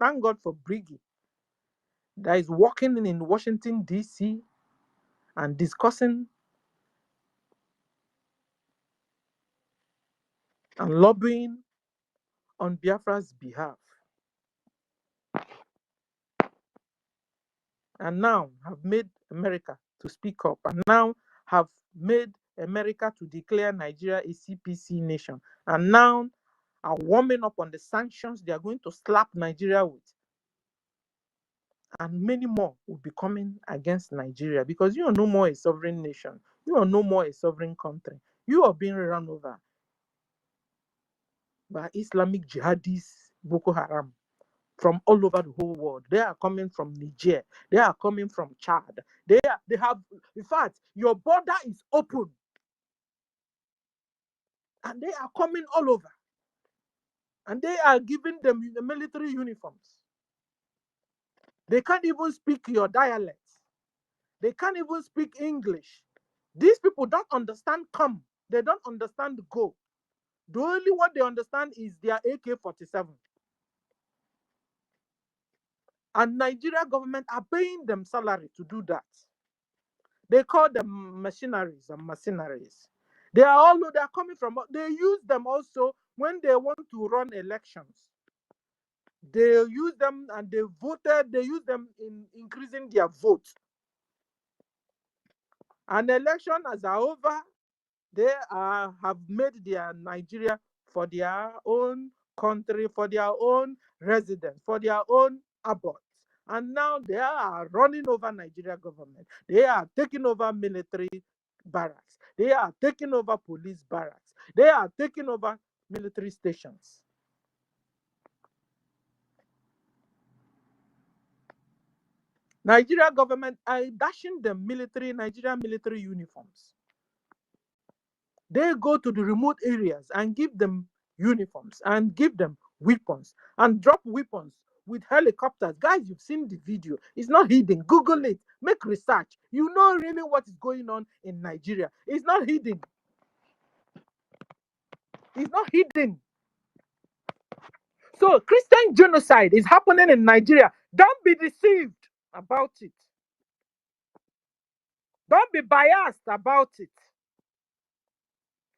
Thank God for BRGIE that is working in Washington, D.C. and discussing and lobbying on Biafra's behalf. And now have made America to speak up, and now have made America to declare Nigeria a CPC nation, and now are warming up on the sanctions they are going to slap Nigeria with. And many more will be coming against Nigeria, because you are no more a sovereign nation. You are no more a sovereign country. You are being run over by Islamic jihadists, Boko Haram, from all over the whole world. They are coming from Niger. They are coming from Chad. They have, in fact, your border is open. And they are coming all over. And they are giving them the military uniforms. They can't even speak your dialect. They can't even speak English. These people don't understand come. They don't understand go. The only what they understand is their AK-47. And Nigeria government are paying them salary to do that. They call them machineries and mercenaries. They are coming from, they use them also when they want to run elections. They use them and they use them in increasing their vote. And election as are over, they have made their Nigeria for their own country, for their own residents, for their own aborts. And now they are running over Nigeria government. They are taking over military barracks. They are taking over police barracks. They are taking over military stations. Nigeria government are dashing them Nigerian military uniforms. They go to the remote areas and give them uniforms and give them weapons and drop weapons with helicopters. Guys, you've seen the video. It's not hidden. Google it. Make research. You know really what is going on in Nigeria. It's not hidden. It's not hidden. So Christian genocide is happening in Nigeria. Don't be deceived about it. Don't be biased about it.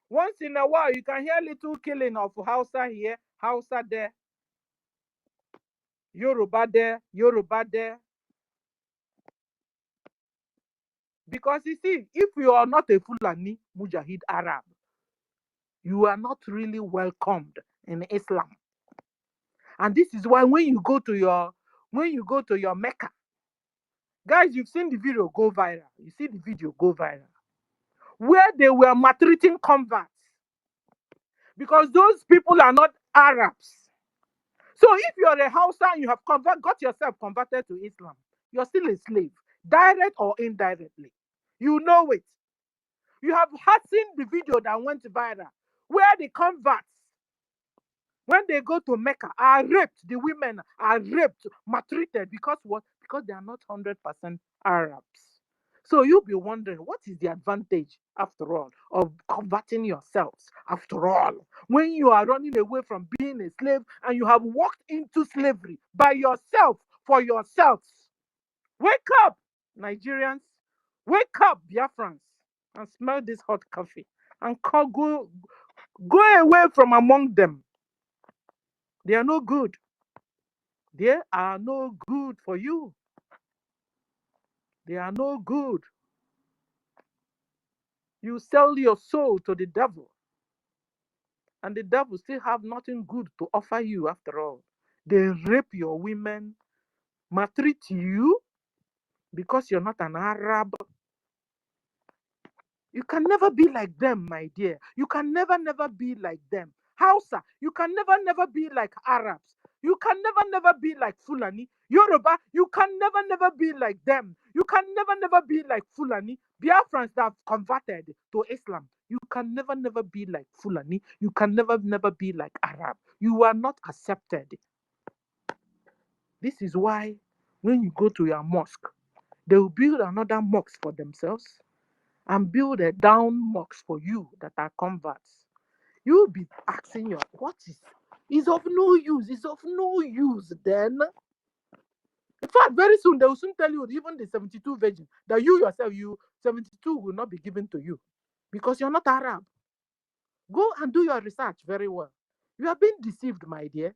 Once in a while, you can hear little killing of Hausa here, Hausa there, Yoruba there, Yoruba there. Because you see, if you are not a Fulani Mujahid Arab, you are not really welcomed in Islam. And this is why when you go to your Mecca, guys, you've seen the video go viral. You see the video go viral. Where they were maltreating converts. Because those people are not Arabs. So if you're a Hausa and you have got yourself converted to Islam, you're still a slave, direct or indirectly. You know it. You have seen the video that went viral, where the converts, when they go to Mecca, are raped. The women are raped, maltreated. Because what? Because they are not 100% Arabs. So you'll be wondering, what is the advantage, after all, of converting yourselves, after all, when you are running away from being a slave and you have walked into slavery by yourself, for yourselves? Wake up, Nigerians. Wake up, Biafrans, and smell this hot coffee and go away from among them. They are no good. They are no good for you. They are no good. You sell your soul to the devil, and the devil still have nothing good to offer you after all. They rape your women, maltreat you because you're not an Arab. You can never be like them, my dear. You can never be like them. Hausa, you can never be like Arabs. You can never be like Fulani. Yoruba, you can never be like them. You can never be like Fulani. Biafrans that have converted to Islam. You can never be like Fulani. You can never be like Arab. You are not accepted. This is why when you go to your mosque, they will build another mosque for themselves and build a down mosque for you that are converts. You'll be asking what is Is of no use. It's of no use then. In fact, very soon they will soon tell you, even the 72 virgin, that you yourself, 72 will not be given to you because you're not Arab. Go and do your research very well. You are being deceived, my dear.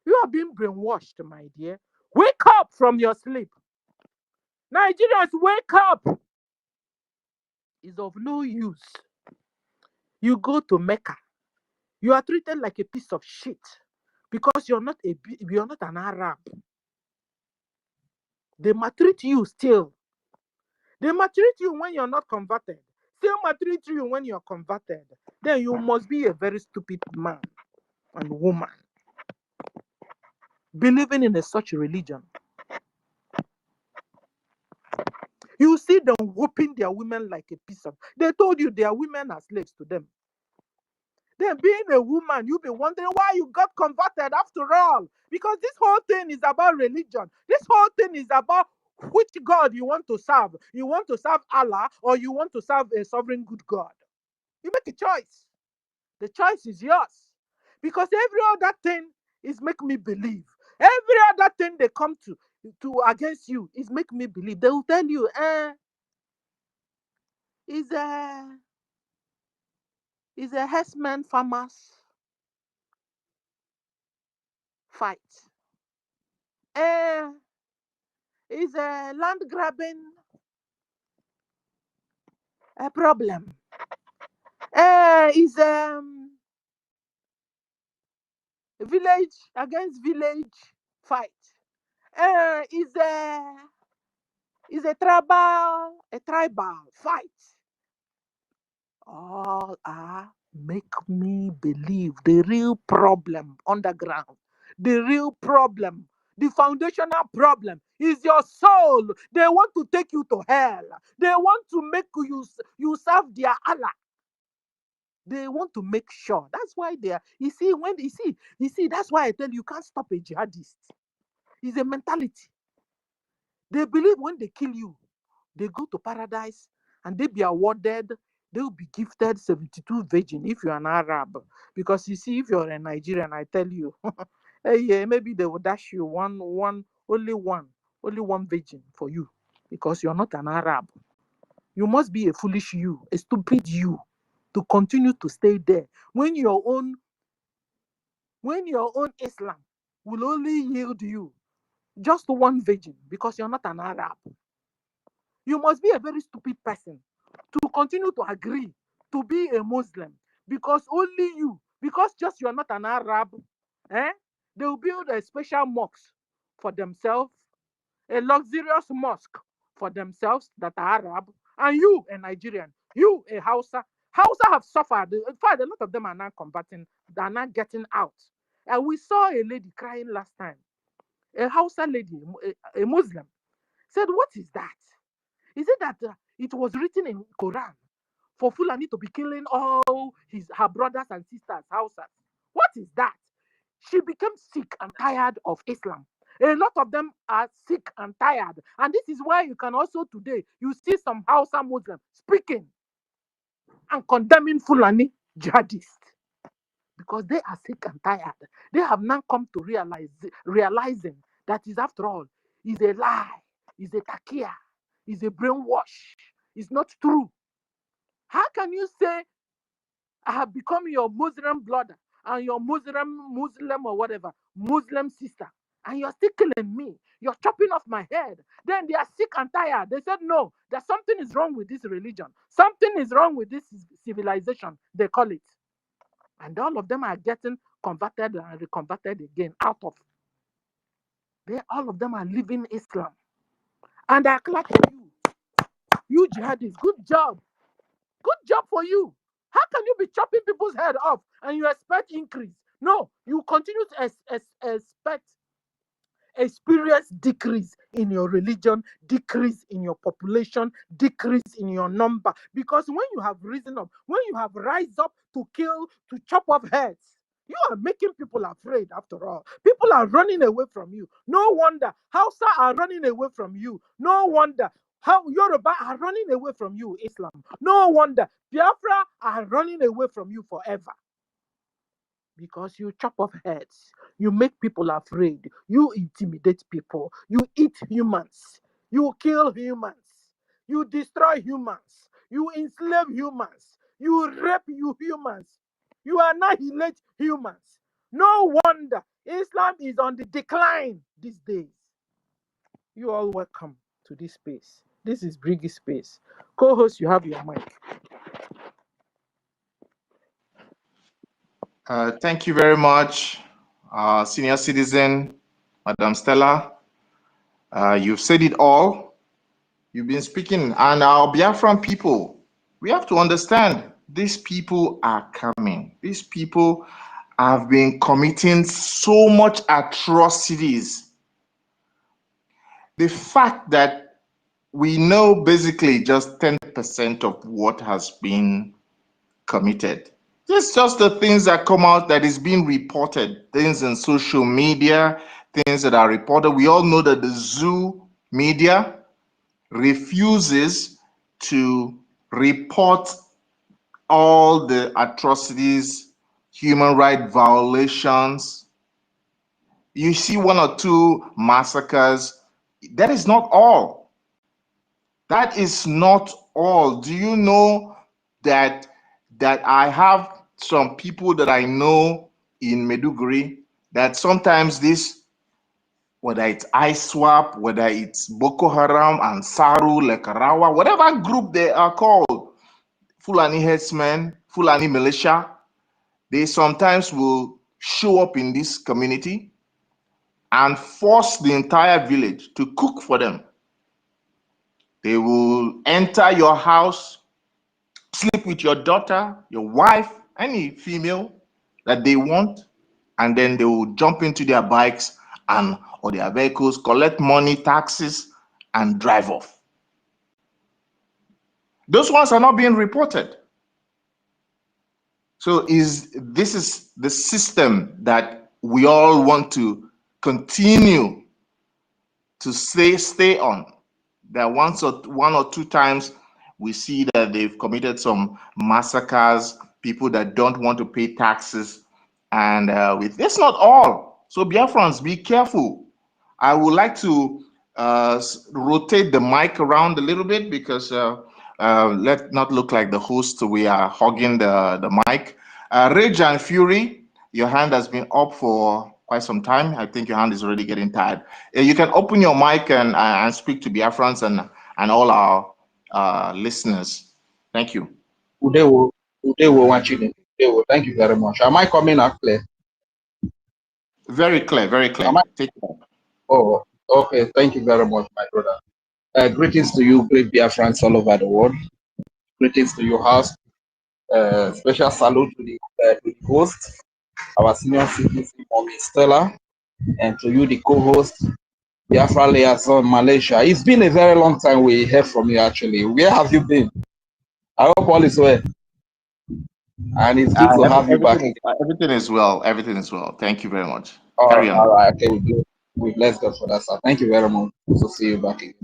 You are being brainwashed, my dear. Wake up from your sleep. Nigerians, wake up. It's of no use. You go to Mecca. You are treated like a piece of shit because you're not an Arab. They maltreat you still. They maltreat you when you're not converted. Still maltreat you when you're converted. Then you must be a very stupid man and woman believing in such religion. You see them whooping their women like a piece of. They told you their women are slaves to them. Then being a woman, you'll be wondering why you got converted after all. Because this whole thing is about religion. This whole thing is about which God you want to serve. You want to serve Allah or you want to serve a sovereign good God. You make a choice. The choice is yours. Because every other thing is make me believe. Every other thing they come to against you is make me believe. They will tell you, is a herdsman farmers fight. Is a land grabbing a problem. Is village against village fight. Is a tribal fight. All are make me believe the real problem underground. The real problem, the foundational problem is your soul. They want to take you to hell. They want to make you serve their Allah. They want to make sure. That's why they are. You see, that's why I tell you, you can't stop a jihadist. It's a mentality. They believe when they kill you, they go to paradise and they be awarded, they will be gifted 72 virgin if you're an Arab. Because you see, if you're a Nigerian, I tell you, yeah, maybe they will dash you only one virgin for you because you're not an Arab. You must be a foolish you, a stupid you, to continue to stay there when your own Islam will only yield you just one virgin because you're not an Arab. You must be a very stupid person to continue to agree to be a Muslim because only you, because just you're not an Arab, they will build a special mosque for themselves, a luxurious mosque for themselves that are Arab, and you, a Nigerian, you, a Hausa. Hausa have suffered. In fact, a lot of them are now combating, they are not getting out. And we saw a lady crying last time, a Hausa lady, a Muslim, said, what is that? Is it that it was written in Quran for Fulani to be killing all her brothers and sisters, Hausas? What is that? She became sick and tired of Islam. A lot of them are sick and tired. And this is why you can also today, you see some Hausa Muslims speaking and condemning Fulani jihadists because they are sick and tired. They have now come to realizing that is after all, is a lie, is a takia, is a brainwash, is not true. How can you say I have become your Muslim brother and your Muslim or whatever, Muslim sister, and you're still killing me? You're chopping off my head. Then they are sick and tired. They said, no, that something is wrong with this religion. Something is wrong with this civilization, they call it. And all of them are getting converted and reconverted again out of. All of them are leaving Islam. And I clap for you. You jihadis, good job. Good job for you. How can you be chopping people's head off and you expect increase? No, you continue to experience decrease in your religion, decrease in your population, decrease in your number. Because when you have risen up, when you have rise up to kill, to chop off heads, you are making people afraid after all. People are running away from you. No wonder Hausa are running away from you. No wonder how Yoruba are running away from you, Islam. No wonder Biafra are running away from you forever. because you chop off heads, you make people afraid, you intimidate people, you eat humans, you kill humans, you destroy humans, you enslave humans, you rape you humans, you annihilate humans. No wonder Islam is on the decline these days. You all welcome to this space. This is BRGIE Space. Co-host, you have your mic. Thank you very much, senior citizen, Madam Stella. You've said it all. You've been speaking, and our Biafran people, we have to understand these people are coming. These people have been committing so much atrocities. The fact that we know basically just 10% of what has been committed. It's just the things that come out that is being reported, things in social media, things that are reported. We all know that the zoo media refuses to report all the atrocities, human rights violations. You see one or two massacres. That is not all. That is not all. Do you know that I have some people that I know in Meduguri that sometimes this, whether it's ISWAP, whether it's Boko Haram, Ansaru, Lekarawa, whatever group they are called, Fulani headsmen, Fulani militia, they sometimes will show up in this community and force the entire village to cook for them. They will enter your house, sleep with your daughter, your wife, any female that they want, and then they will jump into their bikes and or their vehicles, collect money, taxes, and drive off. Those ones are not being reported. So this is the system that we all want to continue to stay on. That one or two times we see that they've committed some massacres, people that don't want to pay taxes, and it's not all. So Biafrans, be careful. I would like to rotate the mic around a little bit because let's not look like the host. We are hogging the mic. Rage and Fury, your hand has been up for quite some time. I think your hand is already getting tired. You can open your mic and speak to Biafrans and all our listeners. Thank you. Udewo, Wachine. Udewo, thank you very much. Am I coming out clear? Very clear, very clear. Take care. Oh, okay. Thank you very much, my brother. Greetings to you, great Biafrans all over the world. Greetings to your house. Special salute to the host, our senior citizen, Mommy Stella, and to you, the co-host, Biafra Liaison Malaysia. It's been a very long time we heard from you, actually. Where have you been? I hope all is well. And it's good to have you back. Everything is well. Everything is well. Thank you very much. Carry on. All right. Okay, we bless God for that, sir. Thank you very much. Good to see you back again.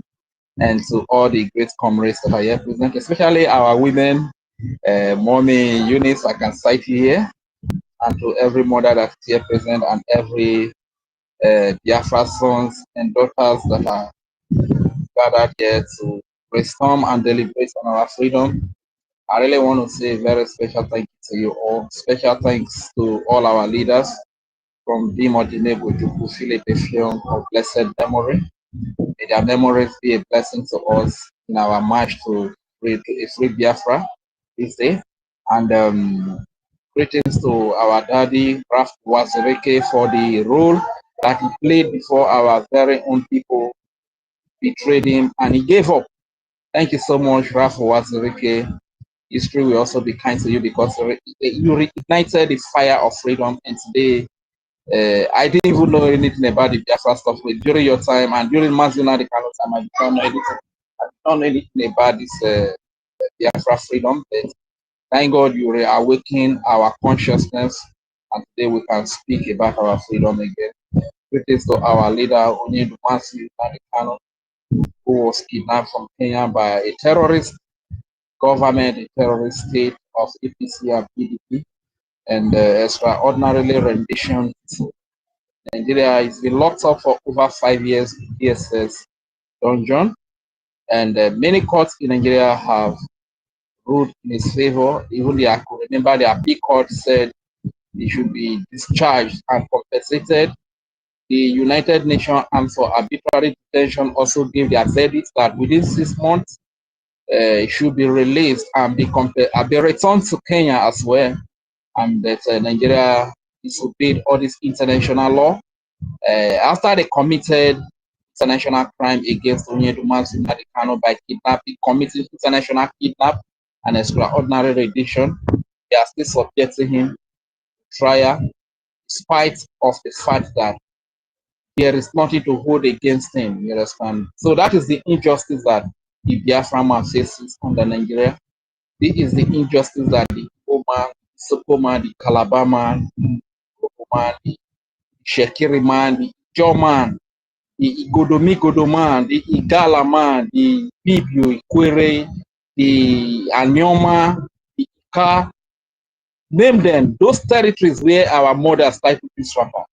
And to all the great comrades that are here present, especially our women, Mommy Eunice, I can cite you here, and to every mother that's here present, and every Biafra sons and daughters that are gathered here to brainstorm and deliberate on our freedom. I really want to say a very special thank you to you all. Special thanks to all our leaders from being ordinable to fulfill a perfume of blessed memory. May their memories be a blessing to us in our march to a free Biafra this day. And greetings to our daddy, Raf Wazirike, for the role that he played before our very own people betrayed him and he gave up. Thank you so much, Raf Wazirike. History will also be kind to you because you reignited the fire of freedom, and today I didn't even know anything about the Biafra stuff during your time and during Mazuna the kind of time I don't know anything about this Biafra freedom. But thank God you reawaken our consciousness, and today we can speak about our freedom again. Greetings to our leader Onyedu Kano, who was kidnapped from Kenya by a terrorist government, a terrorist state of APC and PDP. and extraordinarily rendition to Nigeria. He's been locked up for over 5 years in DSS dungeon, and many courts in Nigeria have ruled in his favor. Even the, I could remember the appeal court said he should be discharged and compensated. The United Nations Arms for Arbitrary Detention also gave their verdict that within 6 months, he should be released and be returned to Kenya as well, and that Nigeria disobeyed all this international law. After they committed international crime against Onyedumazi Madikano by kidnapping, committing international kidnap and extraordinary rendition, they are still subjecting him to trial, in spite of the fact that there is nothing to hold against him. You understand? So that is the injustice that the Biafra man faces under Nigeria. This is the injustice that the Igbo man, Soko man, the Calabar man, the Boko man, the Shekiri man, the Ijo man, the Igodomi man, the Igala man, the Ibibio, Ikwere, the Anyoma, the Ika, name them, those territories where our mothers type of this rapper.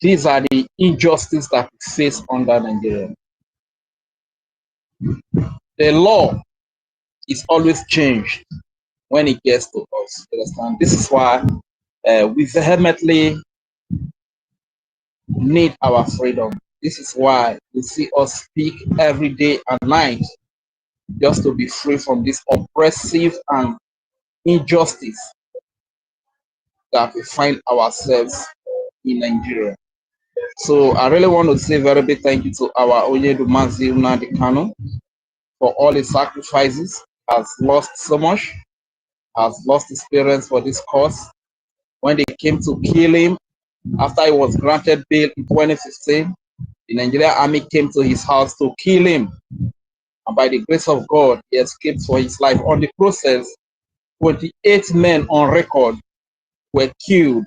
These are the injustices that we face under Nigeria. The law is always changed when it gets to us. You understand? This is why we vehemently need our freedom. This is why you see us speak every day and night just to be free from this oppressive and injustice that we find ourselves in Nigeria. So I really want to say a very big thank you to our Onyedumazi Madikano for all his sacrifices. Has lost so much, has lost his parents for this cause. When they came to kill him, after he was granted bail in 2015, the Nigerian army came to his house to kill him. And by the grace of God, he escaped for his life. On the process, 28 men on record were killed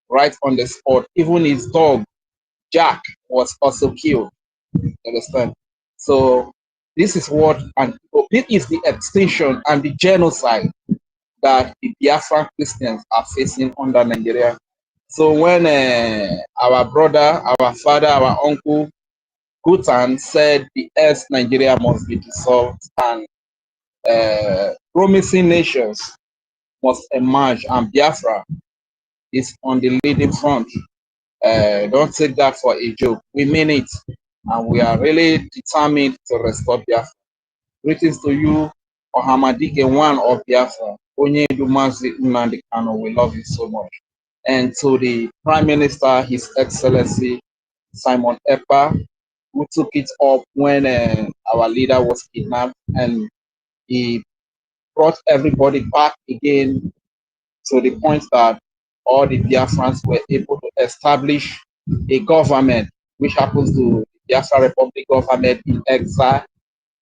right on the spot. Even his dog, Jack, was also killed. You understand? So this is what, and this is the extinction and the genocide that the Biafran Christians are facing under Nigeria. So when our brother, our father, our uncle, Gutan said the ex Nigeria must be dissolved and promising nations must emerge, and Biafra is on the leading front. Don't take that for a joke. We mean it, and we are really determined to restore Biafra. Greetings to you, Ohamadike one of Biafra, Onyedumazi Nnamdi-Kanu. We love you so much. And to the Prime Minister, His Excellency Simon Ekpa, who took it up when our leader was kidnapped, and he brought everybody back again to the point that all the Biafrans were able to establish a government, which happens to the Biafra Republic government in exile,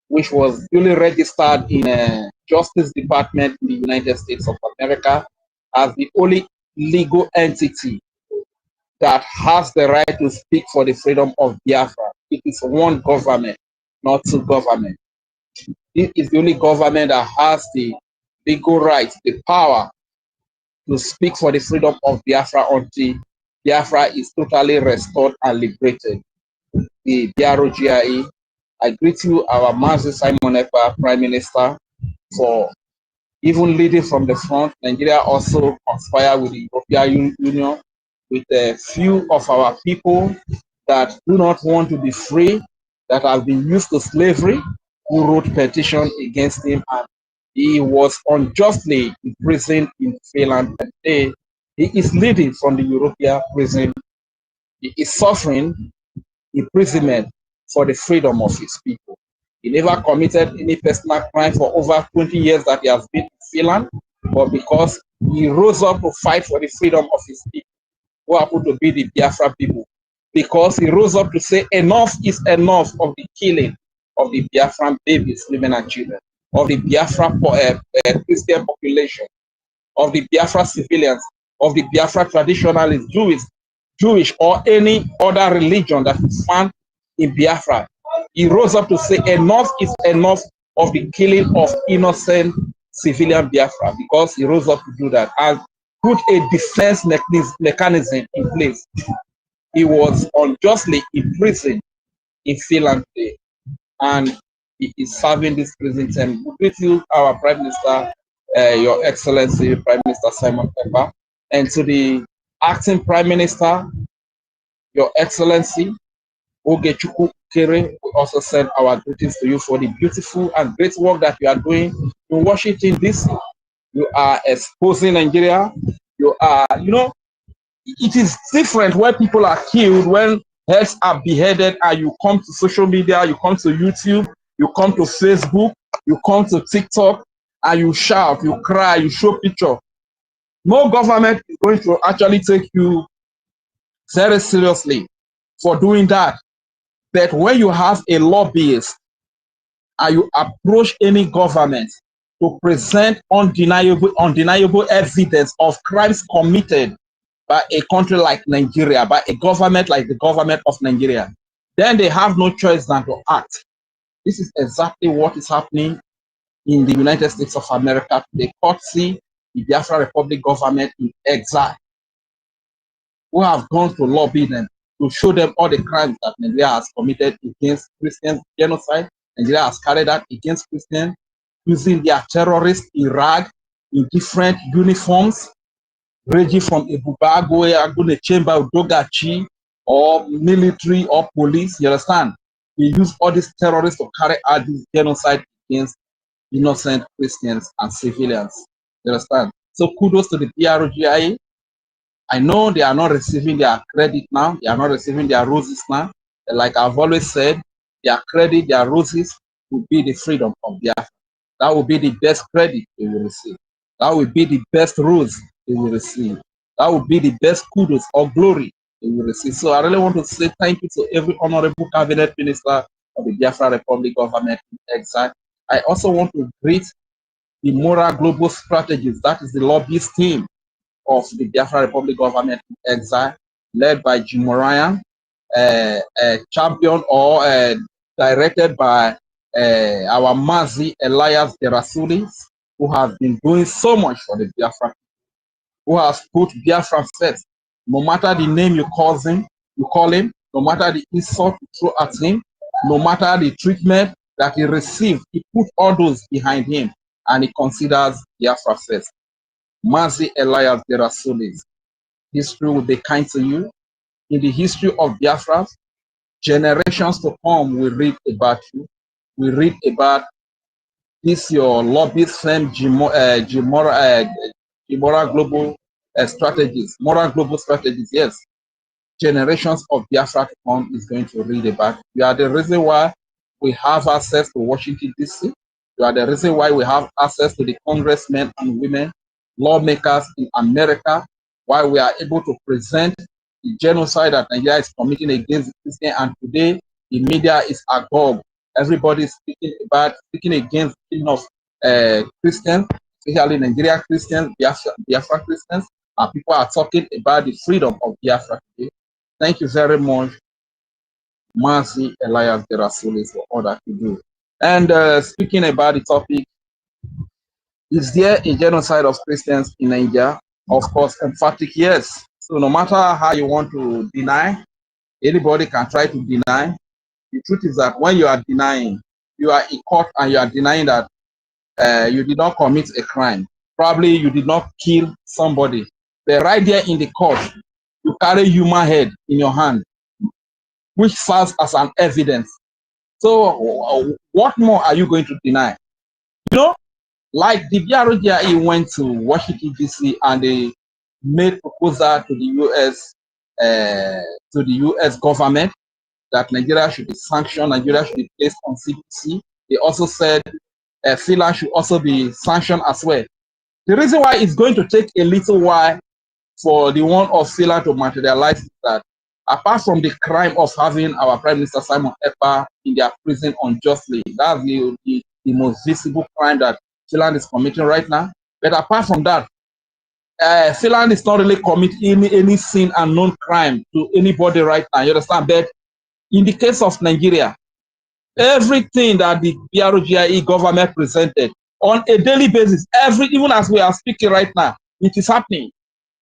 which was duly registered in a Justice Department in the United States of America as the only legal entity that has the right to speak for the freedom of Biafra. It is one government, not two governments. It is the only government that has the legal right, the power to speak for the freedom of Biafra until Biafra is totally restored and liberated. The BRGIE, I greet you, our Master Simon Ekpa, Prime Minister, for even leading from the front. Nigeria also conspired with the European Union, with a few of our people that do not want to be free, that have been used to slavery, who wrote petition against him, and he was unjustly imprisoned in Finland. And today, he is leading from the European prison. He is suffering imprisonment for the freedom of his people. He never committed any personal crime for over 20 years that he has been in Finland, but because he rose up to fight for the freedom of his people, who happen to be the Biafra people, because he rose up to say enough is enough of the killing of the Biafran babies, women and children, of the Biafra Christian population, of the Biafra civilians, of the Biafra traditionalists, Jewish or any other religion that is found in Biafra. He rose up to say enough is enough of the killing of innocent civilian Biafra, because he rose up to do that and put a defense mechanism in place. He was unjustly imprisoned in Finland today, and he is serving this prison term. We greet you, our Prime Minister, Your Excellency, Prime Minister Simon Ekpa, and to the acting Prime Minister, Your Excellency, Ogechukwu Kere. We also send our greetings to you for the beautiful and great work that you are doing in Washington, D.C. You are exposing Nigeria. You are, you know, it is different when people are killed, when heads are beheaded, and you come to social media, you come to YouTube, you come to Facebook, you come to TikTok, and you shout, you cry, you show picture. No government is going to actually take you very seriously for doing that. But when you have a lobbyist and you approach any government to present undeniable evidence of crimes committed by a country like Nigeria, by a government like the government of Nigeria, then they have no choice than to act. This is exactly what is happening in the United States of America. They courtesy the Biafra Republic government in exile, who have gone to lobby them to show them all the crimes that Nigeria has committed against Christians, genocide Nigeria has carried out against Christians, using their terrorists in rag, in different uniforms, ranging from Ebuba, Agune Chamber, Dogachi, or military or police. You understand? They use all these terrorists to carry out this genocide against innocent Christians and civilians. You understand? So kudos to the BRGIE. I know they are not receiving their credit now. They are not receiving their roses now. Like I've always said, their credit, their roses will be the freedom of Biafra. That will be the best credit they will receive. That will be the best rose they will receive. That will be the best kudos or glory they will receive. So I really want to say thank you to every honorable cabinet minister of the Biafra Republic government in exile. I also want to greet the Moral Global Strategies, that is the lobbyist team of the Biafra Republic government in exile, led by Jim Ryan, champion or directed by our Mazi Elias Derasulis, who has been doing so much for the Biafra, who has put Biafra first. No matter the name you call him, no matter the insult you throw at him, no matter the treatment that he received, he put all those behind him, and he considers Biafra first. Mazi Elias Derasulis, history will be kind to you. In the history of Biafra, generations to come will read about you. We read about this your lobbyist firm, Moral Global Strategies. Moral Global Strategies, yes. Generations of Biafra to come is going to read about. You are the reason why we have access to Washington, D.C. You are the reason why we have access to the congressmen and women, lawmakers in America, why we are able to present the genocide that Nigeria is committing against Christians. And today, the media is agog. Everybody is speaking against the killing of Christians, especially Nigerian Christians, Biafra Christians, and people are talking about the freedom of Biafra today. Thank you very much, Mazi Elias Derasulis, for all that you do. And speaking about the topic, is there a genocide of Christians in Nigeria? Of course, emphatic yes. So no matter how you want to deny, anybody can try to deny. The truth is that when you are denying, you are in court and you are denying that you did not commit a crime. Probably you did not kill somebody. But right there in the court, you carry human head in your hand, which serves as an evidence. So what more are you going to deny? You know, like the BRGIE went to Washington, D.C. and they made proposal to the US government that Nigeria should be sanctioned, Nigeria should be placed on CPC. They also said Finland should also be sanctioned as well. The reason why it's going to take a little while for the one of Finland to materialize is that apart from the crime of having our Prime Minister Simon Ekpa in their prison unjustly, that's the most visible crime that Finland is committing right now. But apart from that, Finland is not really committing any sin and known crime to anybody right now. You understand? But in the case of Nigeria, everything that the BRGIE government presented on a daily basis. Even as we are speaking right now, it is happening.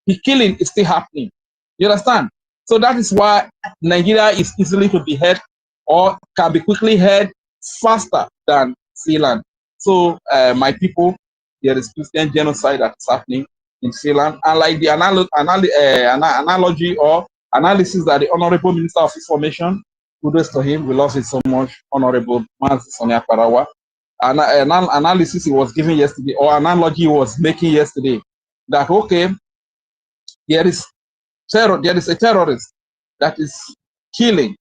The killing is still happening. You understand? So that is why Nigeria is easily to be heard or can be quickly heard faster than Finland. So my people, there is Christian genocide that is happening in Finland. And like the analogy or analysis that the Honorable Minister of Information, kudos to him, we love it so much, Honorable Manzi Sonia Parawa, an analysis he was giving yesterday, or analogy he was making yesterday, that okay, there is a terrorist that is killing.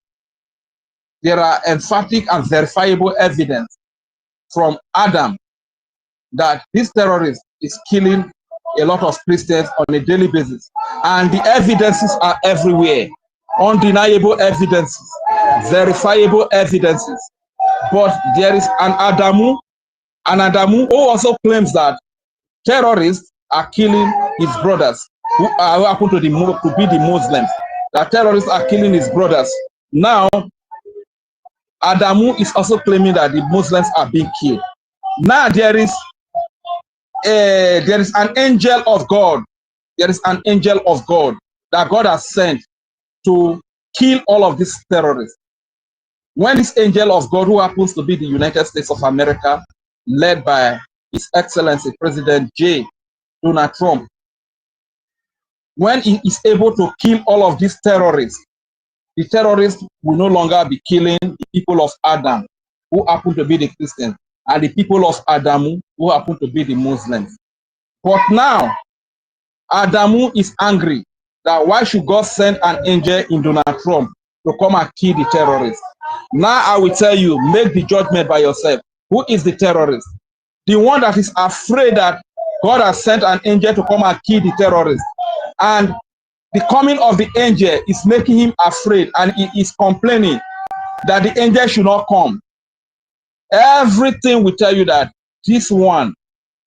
There are emphatic and verifiable evidence from Adam that this terrorist is killing a lot of Christians on a daily basis. And the evidences are everywhere. Undeniable evidences, verifiable evidences. But there is an Adamu who also claims that terrorists are killing his brothers who happen to be the Muslims. That terrorists are killing his brothers. Now, Adamu is also claiming that the Muslims are being killed. Now there is an angel of God. There is an angel of God that God has sent to kill all of these terrorists. When this angel of God, who happens to be the United States of America, led by His Excellency President J. Donald Trump, when he is able to kill all of these terrorists, the terrorists will no longer be killing the people of Adam, who happen to be the Christians, and the people of Adamu, who happen to be the Muslims. But now, Adamu is angry that why should God send an angel in Donald Trump to come and kill the terrorists? Now I will tell you, make the judgment by yourself. Who is the terrorist? The one that is afraid that God has sent an angel to come and kill the terrorists. And the coming of the angel is making him afraid, and he is complaining that the angel should not come. Everything will tell you that this one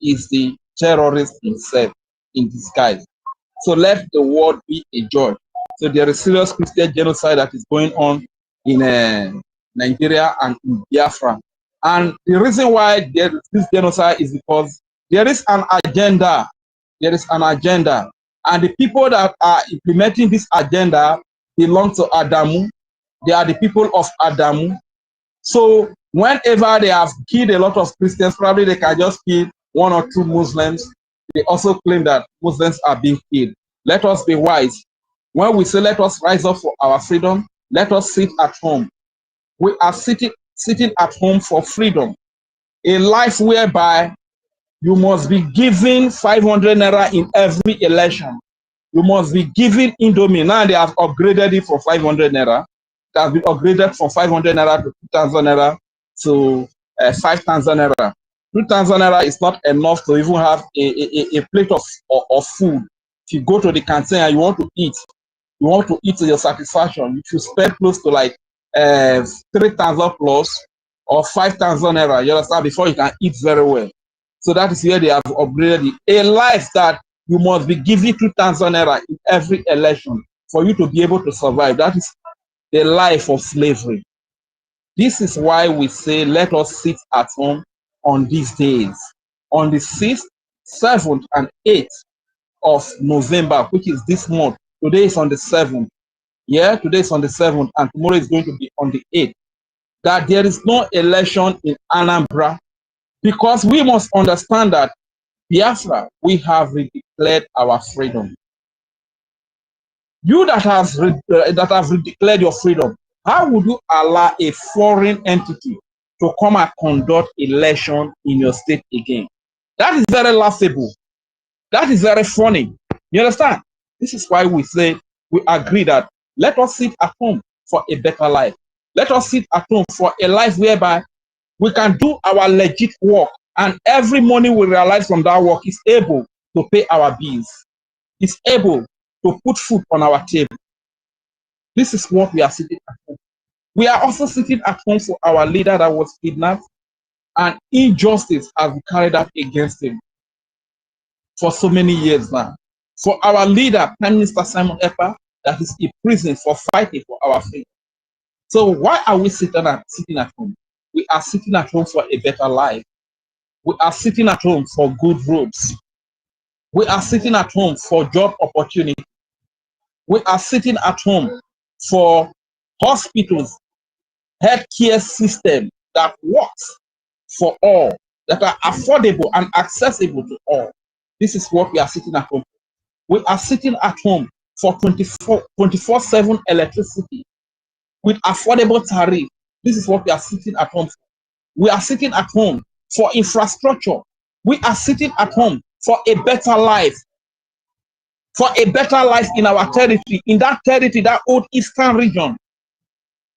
is the terrorist himself in disguise. So let the world be a judge. So there is serious Christian genocide that is going on in Nigeria and in Biafra. And the reason why there is this genocide is because there is an agenda. There is an agenda. And the people that are implementing this agenda belong to Adamu. They are the people of Adamu. So whenever they have killed a lot of Christians, probably they can just kill 1 or 2 Muslims. They also claim that Muslims are being killed. Let us be wise. When we say let us rise up for our freedom, let us sit at home. We are sitting at home for freedom. A life whereby you must be given 500 naira in every election. You must be given Indomie. Now they have upgraded it for 500 naira. It has been upgraded from 500 naira to 2,000 naira to 5,000 naira. 2,000 naira is not enough to even have a plate of food. If you go to the canteen and you want to eat to your satisfaction, you should spend close to like 3,000 plus or 5,000 naira, you understand, before you can eat very well. So that is where they have upgraded it. A life that you must be given 2,000 naira in every election for you to be able to survive. That is the life of slavery. This is why we say, let us sit at home on these days. On the 6th, 7th, and 8th of November, which is this month. Today is on the 7th. Yeah, today is on the 7th, and tomorrow is going to be on the 8th. That there is no election in Anambra, because we must understand that Biafra, we have declared our freedom. You that have declared your freedom, how would you allow a foreign entity to come and conduct election in your state again? That is very laughable. That is very funny. You understand? This is why we say, we agree that let us sit at home for a better life. Let us sit at home for a life whereby we can do our legit work, and every money we realize from that work is able to pay our bills. It's able to put food on our table. This is what we are sitting at home. We are also sitting at home for our leader that was kidnapped, and injustice has been carried out against him for so many years now. For our leader, Prime Minister Simon Ekpa, that is in prison for fighting for our freedom. So why are we sitting at home? We are sitting at home for a better life. We are sitting at home for good roads. We are sitting at home for job opportunity. We are sitting at home for hospitals, healthcare system that works for all, that are affordable and accessible to all. This is what we are sitting at home. We are sitting at home for 24/7 electricity with affordable tariff. This is what we are sitting at home for. We are sitting at home for infrastructure. We are sitting at home for a better life. For a better life in our territory, in that territory, that old eastern region,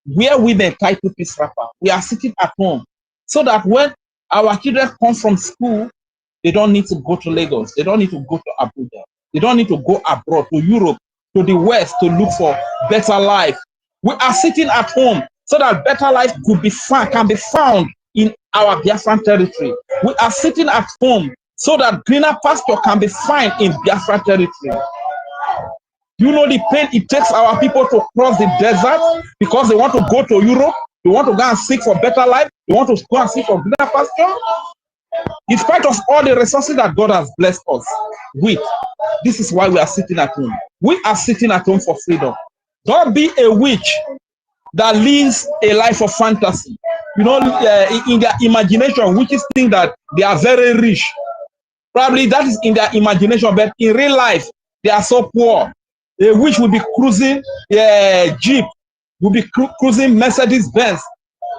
where women tie to peace wrapper. We are sitting at home so that when our children come from school, they don't need to go to Lagos. They don't need to go to Abuja. They don't need to go abroad, to Europe, to the West, to look for better life. We are sitting at home so that better life can be found in our Biafran territory. We are sitting at home so that greener pasture can be found in Biafran territory. You know the pain it takes our people to cross the desert because they want to go to Europe, they want to go and seek for better life, they want to go and seek for greener pasture. In spite of all the resources that God has blessed us with, this is why we are sitting at home. We are sitting at home for freedom. Don't be a witch that lives a life of fantasy. You know, in their imagination, witches think that they are very rich. Probably that is in their imagination, but in real life, they are so poor. A witch will be cruising Jeep, will be cruising Mercedes-Benz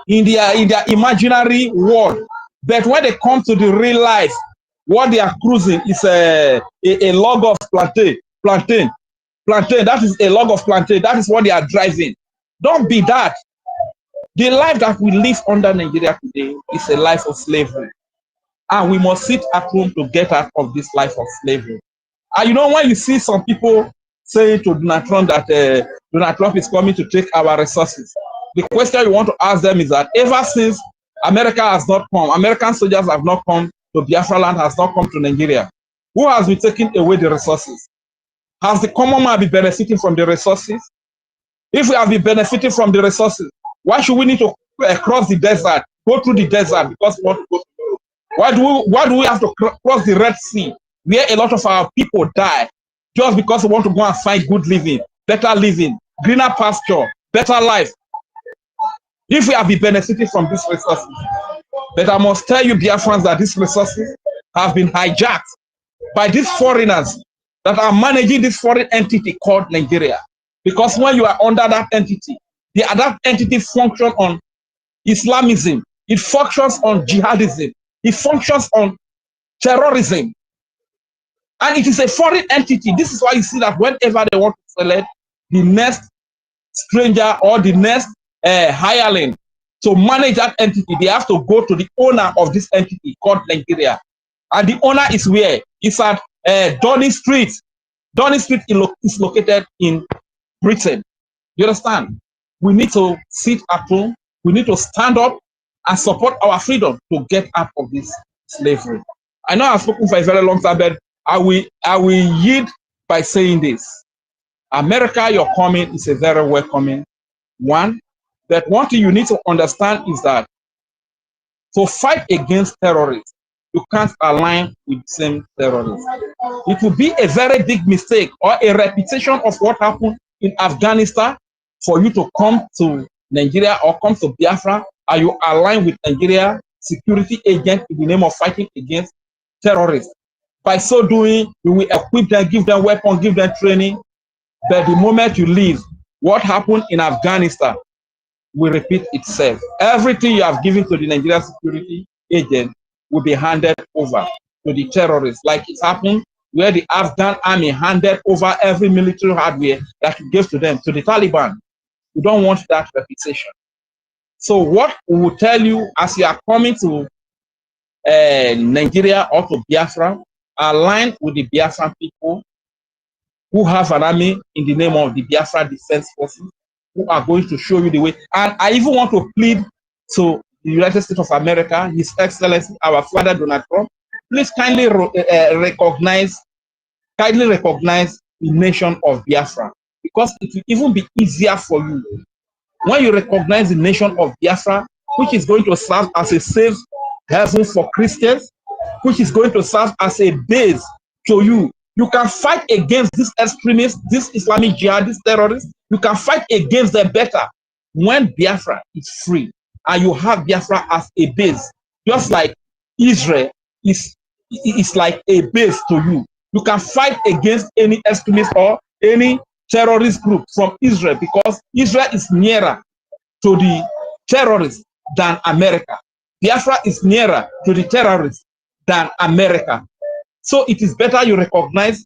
in their imaginary world. But when they come to the real life, what they are cruising is a log of plantain. That is a log of plantain. That is what they are driving. Don't be that. The life that we live under Nigeria today is a life of slavery. And we must sit at home to get out of this life of slavery. And you know, when you see some people saying to Donald Trump that Donald Trump is coming to take our resources, the question you want to ask them is that ever since America has not come, American soldiers have not come to Biafra land, has not come to Nigeria, who has been taking away the resources? Has the common man been benefiting from the resources? If we have been benefiting from the resources, why should we need to cross the desert, go through the desert because we want to go to Europe? Why do we have to cross the Red Sea, where a lot of our people die, just because we want to go and find good living, better living, greener pasture, better life? If we have been benefiting from these resources, but I must tell you, Biafrans, that these resources have been hijacked by these foreigners that are managing this foreign entity called Nigeria. Because when you are under that entity, that entity functions on Islamism, it functions on jihadism, it functions on terrorism. And it is a foreign entity. This is why you see that whenever they want to select the next stranger or the next hireling to manage that entity, they have to go to the owner of this entity called Nigeria. And the owner is where? It's at Downing Street. Downing Street is located in Britain. You understand? We need to sit at home. We need to stand up and support our freedom to get out of this slavery. I know I've spoken for a very long time, but I will yield by saying this. America, your coming is a very welcoming one. But one thing you need to understand is that to fight against terrorists, you can't align with the same terrorists. It would be a very big mistake or a repetition of what happened in Afghanistan for you to come to Nigeria or come to Biafra and you align with Nigeria security agents in the name of fighting against terrorists. By so doing, you will equip them, give them weapons, give them training. But the moment you leave, what happened in Afghanistan will repeat itself. Everything you have given to the Nigerian security agent will be handed over to the terrorists, like it happened where the Afghan army handed over every military hardware that you gave to them to the Taliban. We don't want that repetition. So what we will tell you as you are coming to Nigeria or to Biafra, align with the Biafran people who have an army in the name of the Biafra Defense Forces, who are going to show you the way. And I even want to plead to the United States of America, His Excellency, our father Donald Trump, please kindly recognize the nation of Biafra, because it will even be easier for you when you recognize the nation of Biafra, which is going to serve as a safe haven for Christians, which is going to serve as a base to you. You can fight against these extremists, these Islamic jihadists, terrorists. You can fight against them better when Biafra is free and you have Biafra as a base. Just like Israel is like a base to you. You can fight against any extremist or any terrorist group from Israel because Israel is nearer to the terrorists than America. Biafra is nearer to the terrorists than America. So it is better you recognize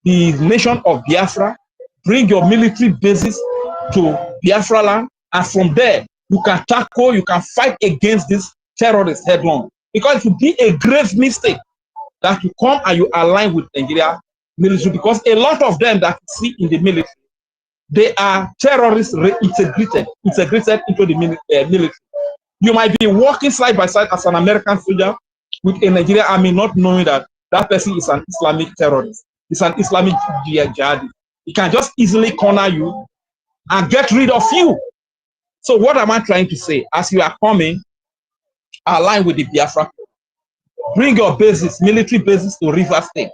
the nation of Biafra, bring your military bases to Biafra land, and from there you can tackle, you can fight against these terrorists headlong. Because it would be a grave mistake that you come and you align with Nigeria military, because a lot of them that you see in the military, they are terrorists integrated into the military. You might be working side by side as an American soldier with a Nigerian army, not knowing that that person is an Islamic terrorist. It's an Islamic jihadist. He can just easily corner you and get rid of you. So what am I trying to say? As you are coming, align with the Biafra. Bring your bases, military bases to River State.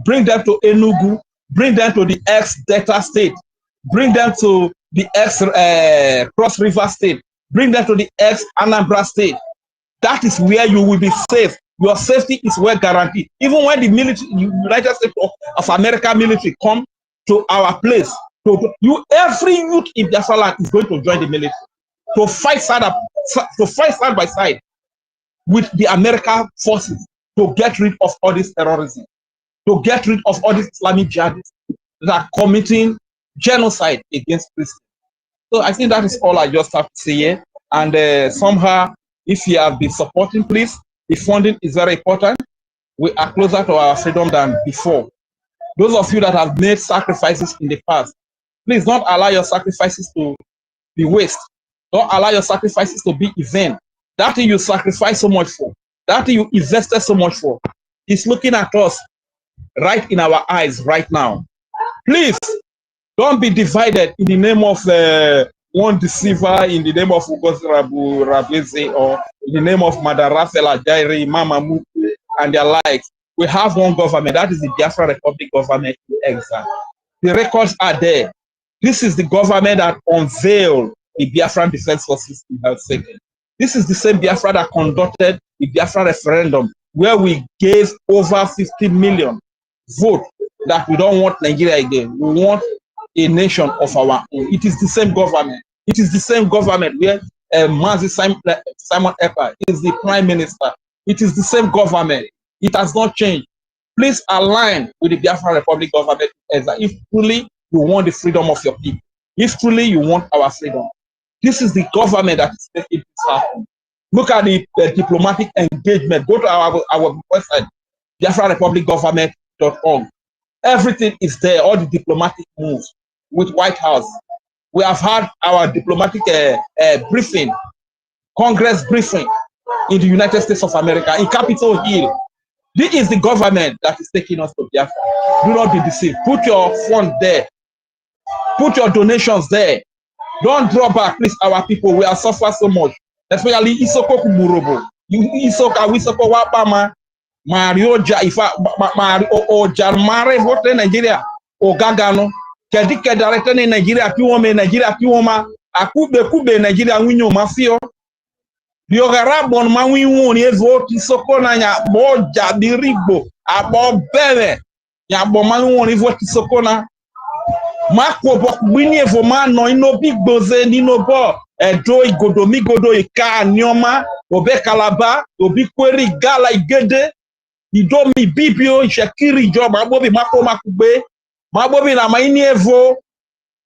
Bring them to Enugu. Bring them to the ex-Delta State. Bring them to the ex-Cross River State. Bring them to the ex-Anambra State. That is where you will be safe. Your safety is well guaranteed. Even when the military, United States of America military come to our place, every youth in Biafra land is going to join the military to fight side by side with the American forces to get rid of all this terrorism, to get rid of all these Islamic jihadists that are committing genocide against Christians. So I think that is all I just have to say here. And somehow, if you have been supporting, please, the funding is very important. We are closer to our freedom than before. Those of you that have made sacrifices in the past, please don't allow your sacrifices to be waste. Don't allow your sacrifices to be in vain. That thing you sacrificed so much for, that thing you invested so much for, is looking at us right in our eyes right now. Please, don't be divided in the name of one deceiver, in the name of Ugozi Rabeze, or in the name of Madarafela Jairi, Mama Muku, and their likes. We have one government, that is the Biafra Republic government in exile. The records are there. This is the government that unveiled the Biafran Defense Forces in health second. This is the same Biafra that conducted the Biafra referendum, where we gave over 50 million votes that we don't want Nigeria again. We want a nation of our own. It is the same government. It is the same government where Mazi Simon Ekpa is the prime minister. It is the same government. It has not changed. Please align with the Biafra Republic government if truly you want the freedom of your people. If truly you want our freedom. This is the government that is making this happen. Look at the diplomatic engagement. Go to our website, BiafraRepublicGovernment.org. Everything is there, all the diplomatic moves with White House. We have had our diplomatic briefing, Congress briefing in the United States of America, in Capitol Hill. This is the government that is taking us to Biafra. Do not be deceived. Put your fund there. Put your donations there. Don't draw back, please, our people. We are suffering so much. Especially Isoko Kumurobo. Isoka, Wisoko Wapama, Mario Jaifa, or Jarmare, vote in Nigeria, or Gagano, Kadika director in Nigeria, Nigeria, Akube, Nigeria, Winyo Mafio. Biogarabon, Mawin, yes, vote Isoko Nanya, Boja, Biribo, Abo Bele, Yaboman, vote Isokona. Marco Bokwinie for man no ino big boze ni no bo edo igodo migodo ika nyoma obe kalaba obi kweri gala igede idomi bibio shakiri jo mabobi mako makugbe mabobi na maini evo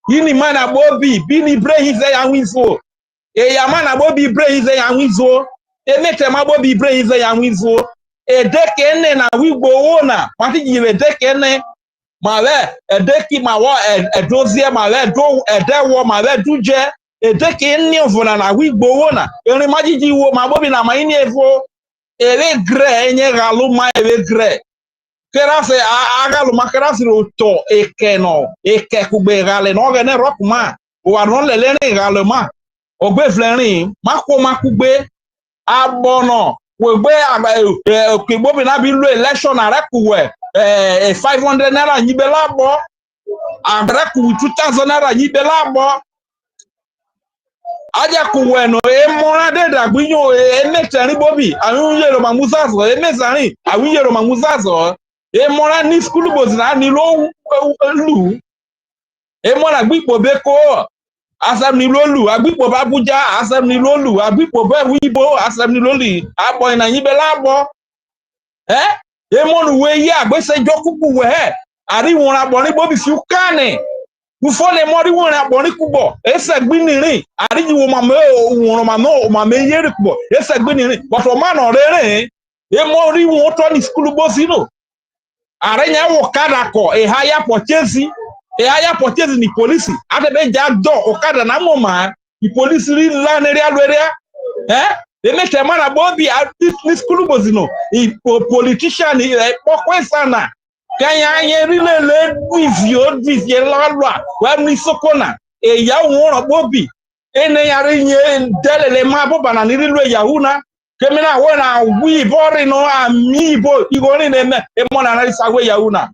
yini mana bobi bini brehize ya winzo e ya mana bobi brehize ya winzo e mete mabobi brehize ya winzo e deke ene na wigbo wona mati jiwe deke ene Male, edeki mawa edozie male do edewo male duje edeki nni ovona na wigbo wona eri majiji wo mabobi na maini evo ere gre enye galu ma ere gre kerase agalu makerase roto ekeno ekekugbe gale no gene rokuma o aron lele ni gale ma ogbe flerin mako makugbe abono we be na be election arakuwe 500 naira nyibela bo araku 2000 naira nyibela bo aja kuwe no mona de dagbinyo emeterin bobi awun yero mamuzazo emezarin awun yero mamuzazo mona ni school bozi na ni lo lu mona gbipo beko asam ni lolu agbipo babuja asam ni lolu agbipo be wibo asam ni loli abo ina nyibela abo emonu we ye agbese jokuku we ari won abo ni bobi fi kane ufo le mori won abo ni kubo ese gbinirin ari ji wo mama won mama yere kubo ese gbinirin but o ma no rere emori won to ni school bosino are nya wo kada ko higher purchase ni police afebe ja do okada na moma the police ri la nere alwere they make a man abobi this school bozino politician pokwe sana kanya yen ri le vivio lalwa wa ni sokona ya won abobi ene yare yen delele ma boba na ni ri yahuna kemina wona wi bori no ami bo igori ne mo na na sawe yahuna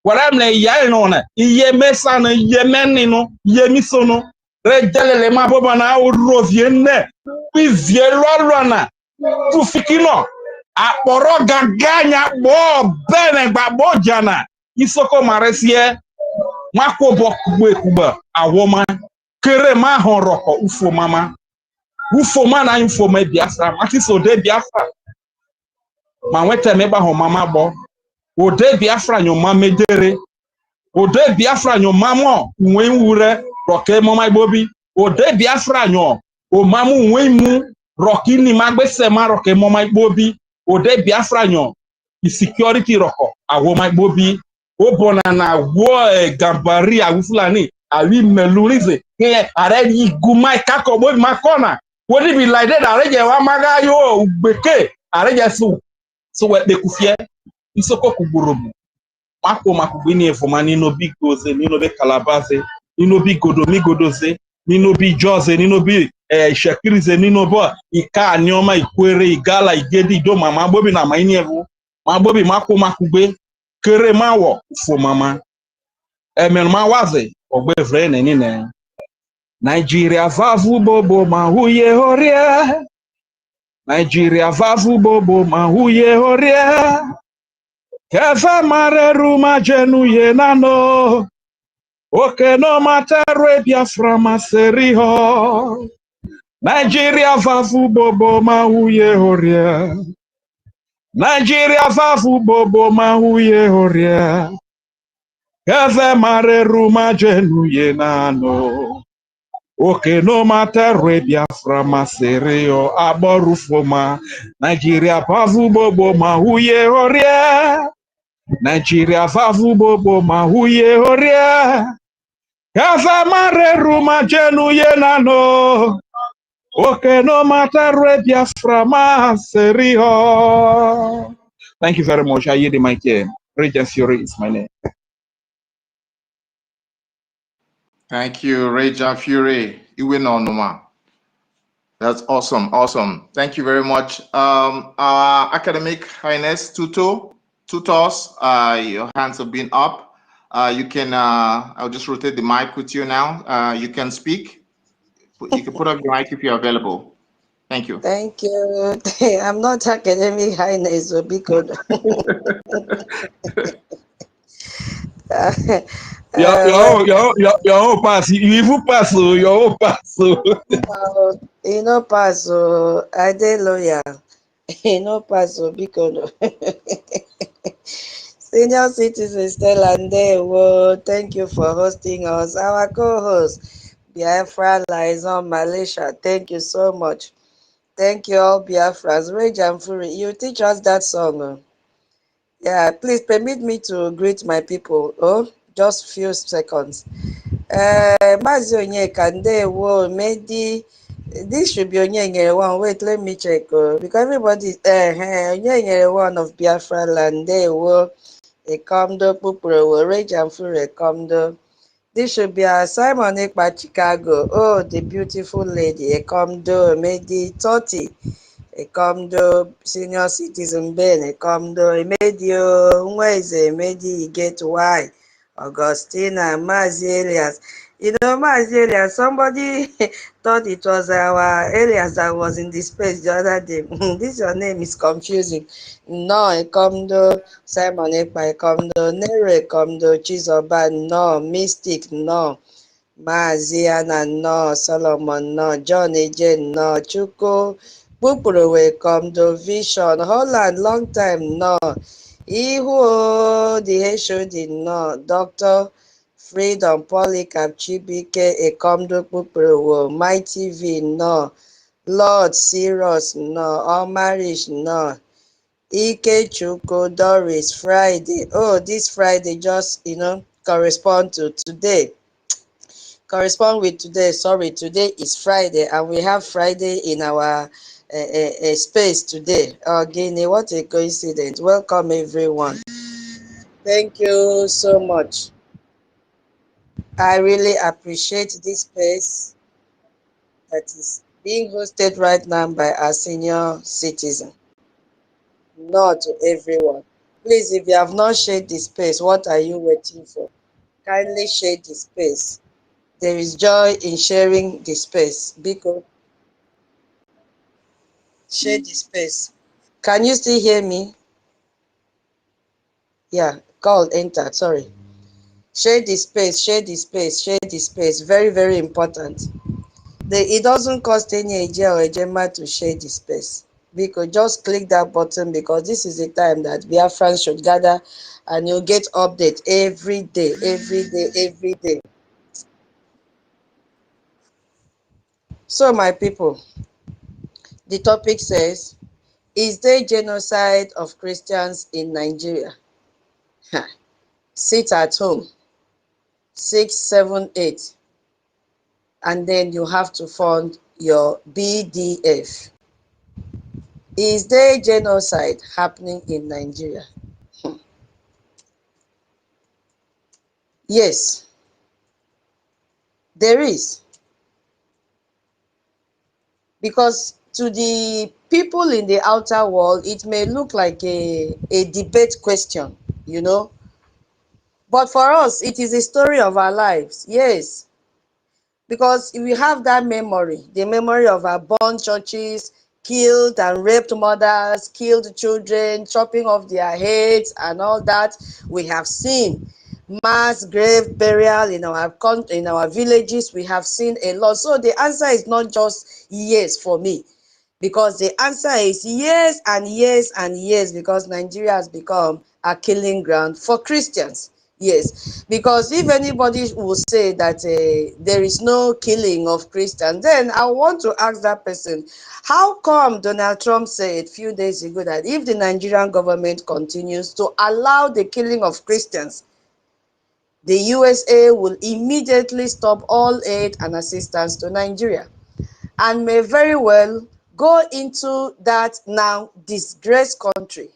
wala mle ya no na iye mesa na iye meni no iye misono rejelele ma boba na rovie ne vivie lolwa na tu fikino aporo gaganya bo bene gbagbo jana isoko maresie mako bokugbe kuba awoma kere ma horoko ufo mama na info me Biafra mati so de Biafra ma wete me ba ho mama bo o de Biafra nyo mama dere o de Biafra nyo mamo nwe wure roke mo mai bobi o de Biafra nyo o mamu nwe mu roki ni magbese ma roke mo mai bobi o de Biafra nyo security roko awo mai bobi o bona na wo gambari awufulani awi melurize ke are yi gumai kako bobi makona would it be like that? Areje wa maga yo gbeke areje so we be kufie isoko kuburubu mako makubini efomani no big goze ni no be calabaze ni no big godoze ni no bi joze ni no bi shekirize ni no bo ika anioma ikwere igala igedi do mama bobi na maini evu ma bobi mako makugbe kere mawo fo mama ma waze ogbe vre ne ni ne Nigeria vavu bobo mahuye horia. Nigeria vavu bobo mahuye horia. Keva mare ruma jenu ye nano. Oke no matere Biafra maseriho. Nigeria vavu bobo mahuye horia. Nigeria vavu bobo mahuye horia. Keva mare ruma jenu ye nano. Okay, no matter where Biafra masereo aborufoma Nigeria vavu bobo mahuye horia. Nigeria vavu bobo mahuye horia. Kaza mare ruma jenu yenano. Okay, no matter where Biafra masereo. Thank you very much. I yield the mic here. Regent Fury is my name. Thank you, Regent Fury. Iwe no Noma. That's awesome. Awesome. Thank you very much. Our Academic Highness tutors, your hands have been up. You can, I'll just rotate the mic with you now. You can speak. You can put up your mic if you're available. Thank you. Thank you. I'm not Academic Highness, so be good. Your pass. You even pass. Your pass. You know, pass. I did lawyer. You know, pass. Be good. Senior citizen Stella and well, thank you for hosting us. Our co-host, Biafra Liaison Malaysia. Thank you so much. Thank you all, Biafrans. Rage and Fury. You teach us that song. Yeah, please permit me to greet my people. Oh, just few seconds. Mazi Onyeka, ndewo, Medi. This should be Onyengere one. Wait, let me check. Because everybody, Onyengere one of Biafra land. Ndewo, Ekomdo, Pupuro, Rage and Fury, Ekomdo. This should be Simon Ekpa Chicago. Oh, the beautiful lady, Ekomdo, Medi, Toti. Ekomdo, senior citizen Ben, Ekomdo, Emedio, Nweze, Emedi, get why, Augustina, Mazi Elias. You know, Mazi Elias, somebody thought it was our Elias that was in the space the other day. This your name is confusing. No, Ekomdo, Simon Ekpa, Ekomdo, Nero, Ekomdo, Chizoba, no, Mystic, no. Maazị Anna nnọọ, Solomon nnọọ, John Eje nnọọ, Chukwu kpụkpụrụ welcome to Vision, Holland long time nnọọ, Ihu the HOD nnọọ, Dr. Freedom Polycarp Chibike Ekomdo kpụkpụrụ wo, Mighty V nnọọ, Lord Sirius nnọọ, Omarish nnọọ, Ikechukwu Doris Friday. Oh, this Friday just, correspond to today. Correspond with today. Sorry, today is Friday, and we have Friday in our space today. Again, what a coincidence. Welcome, everyone. Thank you so much. I really appreciate this space that is being hosted right now by our senior citizen. Not to everyone. Please, if you have not shared the space, what are you waiting for? Kindly share the space. There is joy in sharing the space because share the space. Can you still hear me? Yeah, call entered. Sorry. Share the space, share the space, share the space. Very, very important. It doesn't cost any AJ or AJMA to share the space. Because just click that button because this is the time that BIAFRANS should gather and you'll get update every day, every day, every day. So my people, the topic says, is there genocide of Christians in Nigeria? Sit at home. 6, 7, 8. And then you have to fund your BDF. Is there genocide happening in Nigeria? Yes, there is. Because to the people in the outer world, it may look like a debate question, But for us, it is a story of our lives. Yes. Because we have that memory, the memory of our burned churches, killed and raped mothers, killed children, chopping off their heads and all that. We have seen mass grave burial in our villages. We have seen a lot. So the answer is not just yes for me, because the answer is yes and yes and yes, because Nigeria has become a killing ground for Christians. Yes, because if anybody will say that there is no killing of Christians, then I want to ask that person, how come Donald Trump said a few days ago that if the Nigerian government continues to allow the killing of Christians, the USA will immediately stop all aid and assistance to Nigeria and may very well go into that now disgraced country?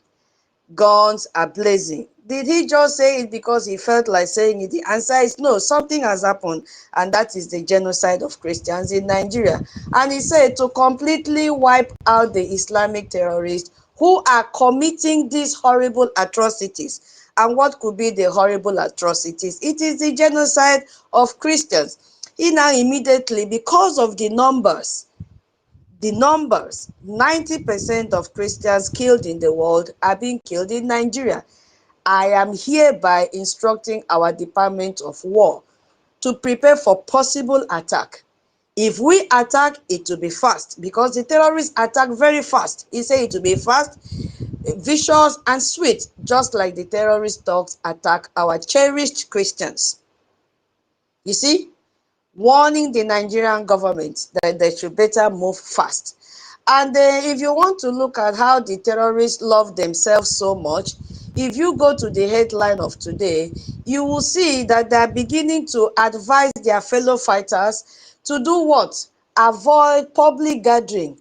Guns are blazing. Did he just say it because he felt like saying it? The answer is no. Something has happened, and that is the genocide of Christians in Nigeria. And he said to completely wipe out the Islamic terrorists who are committing these horrible atrocities. And what could be the horrible atrocities? It is the genocide of Christians. He now immediately, because of the numbers, 90% of Christians killed in the world are being killed in Nigeria. I am hereby instructing our Department of War to prepare for possible attack. If we attack, it will be fast, because the terrorists attack very fast. He said it will be fast, vicious, and sweet, just like the terrorist dogs attack our cherished Christians. You see? Warning the Nigerian government that they should better move fast. And if you want to look at how the terrorists love themselves so much, if you go to the headline of today, you will see that they are beginning to advise their fellow fighters to do what? Avoid public gathering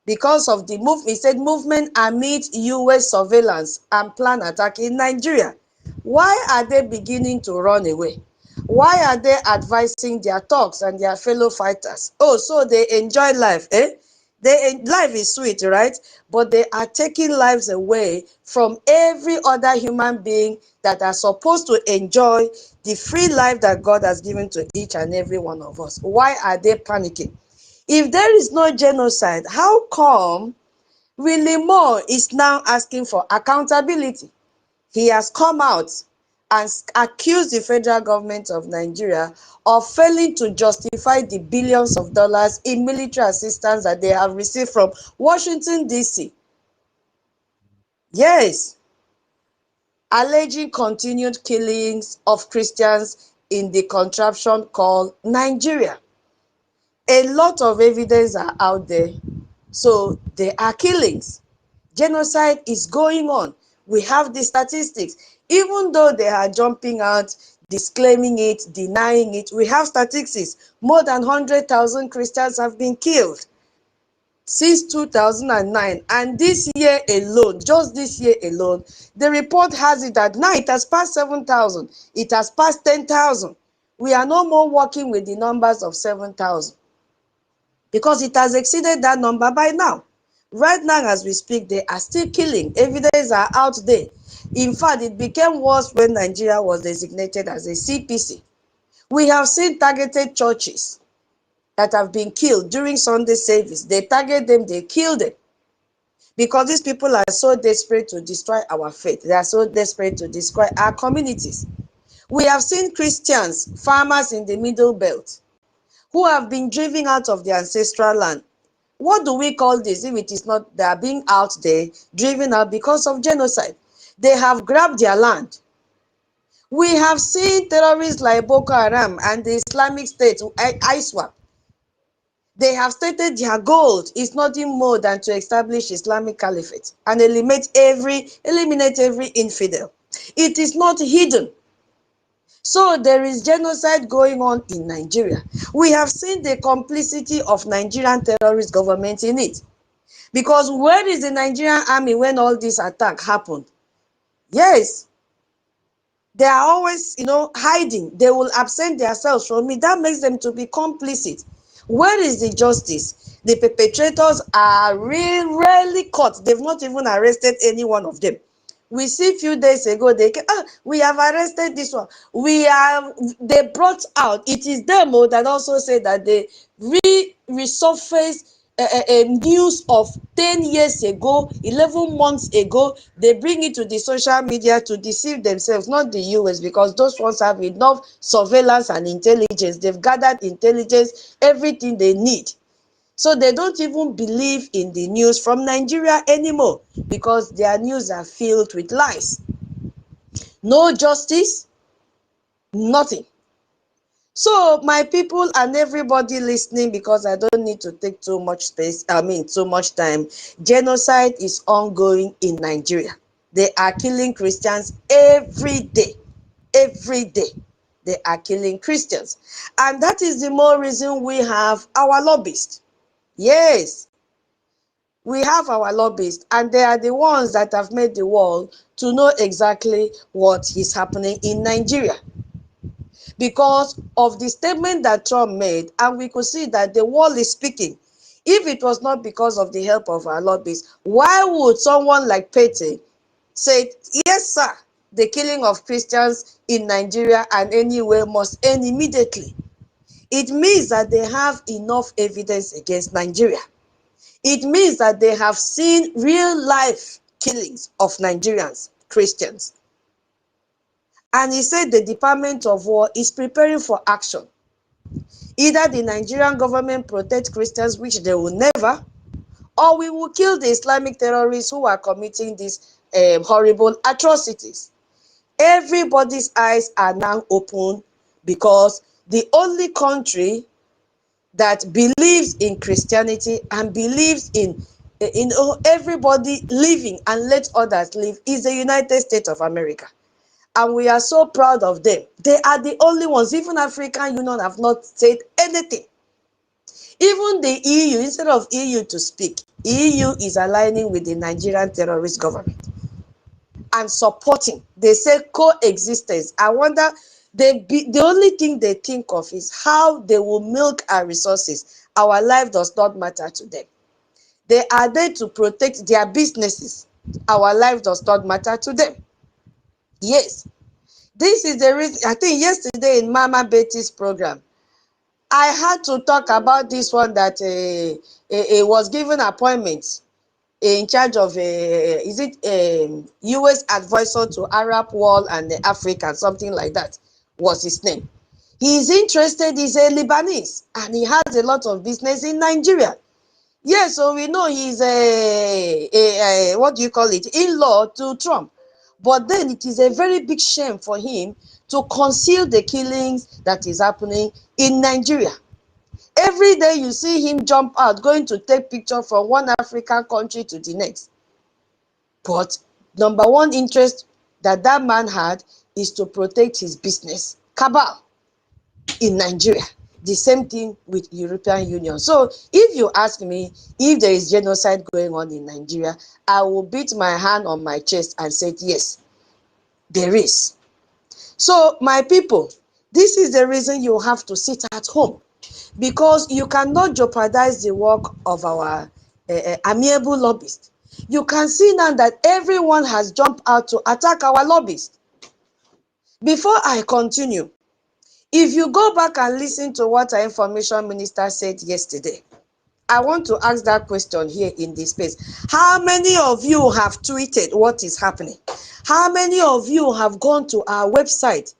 because of the move. He said movement amid US surveillance and planned attack in Nigeria. Why are they beginning to run away? Why are they advising their thugs and their fellow fighters? Oh, so they enjoy life, eh? Life is sweet, right? But they are taking lives away from every other human being that are supposed to enjoy the free life that God has given to each and every one of us. Why are they panicking? If there is no genocide, how come Willie Moore is now asking for accountability? He has come out and accused the federal government of Nigeria of failing to justify the billions of dollars in military assistance that they have received from Washington, D.C. Yes, alleging continued killings of Christians in the contraption called Nigeria. A lot of evidence are out there. So there are killings. Genocide is going on. We have the statistics. Even though they are jumping out, disclaiming it, denying it, we have statistics. More than 100,000 Christians have been killed since 2009. And this year alone, just this year alone, the report has it that now it has passed 7,000. It has passed 10,000. We are no more working with the numbers of 7,000 because it has exceeded that number by now. Right now, as we speak, they are still killing. Evidence are out there. In fact, it became worse when Nigeria was designated as a CPC. We have seen targeted churches that have been killed during Sunday service. They target them, they kill them. Because these people are so desperate to destroy our faith. They are so desperate to destroy our communities. We have seen Christians, farmers in the Middle Belt, who have been driven out of their ancestral land. What do we call this if it is not they are being out there, driven out because of genocide? They have grabbed their land. We have seen terrorists like Boko-H and the Islamic State, ISWAP. They have stated their goal is nothing more than to establish Islamic Caliphate and eliminate every infidel. It is not hidden. So there is genocide going on in Nigeria. We have seen the complicity of Nigerian terrorist government in it. Because where is the Nigerian army when all this attack happened? Yes, they are always, hiding. They will absent themselves from it. That makes them to be complicit. Where is the justice? The perpetrators are rarely caught. They've not even arrested any one of them. We see a few days ago, we have arrested this one. They brought out, it is them that also say that they resurfaced a news of 10 years ago, 11 months ago. They bring it to the social media to deceive themselves, not the US, because those ones have enough surveillance and intelligence. They've gathered intelligence, everything they need. So they don't even believe in the news from Nigeria anymore because their news are filled with lies. No justice, nothing. So my people and everybody listening, because I don't need to take too much too much time. Genocide is ongoing in Nigeria. They are killing Christians every day. Every day. They are killing Christians. And that is the more reason we have our lobbyists. Yes, we have our lobbyists, and they are the ones that have made the world to know exactly what is happening in Nigeria. Because of the statement that Trump made, and we could see that the world is speaking. If it was not because of the help of our lobbyists, why would someone like Pete say, yes, sir, the killing of Christians in Nigeria and anywhere must end immediately? It means that they have enough evidence against Nigeria. It means that they have seen real life killings of Nigerians, Christians. And he said the Department of War is preparing for action. Either the Nigerian government protect Christians, which they will never, or we will kill the Islamic terrorists who are committing these horrible atrocities. Everybody's eyes are now open because the only country that believes in Christianity and believes in everybody living and let others live is the United States of America. And we are so proud of them. They are the only ones. Even African Union have not said anything. Even the EU, instead of EU to speak, EU is aligning with the Nigerian terrorist government and supporting. They say coexistence. I wonder, the only thing they think of is how they will milk our resources. Our life does not matter to them. They are there to protect their businesses. Our life does not matter to them. Yes. This is the reason, I think yesterday in Mama Betty's program, I had to talk about this one that was given appointments in charge of is it US advisor to Arab world and Africa, something like that was his name. He is interested, he's a Lebanese, and he has a lot of business in Nigeria. Yes, so we know he's a what do you call it, in-law to Trump. But then it is a very big shame for him to conceal the killings that is happening in Nigeria. Every day you see him jump out, going to take picture from one African country to the next. But number one interest that that man had is to protect his business cabal in Nigeria. The same thing with European Union. So if you ask me if there is genocide going on in Nigeria, I will beat my hand on my chest and say yes, there is. So my people, this is the reason you have to sit at home, because you cannot jeopardize the work of our amiable lobbyists. You can see now that everyone has jumped out to attack our lobbyists. Before I continue, if you go back and listen to what our information minister said yesterday, I want to ask that question here in this space. How many of you have tweeted what is happening? How many of you have gone to our website?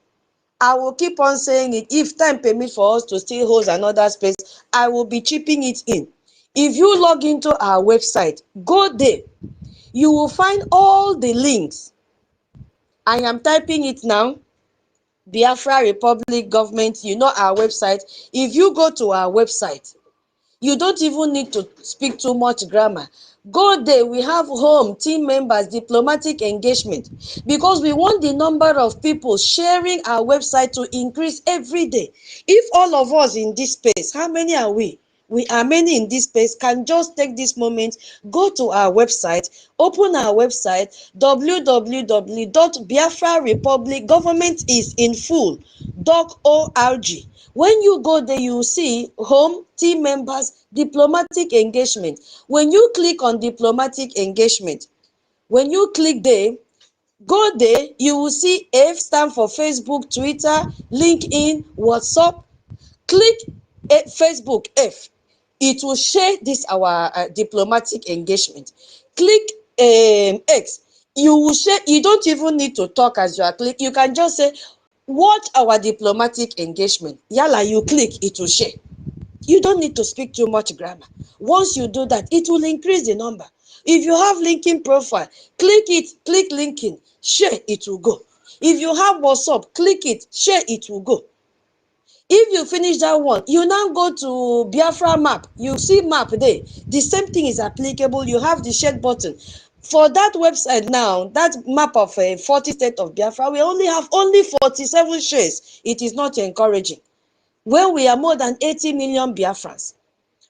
I will keep on saying it. If time permits for us to still hold another space, I will be chipping it in. If you log into our website, go there. You will find all the links. I am typing it now. Biafra Republic Government, you know our website. If you go to our website, you don't even need to speak too much grammar. Go there, we have home, team members, diplomatic engagement, because we want the number of people sharing our website to increase every day. If all of us in this space, how many are we? We are many in this space, can just take this moment, go to our website, open our website, www.biafrarepublicgovernmentisinfull.org. When you go there, you see home, team members, diplomatic engagement. When you click on diplomatic engagement, when you click there, go there, you will see F stand for Facebook, Twitter, LinkedIn, WhatsApp. Click Facebook F. It will share this our diplomatic engagement. Click X. You will share. You don't even need to talk as you are clicking. You can just say, watch our diplomatic engagement. Yalla, you click, it will share. You don't need to speak too much grammar. Once you do that, it will increase the number. If you have LinkedIn profile, click it, click LinkedIn, share, it will go. If you have WhatsApp, click it, share, it will go. If you finish that one, you now go to Biafra map. You see map there. The same thing is applicable. You have the share button. For that website now, that map of 40 states of Biafra, we only have 47 shares. It is not encouraging. When we are more than 80 million Biafrans.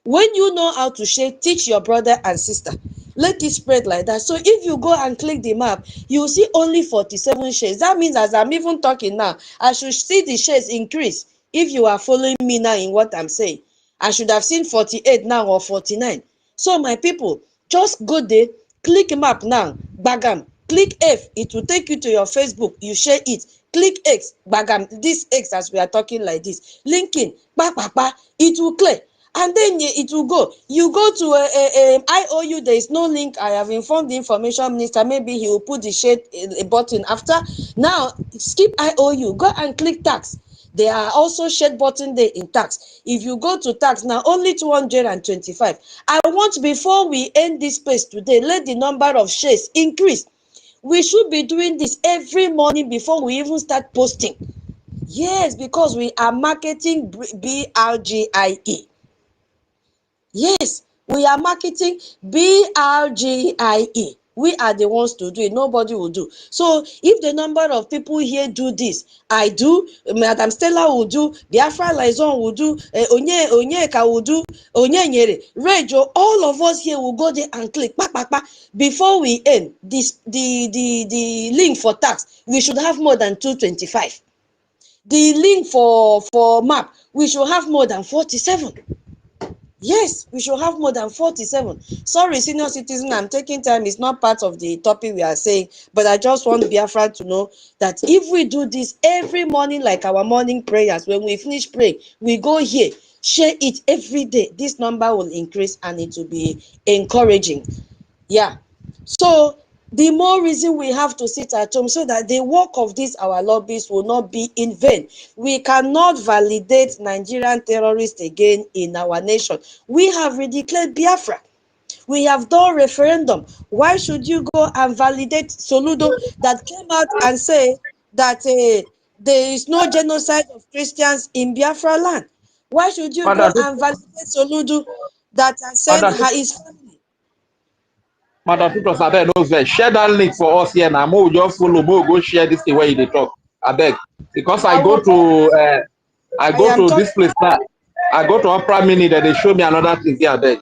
When you know how to share, teach your brother and sister. Let it spread like that. So if you go and click the map, you will see only 47 shares. That means as I'm even talking now, I should see the shares increase. If you are following me now in what I'm saying, I should have seen 48 now or 49. So my people, just go there, click map now, bagam, click F, it will take you to your Facebook, you share it. Click X, bagam, this X as we are talking like this. LinkedIn, it will clear. And then it will go. You go to IOU, there is no link. I have informed the information minister. Maybe he will put the share button after. Now, skip IOU. Go and click tax. There are also share button there in tax. If you go to tax now, only 225. I want, before we end this space today, let the number of shares increase. We should be doing this every morning before we even start posting. Yes, because we are marketing BRGIE. Yes, we are marketing BRGIE. We are the ones to do it. Nobody will do. So if the number of people here do this, I do, Madam Stella will do, Biafra Liaison will do, Onyeka will do, Onyenyere, Rejo, all of us here will go there and click. Before we end this, the link for tax, we should have more than 225. The link for map, we should have more than 47. Yes, we should have more than 47. Sorry, senior citizen, I'm taking time. It's not part of the topic we are saying, but I just want Biafra to know that if we do this every morning, like our morning prayers, when we finish praying, we go here, share it every day. This number will increase and it will be encouraging. Yeah. So the more reason we have to sit at home so that the work of these our lobbies will not be in vain. We cannot validate Nigerian terrorists again in our nation. We have redeclared Biafra. We have done referendum. Why should you go and validate Soludo that came out and say that there is no genocide of Christians in Biafra land? Why should you go Madam, and validate Soludo that has sent Madam, his family? Madam Tutos, I beg, no vex. Share that link for us here now. Mo just follow, mo go share this thing where you dey talk. I beg. Because I will I I go am to talking. this place now. I go to Opera Mini, then they show me another thing here, I beg.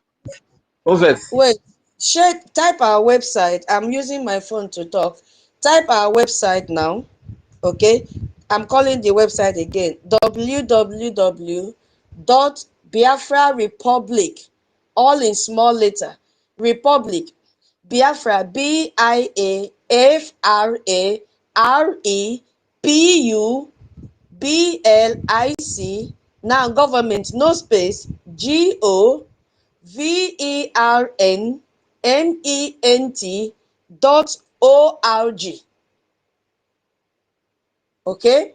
No vex. Wait, share, type our website. I'm using my phone to talk. Type our website now. Okay. I'm calling the website again. www.biafrarepublic, all in small letter. Republic. Biafra, BIAFRAREPUBLIC. Now government, no space. GOVERNMENT.org. Okay.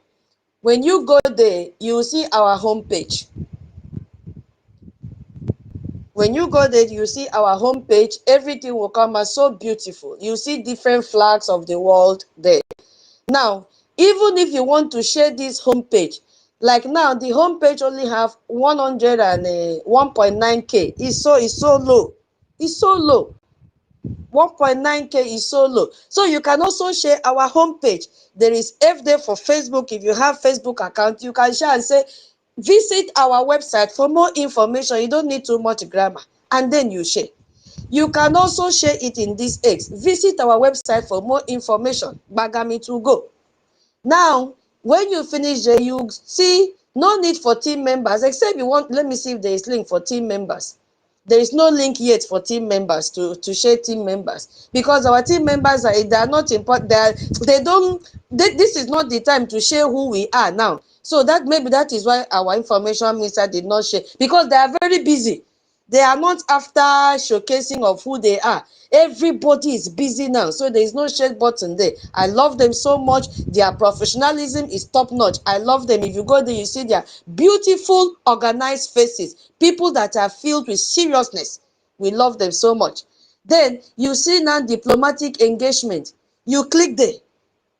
When you go there, you will see our homepage. When you go there, you see our homepage. Everything will come out so beautiful. You see different flags of the world there. Now, even if you want to share this homepage, like now, the homepage only have 101.9K. It's so low. It's so low. 1.9K is so low. So you can also share our homepage. There is F there for Facebook. If you have Facebook account, you can share and say, visit our website for more information. You don't need too much grammar. And then you share. You can also share it in this X. Visit our website for more information. Bagami to go. Now, when you finish there, you see no need for team members, except you want, let me see if there is link for team members. There is no link yet for team members to share team members, because our team members they are not important. This is not the time to share who we are now. So that maybe that is why our information minister did not share, because they are very busy. They are not after showcasing of who they are. Everybody is busy now, so there is no share button there. I love them so much. Their professionalism is top notch. I love them. If you go there, you see their beautiful, organized faces. People that are filled with seriousness. We love them so much. Then you see now diplomatic engagement. You click there.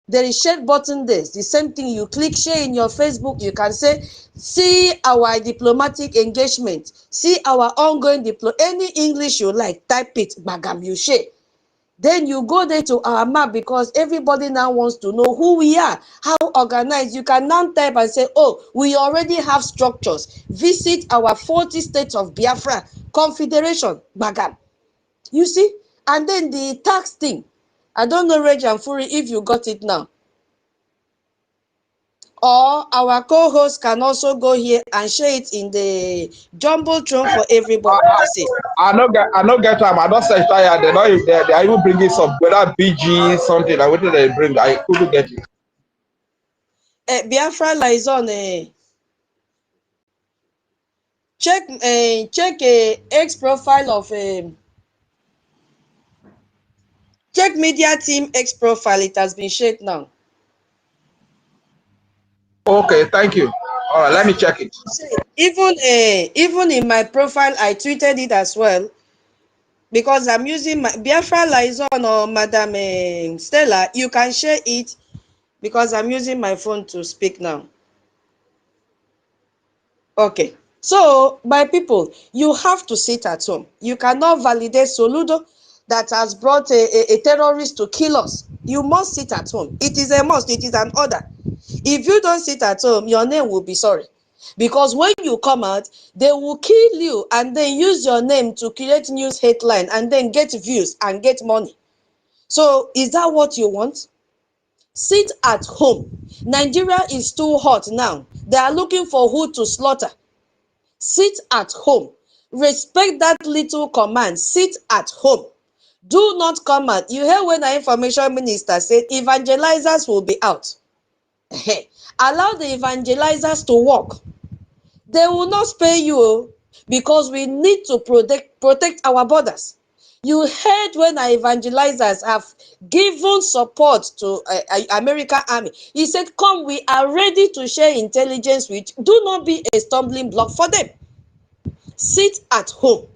There is share button there. The same thing, you click share in your Facebook. You can say, see our diplomatic engagement, see our ongoing any English you like, type it, bagam, you share. Then you go there to our map, because everybody now wants to know who we are, how organized. You can now type and say, oh, we already have structures. Visit our 40 states of Biafra Confederation, bagam. You see? And then the tax thing. I don't know, Reg and Fury, if you got it now. Or our co-hosts can also go here and share it in the jumbotron for everybody to see. I no get time. I don't search tired. They not they are even bringing some whether BG something. I waited they bring. I couldn't get it. Biafra lies on check a X profile of check media team X profile. It has been shared now. Okay, thank you. All right, let me check it. Even in my profile, I tweeted it as well, because I'm using my Biafra lies on, or Madam Stella. You can share it, because I'm using my phone to speak now. Okay. So, my people, you have to sit at home. You cannot validate Soludo that has brought a terrorist to kill us. You must sit at home. It is a must. It is an order. If you don't sit at home, your name will be sorry. Because when you come out, they will kill you and then use your name to create news headline and then get views and get money. So, is that what you want? Sit at home. Nigeria is too hot now. They are looking for who to slaughter. Sit at home. Respect that little command. Sit at home. Do not come out. You hear when our information minister said evangelizers will be out. Allow the evangelizers to work. They will not spare you because we need to protect our borders. You heard when our evangelizers have given support to American army. He said, come, we are ready to share intelligence with you. Do not be a stumbling block for them. Sit at home.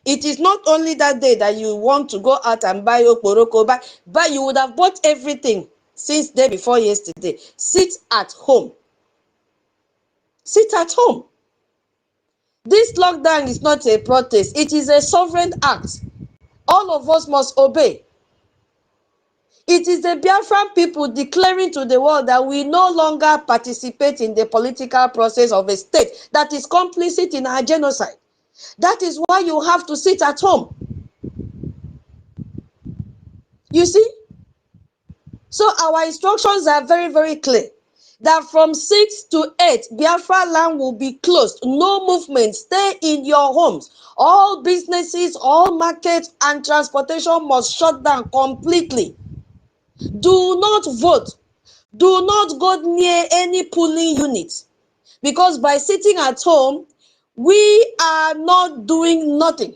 It is not only that day that you want to go out and buy okporoko, but you would have bought everything since day before yesterday. Sit at home. Sit at home. This lockdown is not a protest. It is a sovereign act. All of us must obey. It is the Biafran people declaring to the world that we no longer participate in the political process of a state that is complicit in our genocide. That is why you have to sit at home. You see? So our instructions are very, very clear. That from 6 to 8, Biafra land will be closed. No movement. Stay in your homes. All businesses, all markets and transportation must shut down completely. Do not vote. Do not go near any polling unit. Because by sitting at home, we are not doing nothing.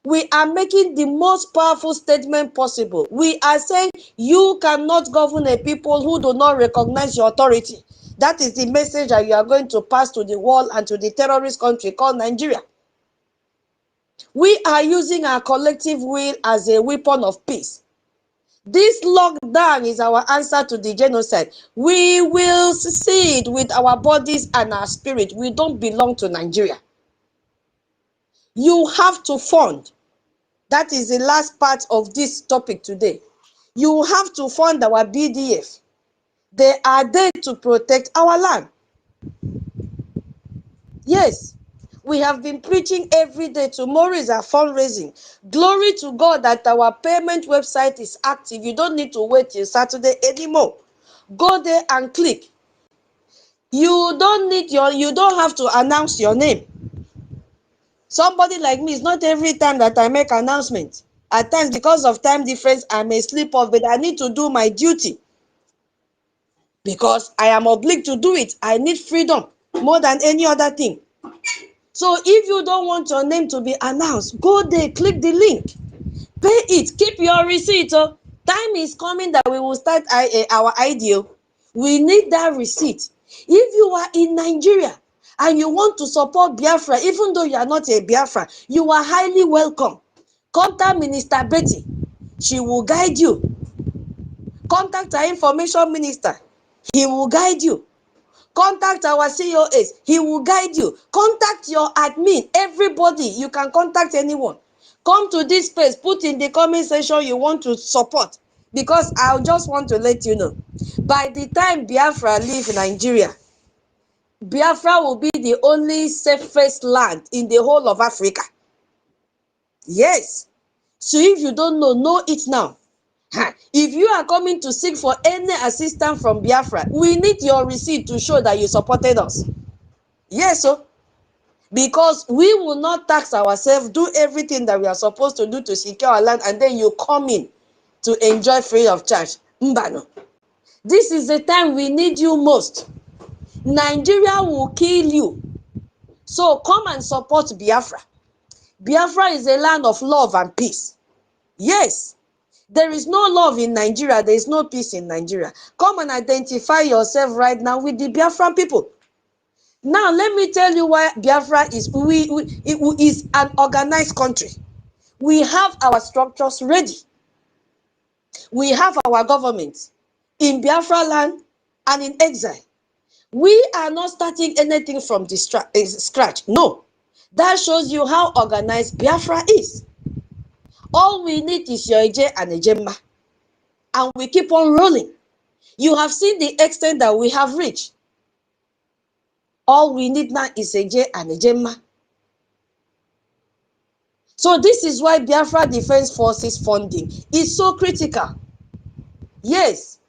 We are making the most powerful statement possible. We are saying you cannot govern a people who do not recognize your authority. That is the message that you are going to pass to the world and to the terrorist country called Nigeria. We are using our collective will as a weapon of peace. This lockdown is our answer to the genocide. We will succeed with our bodies and our spirit. We don't belong to Nigeria. You have to fund. That is the last part of this topic today. You have to fund our BDF. They are there to protect our land. Yes, we have been preaching every day. Tomorrow is our fundraising. Glory to God that our payment website is active. You don't need to wait till Saturday anymore. Go there and click. You don't have to announce your name. Somebody like me, it's not every time that I make announcement. At times, because of time difference, I may slip off, but I need to do my duty. Because I am obliged to do it. I need freedom more than any other thing. So if you don't want your name to be announced, go there, click the link. Pay it, keep your receipt. Oh. Time is coming that we will start our IDO. We need that receipt. If you are in Nigeria and you want to support Biafra, even though you are not a Biafra, you are highly welcome. Contact Minister Betty. She will guide you. Contact our information minister. He will guide you. Contact our COS. He will guide you. Contact your admin. Everybody. You can contact anyone. Come to this space. Put in the comment section you want to support. Because I just want to let you know. By the time Biafra leave Nigeria, Biafra will be the only safest land in the whole of Africa. Yes. So if you don't know it now. If you are coming to seek for any assistance from Biafra, we need your receipt to show that you supported us. Yes, so because we will not tax ourselves, do everything that we are supposed to do to secure our land, and then you come in to enjoy free of charge. Mbano. This is the time we need you most. Nigeria will kill you. So come and support Biafra. Biafra is a land of love and peace. Yes. There is no love in Nigeria. There is no peace in Nigeria. Come and identify yourself right now with the Biafran people. Now, let me tell you why Biafra is an organized country. We have our structures ready. We have our government in Biafra land and in exile. We are not starting anything from the scratch. No. That shows you how organized Biafra is. All we need is your Eje and Ejemma. And we keep on rolling. You have seen the extent that we have reached. All we need now is Eje and Ejemma. So this is why Biafra Defense Forces funding is so critical. Yes.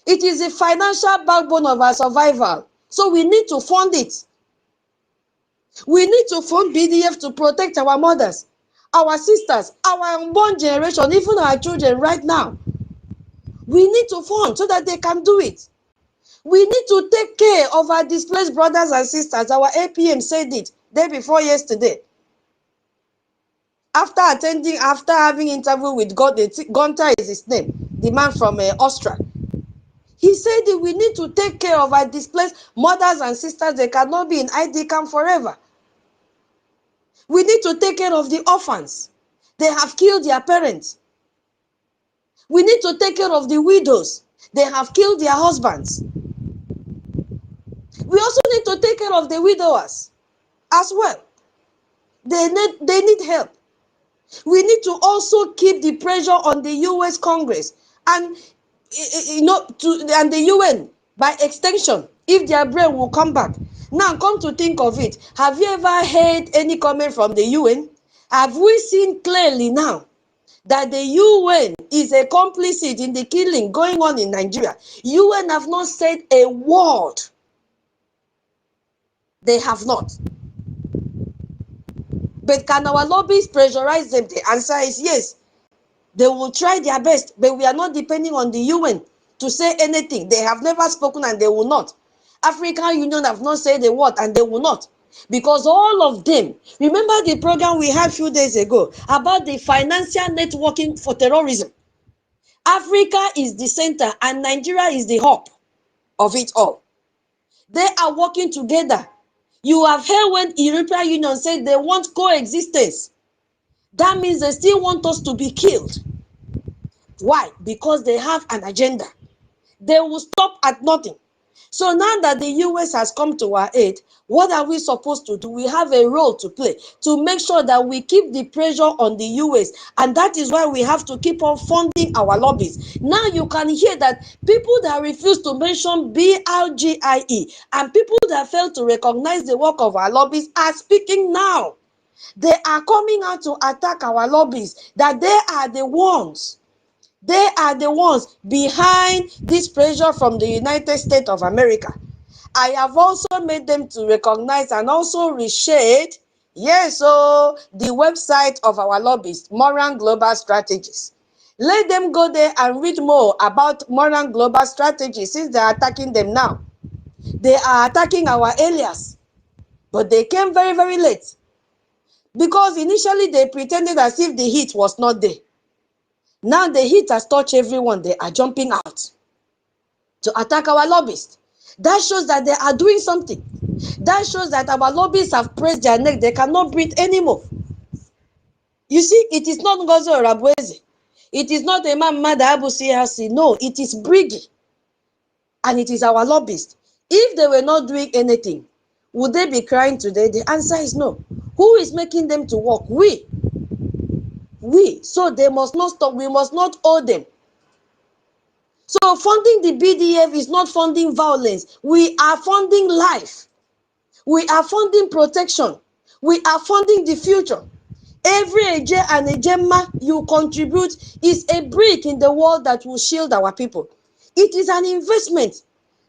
It is the financial backbone of our survival. So we need to fund it. We need to fund BDF to protect our mothers, our sisters, our unborn generation, even our children right now. We need to fund so that they can do it. We need to take care of our displaced brothers and sisters. Our APM said it day before yesterday. After having interview with Gunter is his name, the man from Austria. He said that we need to take care of our displaced mothers and sisters. They cannot be in ID camp forever. We need to take care of the orphans. They have killed their parents. We need to take care of the widows. They have killed their husbands. We also need to take care of the widowers as well. They need help. We need to also keep the pressure on the US Congress and and the UN by extension, if their brain will come back. Now, come to think of it, have you ever heard any comment from the UN? Have we seen clearly now that the UN is a complicit in the killing going on in Nigeria? UN have not said a word. They have not. But can our lobbyists pressurize them? The answer is yes. They will try their best, but we are not depending on the UN to say anything. They have never spoken and they will not. African Union have not said a word and they will not. Because all of them, remember the program we had a few days ago about the financial networking for terrorism. Africa is the center and Nigeria is the hub of it all. They are working together. You have heard when the European Union said they want coexistence. That means they still want us to be killed. Why? Because they have an agenda. They will stop at nothing. So now that the US has come to our aid, what are we supposed to do? We have a role to play to make sure that we keep the pressure on the US. And that is why we have to keep on funding our lobbies. Now you can hear that people that refuse to mention BRGIE and people that fail to recognize the work of our lobbies are speaking now. They are coming out to attack our lobbies, that they are the ones. They are the ones behind this pressure from the United States of America. I have also made them to recognize and also reshade, yes, so the website of our lobbyists, Moran Global Strategies. Let them go there and read more about Moran Global Strategies since they are attacking them now. They are attacking our alias, but they came very, very late. Because initially they pretended as if the heat was not there. Now the heat has touched everyone. They are jumping out to attack our lobbyists. That shows that they are doing something. That shows that our lobbyists have pressed their neck. They cannot breathe anymore. You see, it is not NGOZI or Abweze. It is not a man Mada Abu CRC. No, it is BRGIE. And it is our lobbyists. If they were not doing anything, would they be crying today? The answer is no. Who is making them to work? We. So they must not stop. We must not owe them. So funding the BDF is not funding violence. We are funding life. We are funding protection. We are funding the future. Every Eje and Ejema you contribute is a brick in the wall that will shield our people. It is an investment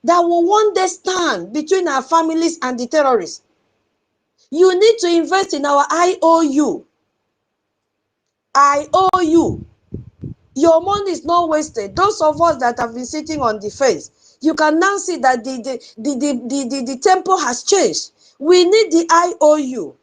that will one day stand between our families and the terrorists. You need to invest in our IOU. Your money is not wasted. Those of us that have been sitting on the fence, you can now see that the tempo has changed. We need the IOU.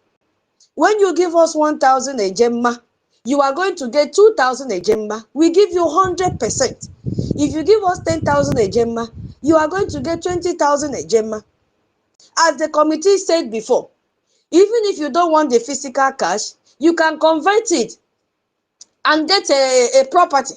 When you give us 1,000 Ejema, you are going to get 2,000 Ejema. We give you 100%. If you give us 10,000 Ejema, you are going to get 20,000 Ejema. As the committee said before, even if you don't want the physical cash, you can convert it and get a property.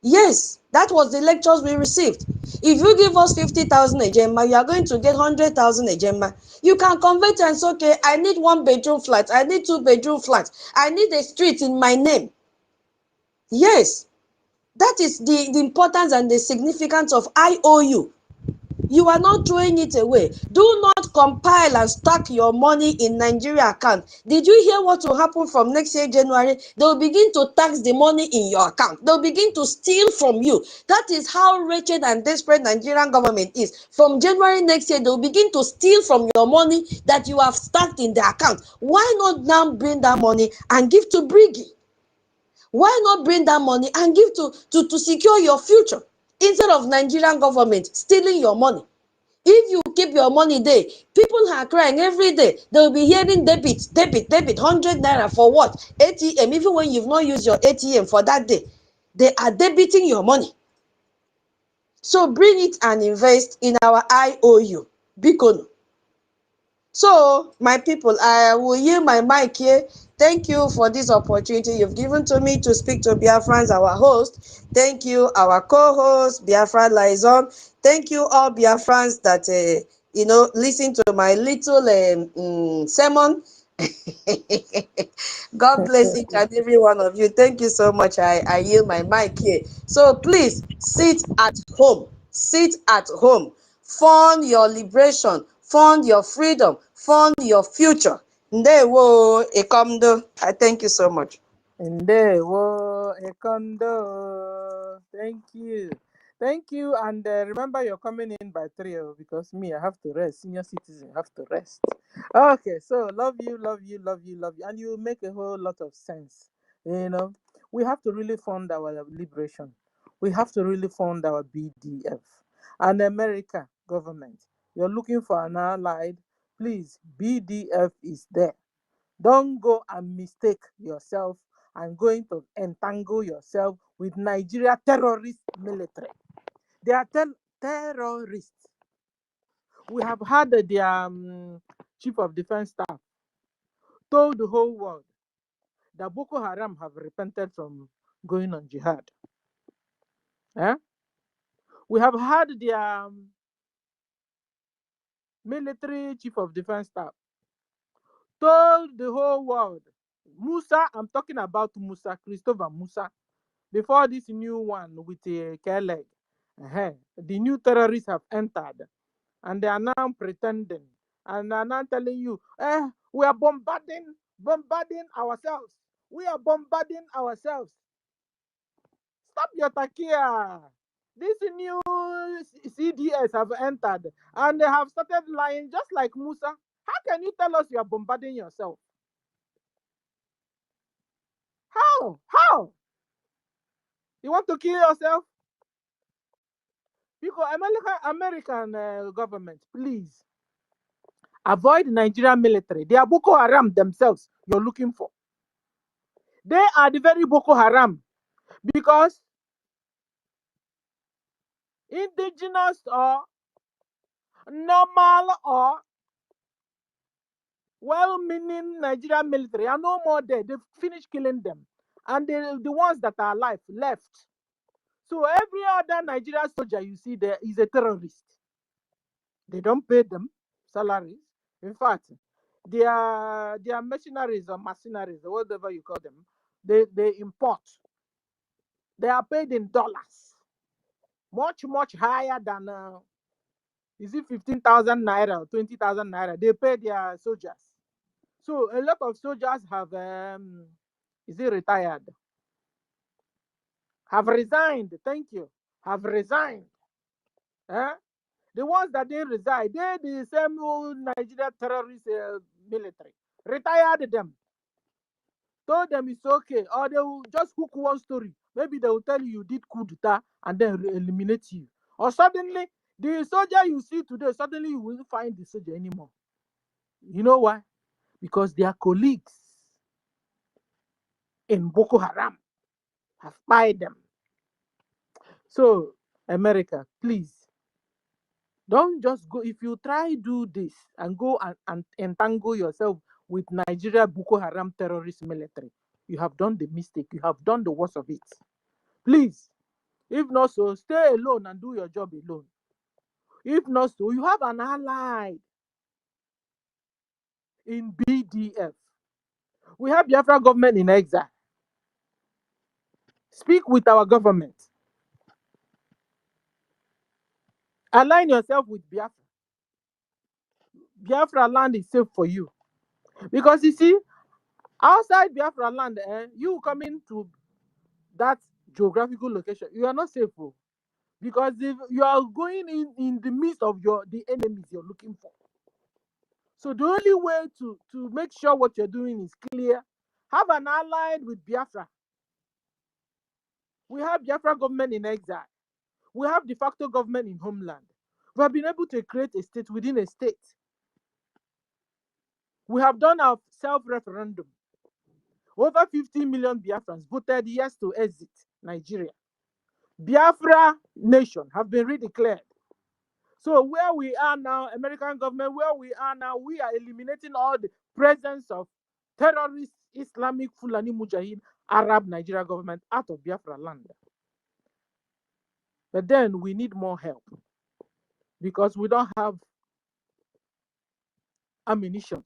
Yes, that was the lectures we received. If you give us 50,000 Ejema, you are going to get 100,000 Ejema. You can convert and say, okay, I need 1-bedroom flat, I need 2-bedroom flat, I need a street in my name. Yes, that is the importance and the significance of IOU. You are not throwing it away. Do not compile and stack your money in Nigeria account. Did you hear what will happen from next year, January? They will begin to tax the money in your account. They'll begin to steal from you. That is how wretched and desperate Nigerian government is. From January next year, they'll begin to steal from your money that you have stacked in the account. Why not now bring that money and give to BRGIE? Why not bring that money and give to secure your future instead of Nigerian government stealing your money? If you keep your money there, people are crying every day. They'll be hearing debit, 100 naira for what? ATM, even when you've not used your ATM for that day. They are debiting your money. So bring it and invest in our IOU. Bikono. So, my people, I will yield my mic here. Thank you for this opportunity you've given to me to speak to Biafrans, our host. Thank you, our co-host, Biafra Liaison. Thank you, all Biafrans that, listen to my little sermon. God bless each and every one of you. Thank you so much. I yield my mic here. So please sit at home. Sit at home. Fund your liberation. Fund your freedom. Fund your future. Ndewo ekomdo. I thank you so much. Ndewo Ekondo. Thank you. Thank you. And remember, you're coming in by 3 because me, I have to rest. Senior citizen have to rest. Okay, so love you, love you, love you, love you. And you make a whole lot of sense. You know, we have to really fund our liberation. We have to really fund our BDF. And America government, you're looking for an allied. Please, BDF is there. Don't go and mistake yourself and going to entangle yourself with Nigeria terrorist military. They are terrorists. We have had the chief of defense staff told the whole world that Boko Haram have repented from going on jihad. Eh? We have had the military chief of defense staff told the whole world, Musa, I'm talking about Musa, Christopher Musa, before this new one with a Keleg. The new terrorists have entered and they are now pretending and are now telling you, we are bombarding ourselves. We are bombarding ourselves. Stop your takia. These new CDS have entered and they have started lying just like Musa. How can you tell us you are bombarding yourself? How? You want to kill yourself? Because American government, please avoid Nigerian military. They are Boko Haram themselves you're looking for. They are the very Boko Haram because indigenous or normal or well-meaning Nigerian military are no more there. They've finished killing them. And the ones that are alive left. So every other Nigerian soldier you see there is a terrorist. They don't pay them salaries. In fact, they are mercenaries or mercenaries or whatever you call them. They import. They are paid in dollars, much higher than is it 15,000 naira or 20,000 naira? They pay their soldiers. So a lot of soldiers have is it retired? Have resigned. Thank you. Have resigned. The ones that didn't resign, they're the same old Nigeria terrorist military. Retired them. Told them it's okay. Or they will just hook one story. Maybe they will tell you did coup d'etat and then eliminate you. Or suddenly, the soldier you see today, suddenly you won't find the soldier anymore. You know why? Because their colleagues in Boko Haram have spied them. So, America, please, don't just go. If you try do this and go and entangle yourself with Nigeria Boko Haram terrorist military, you have done the mistake. You have done the worst of it. Please, if not so, stay alone and do your job alone. If not so, you have an ally in BDF. We have Biafra government in exile. Speak with our government. Align yourself with Biafra. Biafra land is safe for you. Because you see, outside Biafra land, you coming to that geographical location, you are not safe. Because if you are going in the midst of the enemies you're looking for. So the only way to make sure what you're doing is clear, have an ally with Biafra. We have Biafra government in exile. We have de facto government in homeland. We have been able to create a state within a state. We have done our self-referendum. Over 50 million Biafrans voted yes to exit Nigeria. Biafra nation have been redeclared. So where we are now, American government, where we are now, we are eliminating all the presence of terrorist Islamic Fulani Mujahid Arab Nigeria government out of Biafra land. But then we need more help because we don't have ammunition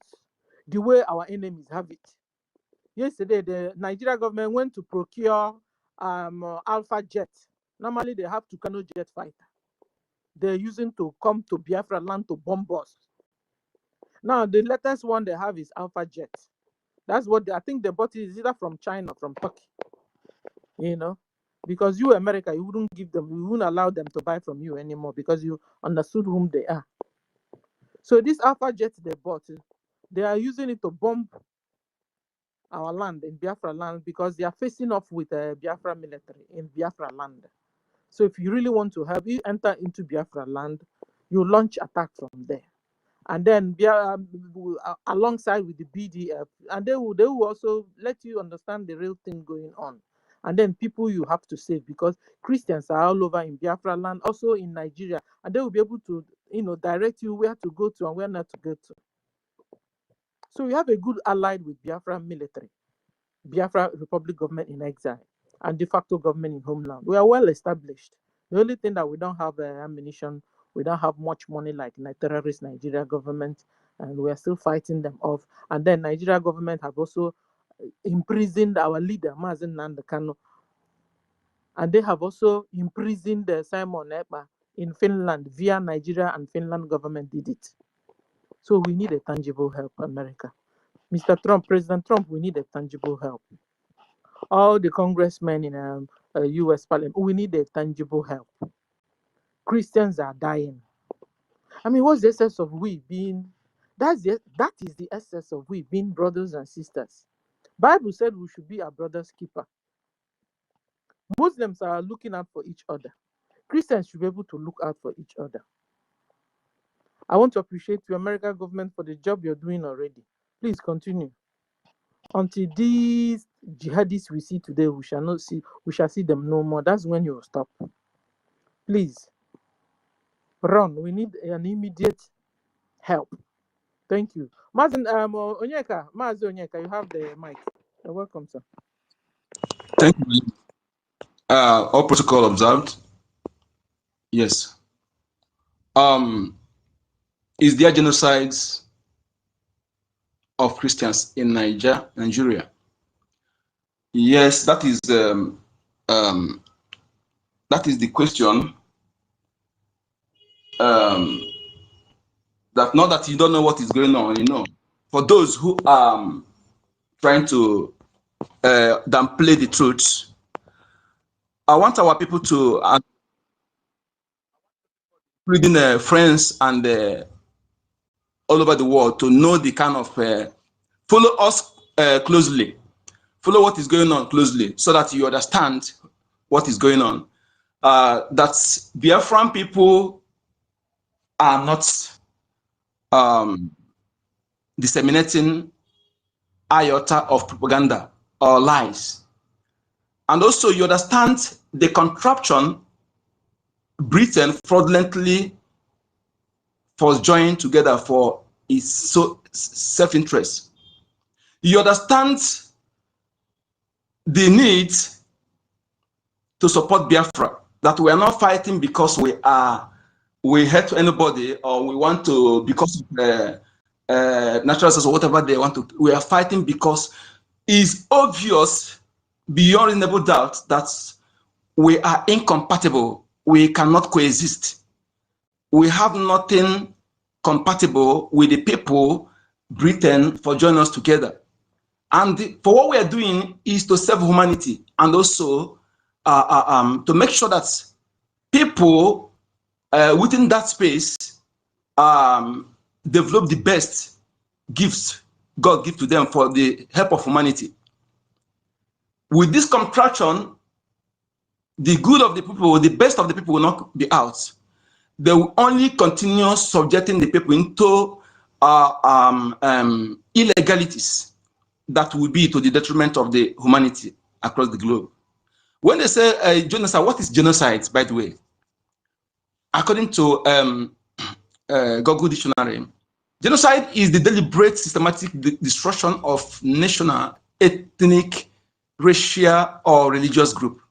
the way our enemies have it. Yesterday, the Nigeria government went to procure Alpha jet. Normally, they have Tucano jet fighter. They're using to come to Biafra land to bomb us. Now, the latest one they have is Alpha jet. That's what I think they bought it is either from China, from Turkey. You know, because you, America, you wouldn't give them, you wouldn't allow them to buy from you anymore because you understood whom they are. So this Alpha jet they bought, they are using it to bomb our land in Biafra land because they are facing off with Biafra military in Biafra land. So if you really want to help, you enter into Biafra land, you launch attack from there. And then alongside with the BDF, and they will also let you understand the real thing going on. And then people you have to save because Christians are all over in Biafra land, also in Nigeria, and they will be able to, direct you where to go to and where not to go to. So we have a good ally with Biafra military, Biafra Republic government in exile, and de facto government in homeland. We are well established. The only thing that we don't have ammunition, we don't have much money like terrorist Nigeria government, and we are still fighting them off. And then Nigeria government have also imprisoned our leader, Mazen Nandekano, and they have also imprisoned Simon Ekpa in Finland via Nigeria and Finland government did it. So we need a tangible help, America. Mr. Trump, President Trump, we need a tangible help. All the congressmen in US Parliament, we need a tangible help. Christians are dying. I mean, what's the essence of we being? That is the essence of we being brothers and sisters. Bible said we should be our brother's keeper. Muslims are looking out for each other. Christians should be able to look out for each other. I want to appreciate the American government for the job you're doing already. Please continue. Until these jihadists we see today, we shall see them no more. That's when you will stop. Please run. We need an immediate help. Thank you. Mazen Onyeka, you have the mic. You're welcome, sir. Thank you. All protocol observed. Yes. Is there genocides of Christians in Nigeria? Yes, that is the question. That not that you don't know what is going on, for those who are trying to downplay the truth, I want our people to, including friends and all over the world, to know the kind of follow us closely, follow what is going on closely, so that you understand what is going on. That Biafran people are not disseminating iota of propaganda or lies. And also you understand the contraption Britain fraudulently was joined together for its self-interest. You understand the need to support Biafra, that we are not fighting because we hate anybody or we want to, because of natural resources or whatever they want to. We are fighting because it's obvious beyond reasonable doubt that we are incompatible. We cannot coexist. we have nothing compatible with the people Britain for joining us together. And for what we are doing is to serve humanity and also to make sure that people within that space develop the best gifts God gives to them for the help of humanity. With this contraction, the good of the people, the best of the people will not be out. They will only continue subjecting the people into illegalities that will be to the detriment of the humanity across the globe. When they say genocide, what is genocide, by the way? According to Google Dictionary, genocide is the deliberate, systematic destruction of national, ethnic, racial, or religious group.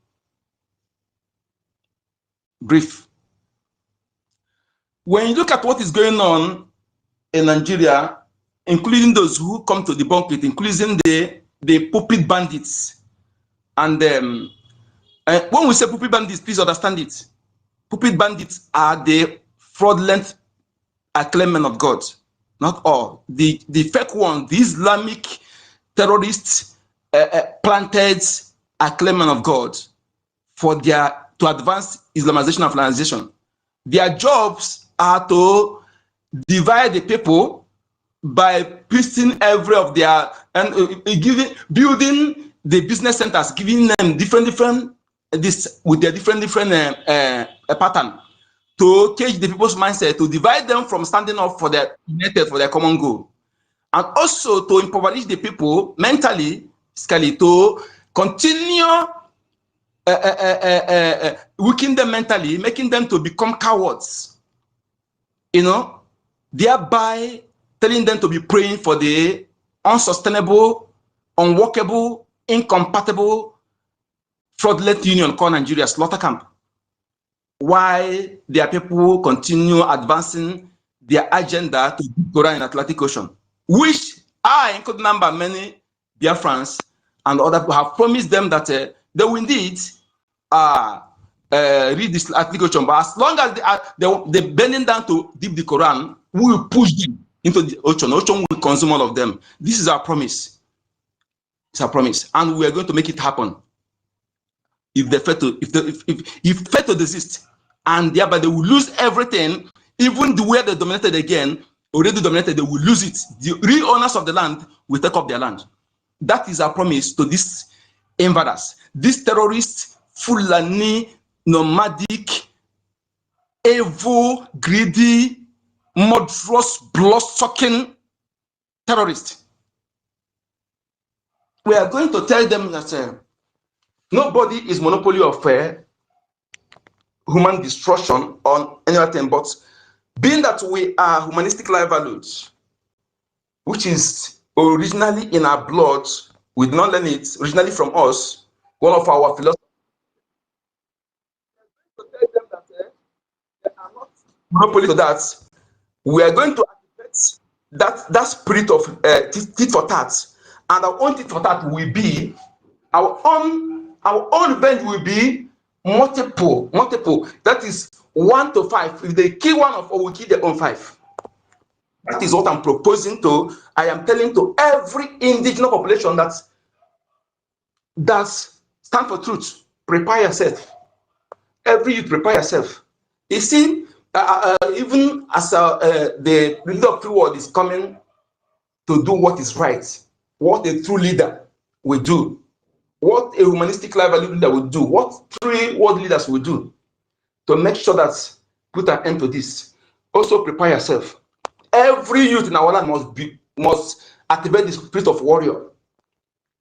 Brief. When you look at what is going on in Nigeria, including those who come to debunk it, including the puppet bandits, and when we say puppet bandits, please understand it. Puppet bandits are the fraudulent acclaimment of God, not all. The fake one, the Islamic terrorists planted acclaimment of God for to advance Islamization and Islamization. Their jobs are to divide the people by piecing every of their building the business centers, giving them different with their different pattern to change the people's mindset, to divide them from standing up for their united for their common goal, and also to impoverish the people mentally, physically, to continue weakening them mentally, making them to become cowards, thereby telling them to be praying for the unsustainable, unworkable, incompatible, fraudulent union called Nigeria slaughter camp, while their people continue advancing their agenda to Korea in Atlantic Ocean, which I, including number many Biafrans and other people, have promised them that they will indeed read this Atlantic Ocean. But as long as they're bending down to dip the Quran, we will push them into the ocean. The ocean will consume all of them. This is our promise. It's our promise, and we are going to make it happen. If they fail to, if fail to desist, and thereby they will lose everything, even the way they dominated again, already dominated, they will lose it. The real owners of the land will take up their land. That is our promise to these invaders, these terrorists, Fulani, nomadic, evil, greedy, murderous, blood-sucking terrorists. We are going to tell them that nobody is monopoly of human destruction on anything, but being that we are humanistic life values, which is originally in our blood, we did not learn it originally from us, one of our philosophers. To tell them that they are not monopoly to that. We are going to activate that spirit of tit for tat, and our own tit for tat will be our own revenge will be multiple. That is 1 to 5. If they kill one of us, we kill their own 5. That is what I'm proposing to. I am telling to every indigenous population that stand for truth. Prepare yourself. Every youth, prepare yourself. You see, even as the leader of the world is coming to do what is right, what a true leader will do, what a humanistic life value leader will do, what 3 world leaders will do to make sure that put an end to this. Also prepare yourself. Every youth in our land must activate the spirit of warrior.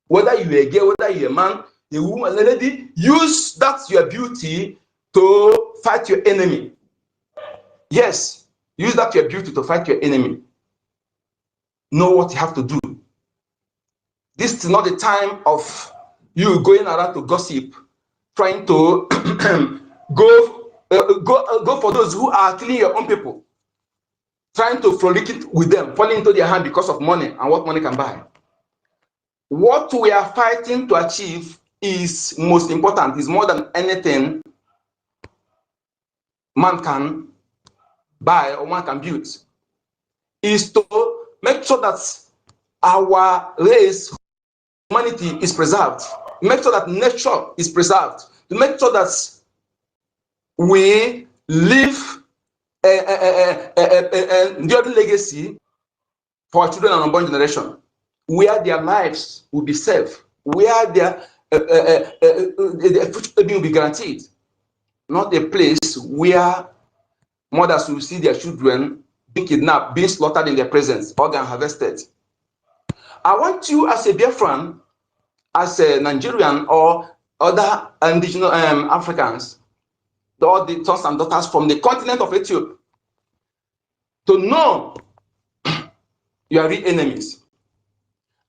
Whether you are a girl, whether you are a man, a woman, a lady, use that your beauty to fight your enemy. Yes, use that your beauty to fight your enemy. Know what you have to do. This is not the time of you going around to gossip, trying to go for those who are killing your own people, trying to frolic it with them, falling into their hand because of money and what money can buy. What we are fighting to achieve is most important, is more than anything man can buy or one can build, is to make sure that our race, humanity is preserved, make sure that nature is preserved, to make sure that we leave enduring legacy for our children and unborn generation, where their lives will be safe, where their future will be guaranteed, not a place where mothers will see their children being kidnapped, being slaughtered in their presence, organ harvested. I want you as a Biafran, as a Nigerian or other indigenous Africans, all the sons and daughters from the continent of Ethiopia, to know your real enemies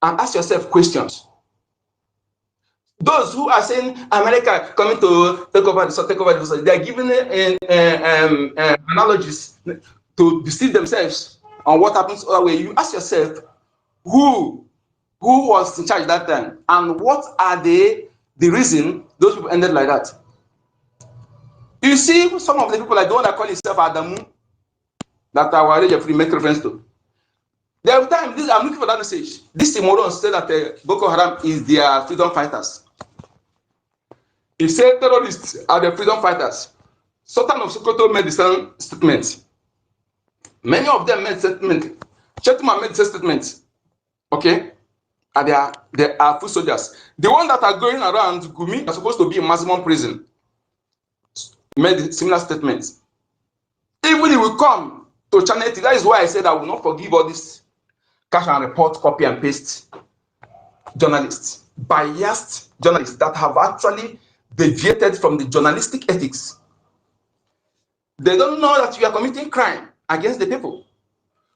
and ask yourself questions. Those who are saying America coming to take over the they are giving analogies to deceive themselves on what happens other way. You ask yourself, who was in charge that time, and what are the reason those people ended like that? You see, some of the people, like the one that call himself Adamu, that I will already make reference to. There are times, I'm looking for that message. This Imoro said that Boko Haram is their freedom fighters. He said terrorists are the freedom fighters. Sultan of Sokoto made the same statement. Many of them made statements. Chetman made the same statements. Okay? And they are foot soldiers. The ones that are going around Gumi are supposed to be in maximum prison. Made similar statements. Even if we come to Channel 8, that is why I said I will not forgive all this cash and report, copy and paste journalists, biased journalists that have actually deviated from the journalistic ethics. They don't know that you are committing crime against the people.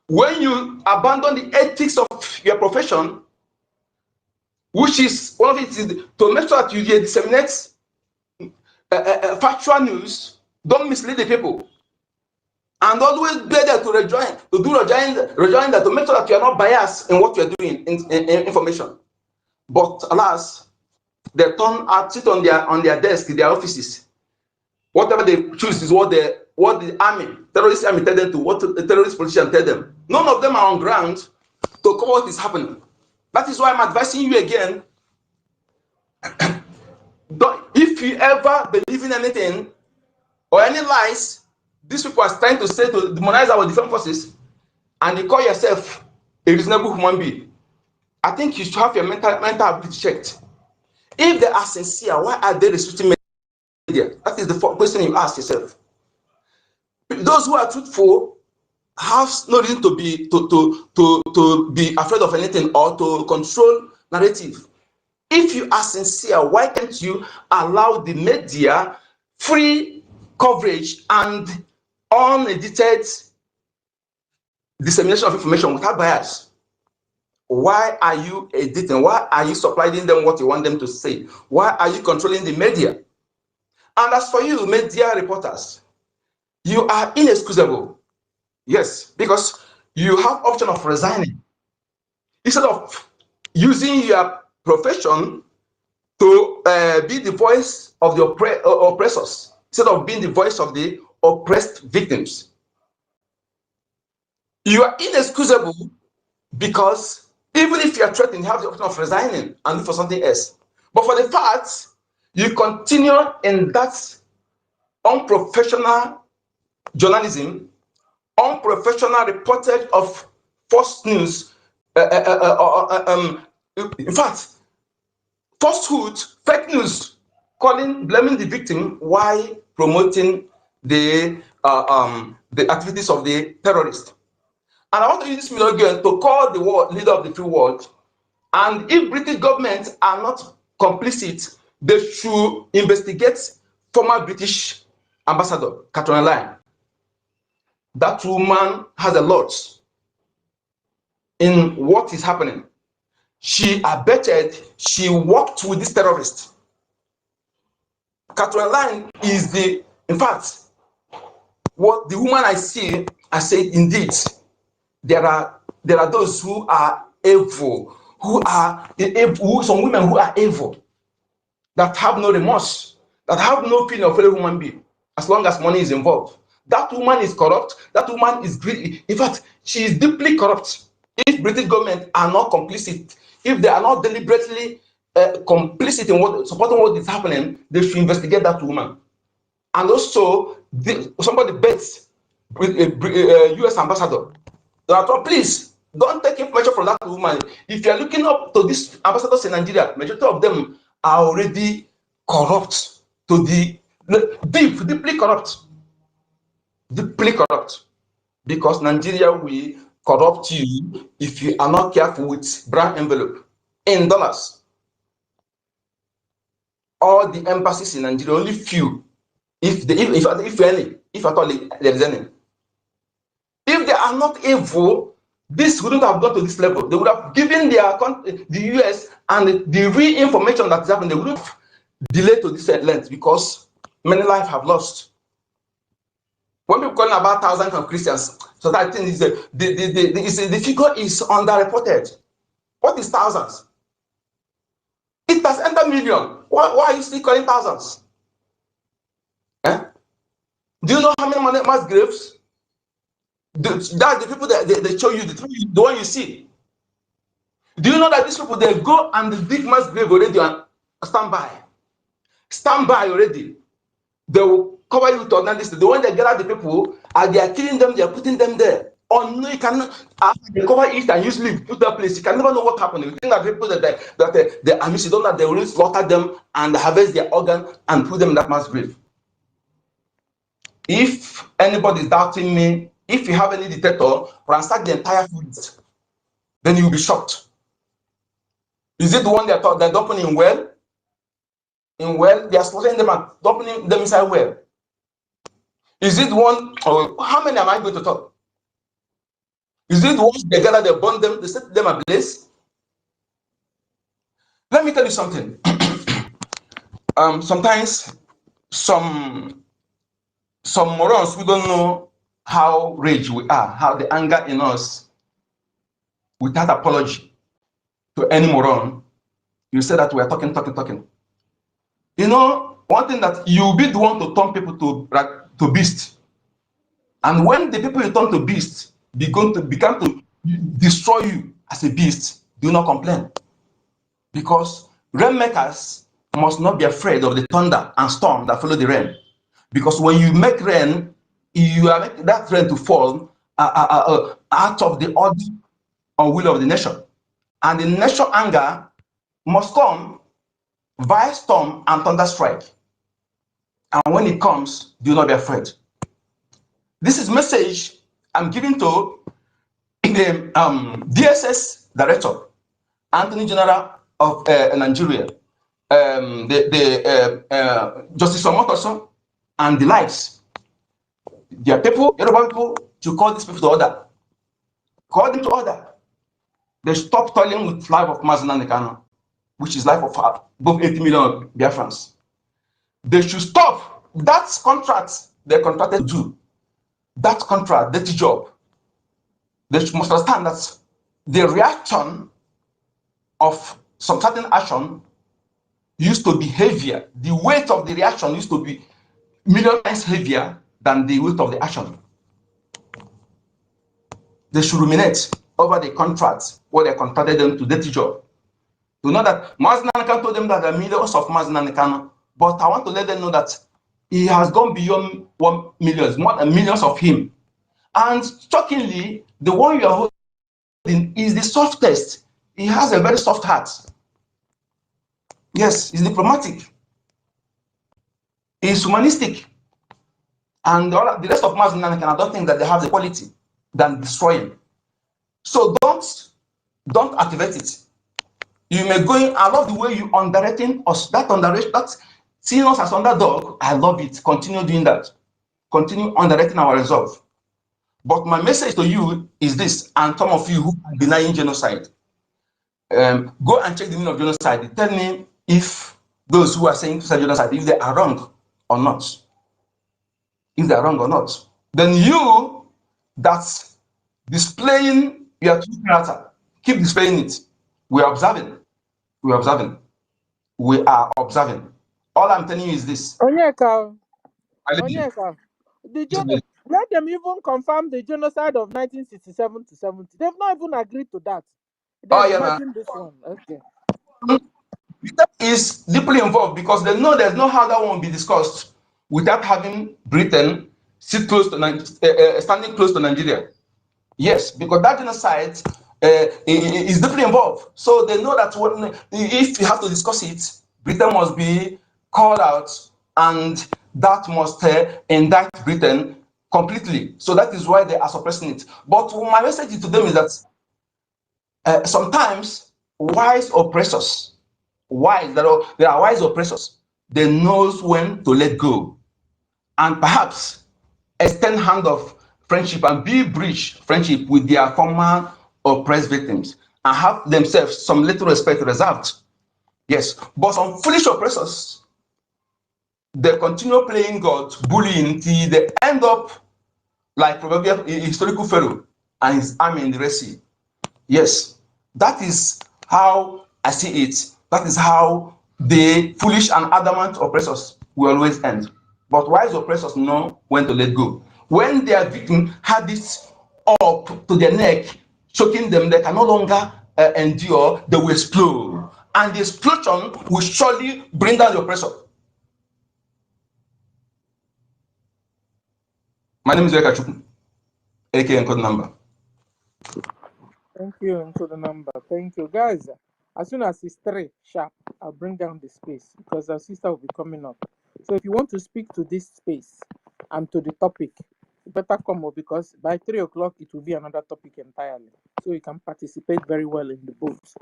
When you abandon the ethics of your profession, which is one of it is to make sure that you disseminate factual news, don't mislead the people, and always be there to rejoin, to make sure that you are not biased in what you are doing in information. But alas, they sit on their desk, in their offices. Whatever they choose is what the army, terrorist army tell them to, what the terrorist politician tell them. None of them are on ground to cover what is happening. That is why I'm advising you again. If you ever believe in anything or any lies these people are trying to say to demonize our defense forces, and you call yourself a reasonable human being, I think you should have your mental ability checked. If they are sincere, why are they restricting media? That is the question you ask yourself. Those who are truthful have no reason to be afraid of anything or to control narrative. If you are sincere, why can't you allow the media free coverage and unedited dissemination of information without bias? Why are you editing? Why are you supplying them what you want them to say? Why are you controlling the media? And as for you, media reporters, you are inexcusable. Yes, because you have option of resigning. Instead of using your profession to be the voice of the oppressors, instead of being the voice of the oppressed victims. You are inexcusable because even if you are threatened, you have the option of resigning and look for something else. But for the fact you continue in that unprofessional journalism, unprofessional reportage of false news, in fact, falsehood, fake news, blaming the victim while promoting the activities of the terrorist. And I want to use this medium again to call the world leader of the free world. And if British government are not complicit, they should investigate former British ambassador, Catherine Lyne. That woman has a lot in what is happening. She abetted, she worked with this terrorist. Catherine Lyne is in fact, what the woman I see, I say, indeed, there are those who are evil, some women who are evil, that have no remorse, that have no feeling of fellow human being, as long as money is involved, That woman is corrupt. That woman is greedy. In fact, she is deeply corrupt. If British government are not complicit, if they are not deliberately complicit in what supporting what is happening, they should investigate that woman. And also, somebody bets with a US ambassador that, please don't take information from that woman. If you are looking up to these ambassadors in Nigeria, majority of them are already corrupt to the deeply corrupt. Deeply corrupt, because Nigeria will corrupt you if you are not careful with brown envelope in dollars. All the embassies in Nigeria, only few, if at all there is any. If they are not evil, this wouldn't have gone to this level. They would have given the US and the real information that is happening. They would have delayed to this length because many lives have lost. When people calling about thousands of Christians, so that thing is the figure is underreported. What is thousands? It has entered million. Why are you still calling thousands? Eh? Do you know how many mass graves? That's the people that they show you, the one you see. Do you know that these people, they go and they dig mass grave already on standby? Standby already. They will cover you to understand. The one that gather the people, and they are killing them, they are putting them there. Oh no, you cannot. After they cover it and use leave, put that place, you can never know what happened. You think that people that they are missing, don't know that they will slaughter them and harvest their organ and put them in that mass grave. If anybody is doubting me, if you have any detector, ransack the entire forest, then you'll be shocked. Is it the one they're dumping in well? In well, they are slaughtering them and dumping them inside well. Is it one, or how many am I going to talk? Is it the ones they gather, they burn them, they set them ablaze? Let me tell you something. Sometimes some morons, we don't know how rage we are, how the anger in us, without apology to any moron, you say that we are talking. You know, one thing that you'll be the one to turn people to beast. And when the people you turn to beast begin to destroy you as a beast, do not complain. Because rainmakers must not be afraid of the thunder and storm that follow the rain. Because when you make rain, you are making that rain to fall out of the order or will of the nation. And the nation anger must come via storm and thunder strike. And when it comes, do not be afraid. This is message I'm giving to the DSS director, Attorney General of Nigeria, Justice Omotoso, and the likes. There are people, Yoruba people, to call these people to order. Call them to order. They stop toiling with life of Mazi Nnamdi Kanu, which is life of above 80 million Biafrans. They should stop that contract they contracted to do. That contract, that job. They must understand that the reaction of some certain action used to be heavier. The weight of the reaction used to be million times heavier than the weight of the action. They should ruminate over the contracts where they contracted them to dirty job. To know that Mazi Nnamdi Kanu told them that there are millions of Mazi Nnamdi Kanu, but I want to let them know that he has gone beyond 1 million, more than millions of him. And shockingly, the one you are holding is the softest. He has a very soft heart. Yes, he's diplomatic. He's humanistic. And the rest of Mazi Nnamdi Kanu, I don't think that they have the quality than destroying. So don't activate it. You may go in. I love the way you underrating us. That seeing us as underdog, I love it. Continue doing that. Continue underrating our resolve. But my message to you is this, and some of you who are denying genocide, go and check the meaning of genocide. Tell me if those who are saying genocide, if they are wrong or not. If they are wrong or not. Then you that's displaying your true character, keep displaying it. We are observing. We are observing. We are observing. All I'm telling you is this. Onyeka, the Let them even confirm the genocide of 1967 to 70. They've not even agreed to that. Then imagine this one. Okay. That is deeply involved because they know there's no how that one will be discussed without having Britain sit close to standing close to Nigeria. Yes, because that genocide is deeply involved. So they know that if you have to discuss it, Britain must be called out, and that must indict Britain completely. So that is why they are suppressing it. But my message to them is that sometimes wise oppressors, there are wise oppressors, they knows when to let go, and perhaps extend hand of friendship and build bridge friendship with their former oppressed victims and have themselves some little respect reserved. Yes, but some foolish oppressors, they continue playing God, bullying until they end up like probably a historical pharaoh and his army in the Red Sea. Yes, that is how I see it. That is how the foolish and adamant oppressors will always end. But wise oppressors know when to let go. When their victim had this up to their neck, choking them, they can no longer endure, they will explode. And the explosion will surely bring down the oppressor. My name is Eka Chukwu, aka Encode Number. Thank you, into the number. Thank you, guys. As soon as it's 3 sharp, I'll bring down the space because our sister will be coming up. So if you want to speak to this space and to the topic, you better come up because by 3 o'clock it will be another topic entirely. So you can participate very well in the booth.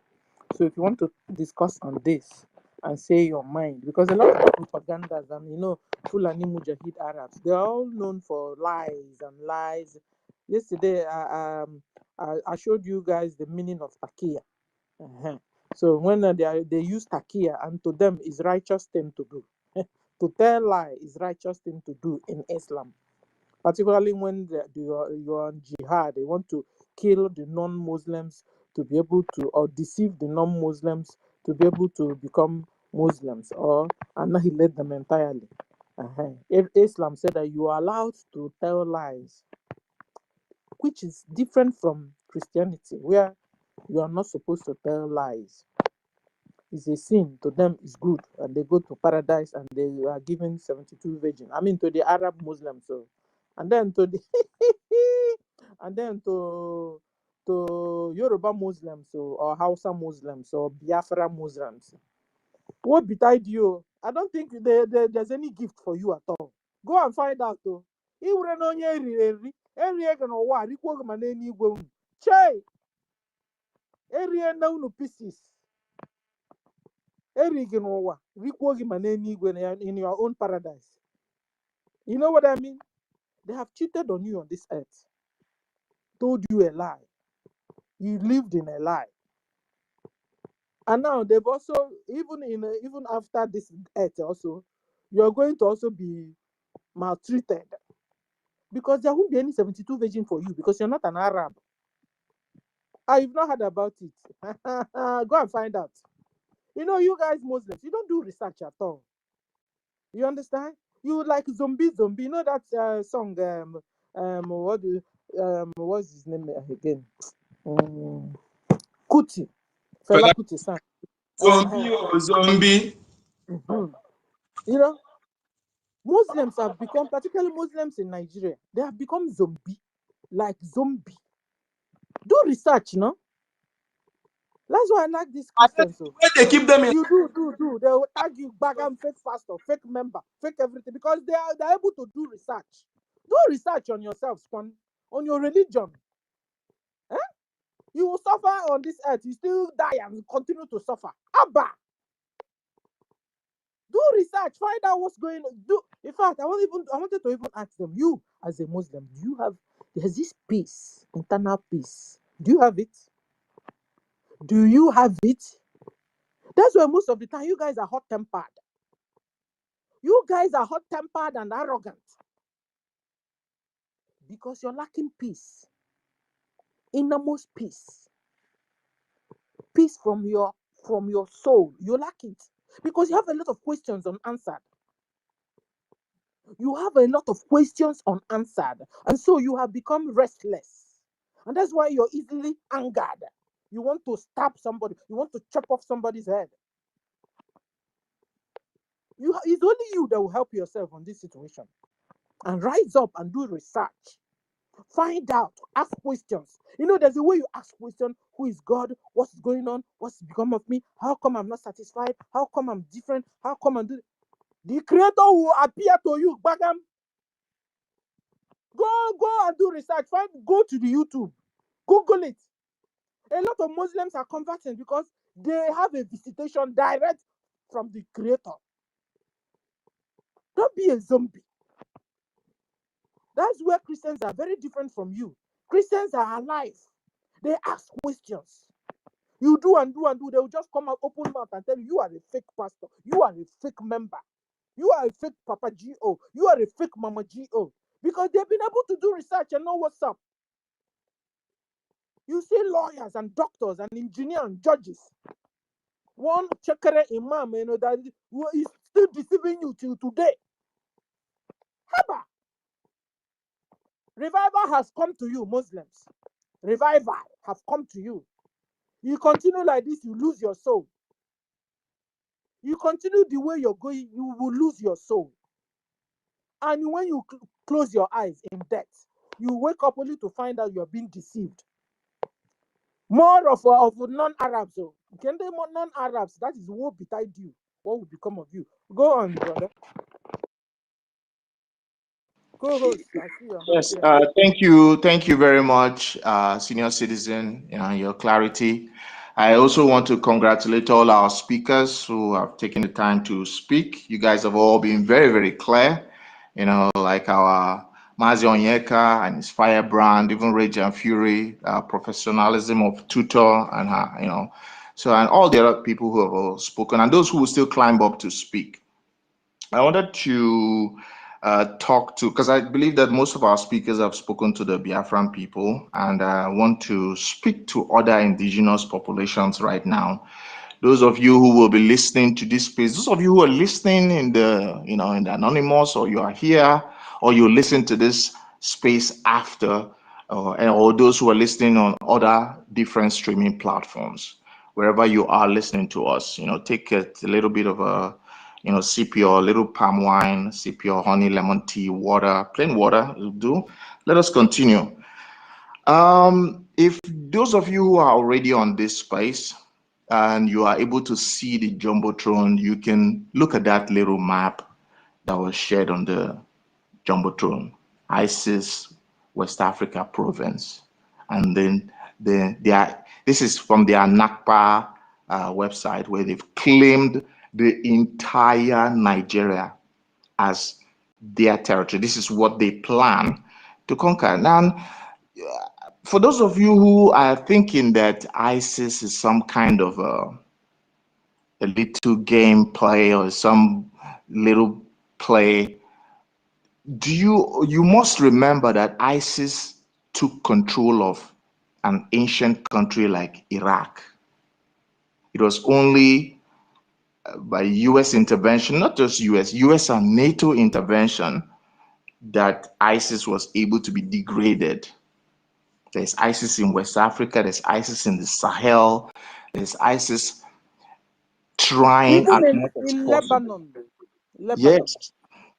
So if you want to discuss on this and say your mind, because a lot of propagandas and Fulani Mujahid Arabs, they're all known for lies and lies. Yesterday, I showed you guys the meaning of takia. So when they use takia, and to them is righteous thing to do. To tell lie is righteous thing to do in Islam, particularly when you're on jihad. They want to kill the non-Muslims to be able to, or deceive the non-Muslims to be able to become Muslims, or annihilate them entirely. If Islam said that you are allowed to tell lies, which is different from Christianity, where you are not supposed to tell lies. It's a sin. To them, it's good, and they go to paradise, and they are given 72 virgin. I mean, to the Arab Muslims, so, and then to the and then to Yoruba Muslims, so, or Hausa Muslims, or Biafra Muslims. What betide you? I don't think there's any gift for you at all. Go and find out, though. Che, area now pieces. In your own paradise. You know what I mean? They have cheated on you on this earth, told you a lie. You lived in a lie. And now they've also, even after this earth also, you're going to also be maltreated. Because there won't be any 72 virgin for you because you're not an Arab. You've not heard about it. Go and find out. You guys Muslims, you don't do research at all. You understand? You like zombie. You know that song? What's his name again? Kuti. Fela Kuti sang. Zombie. Muslims have become, particularly Muslims in Nigeria, they have become zombie. Like zombie. Do research, no? That's why I like these Christians. So They keep them in. you do. They will tag you back and fake pastor, fake member, fake everything, because they're able to do research. Do research on yourself, on your religion. You will suffer on this earth. You still die and continue to suffer. Abba! Do research. Find out what's going on. In fact, I wanted to even ask them, you as a Muslim, there's this peace, internal peace. Do you have it? Do you have it? That's why most of the time you guys are hot-tempered. You guys are hot-tempered and arrogant. Because you're lacking peace. Innermost peace. Peace from your soul. You lack it. Because you have a lot of questions unanswered. You have a lot of questions unanswered, and so you have become restless. And that's why you're easily angered. You want to stab somebody, you want to chop off somebody's head. It's only you that will help yourself on this situation. And rise up and do research. Find out, ask questions. You know, there's a way you ask questions. Who is God? What's going on? What's become of me? How come I'm not satisfied? How come I'm different? How come I'm doing? The creator will appear to you. Bagam. Go and do research. Go to the YouTube. Google it. A lot of Muslims are converting because they have a visitation direct from the creator. Don't be a zombie. That's where Christians are very different from you. Christians are alive. They ask questions. You do and do and do. They will just come out open mouth and tell you, you are a fake pastor. You are a fake member. You are a fake Papa GO. You are a fake Mama GO. Because they've been able to do research and know what's up. You see lawyers and doctors and engineers and judges. One chekere imam, that is still deceiving you till today. Haba! Revival has come to you, Muslims. Revival have come to you. You continue like this, you lose your soul. You continue the way you're going, you will lose your soul. And when you close your eyes in death, you wake up only to find out you're being deceived. More of non-Arabs. So, non-Arabs, that is what betide you. What will become of you? Go on, brother. Co-host, I see your hand Yes, there. thank you very much, senior citizen, your clarity. I also want to congratulate all our speakers who have taken the time to speak. You guys have all been very, very clear, like our Mazi Onyeka and his firebrand, even Rage and Fury, professionalism of tutor and her, and all the other people who have all spoken and those who will still climb up to speak. I wanted to talk to, because I believe that most of our speakers have spoken to the Biafran people, and I want to speak to other indigenous populations right now. Those of you who will be listening to this space, those of you who are listening in the, in the anonymous, or you are here, or you listen to this space after, or those who are listening on other different streaming platforms, wherever you are listening to us, take a little bit of a, sip your little palm wine, sip your honey, lemon tea, water, plain water will do. Let us continue. If those of you who are already on this space and you are able to see the Jumbotron, you can look at that little map that was shared on the Jumbotron, ISIS West Africa province. And then this is from the Anakpa website, where they've claimed the entire Nigeria as their territory. This is what they plan to conquer. Now, for those of you who are thinking that ISIS is some kind of a little game play or some little play, you must remember that ISIS took control of an ancient country like Iraq. It was only by US intervention, not just US and NATO intervention, that ISIS was able to be degraded. There's ISIS in West Africa, there's ISIS in the Sahel, there's ISIS trying as Even much as in possible. Lebanon. Yes,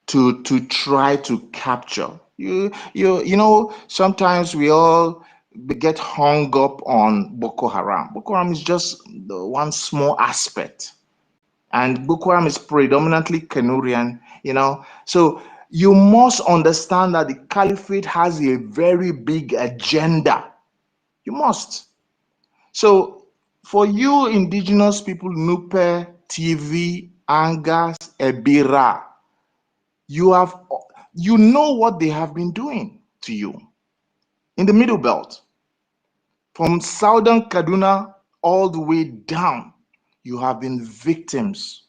to try to capture. Sometimes we all get hung up on Boko Haram. Boko Haram is just the one small aspect. And Boko Haram is predominantly Kanurian, So you must understand that the caliphate has a very big agenda. You must. So for you indigenous people, Nupe, TV, Angas, Ebira, you know what they have been doing to you in the Middle Belt. From southern Kaduna all the way down, you have been victims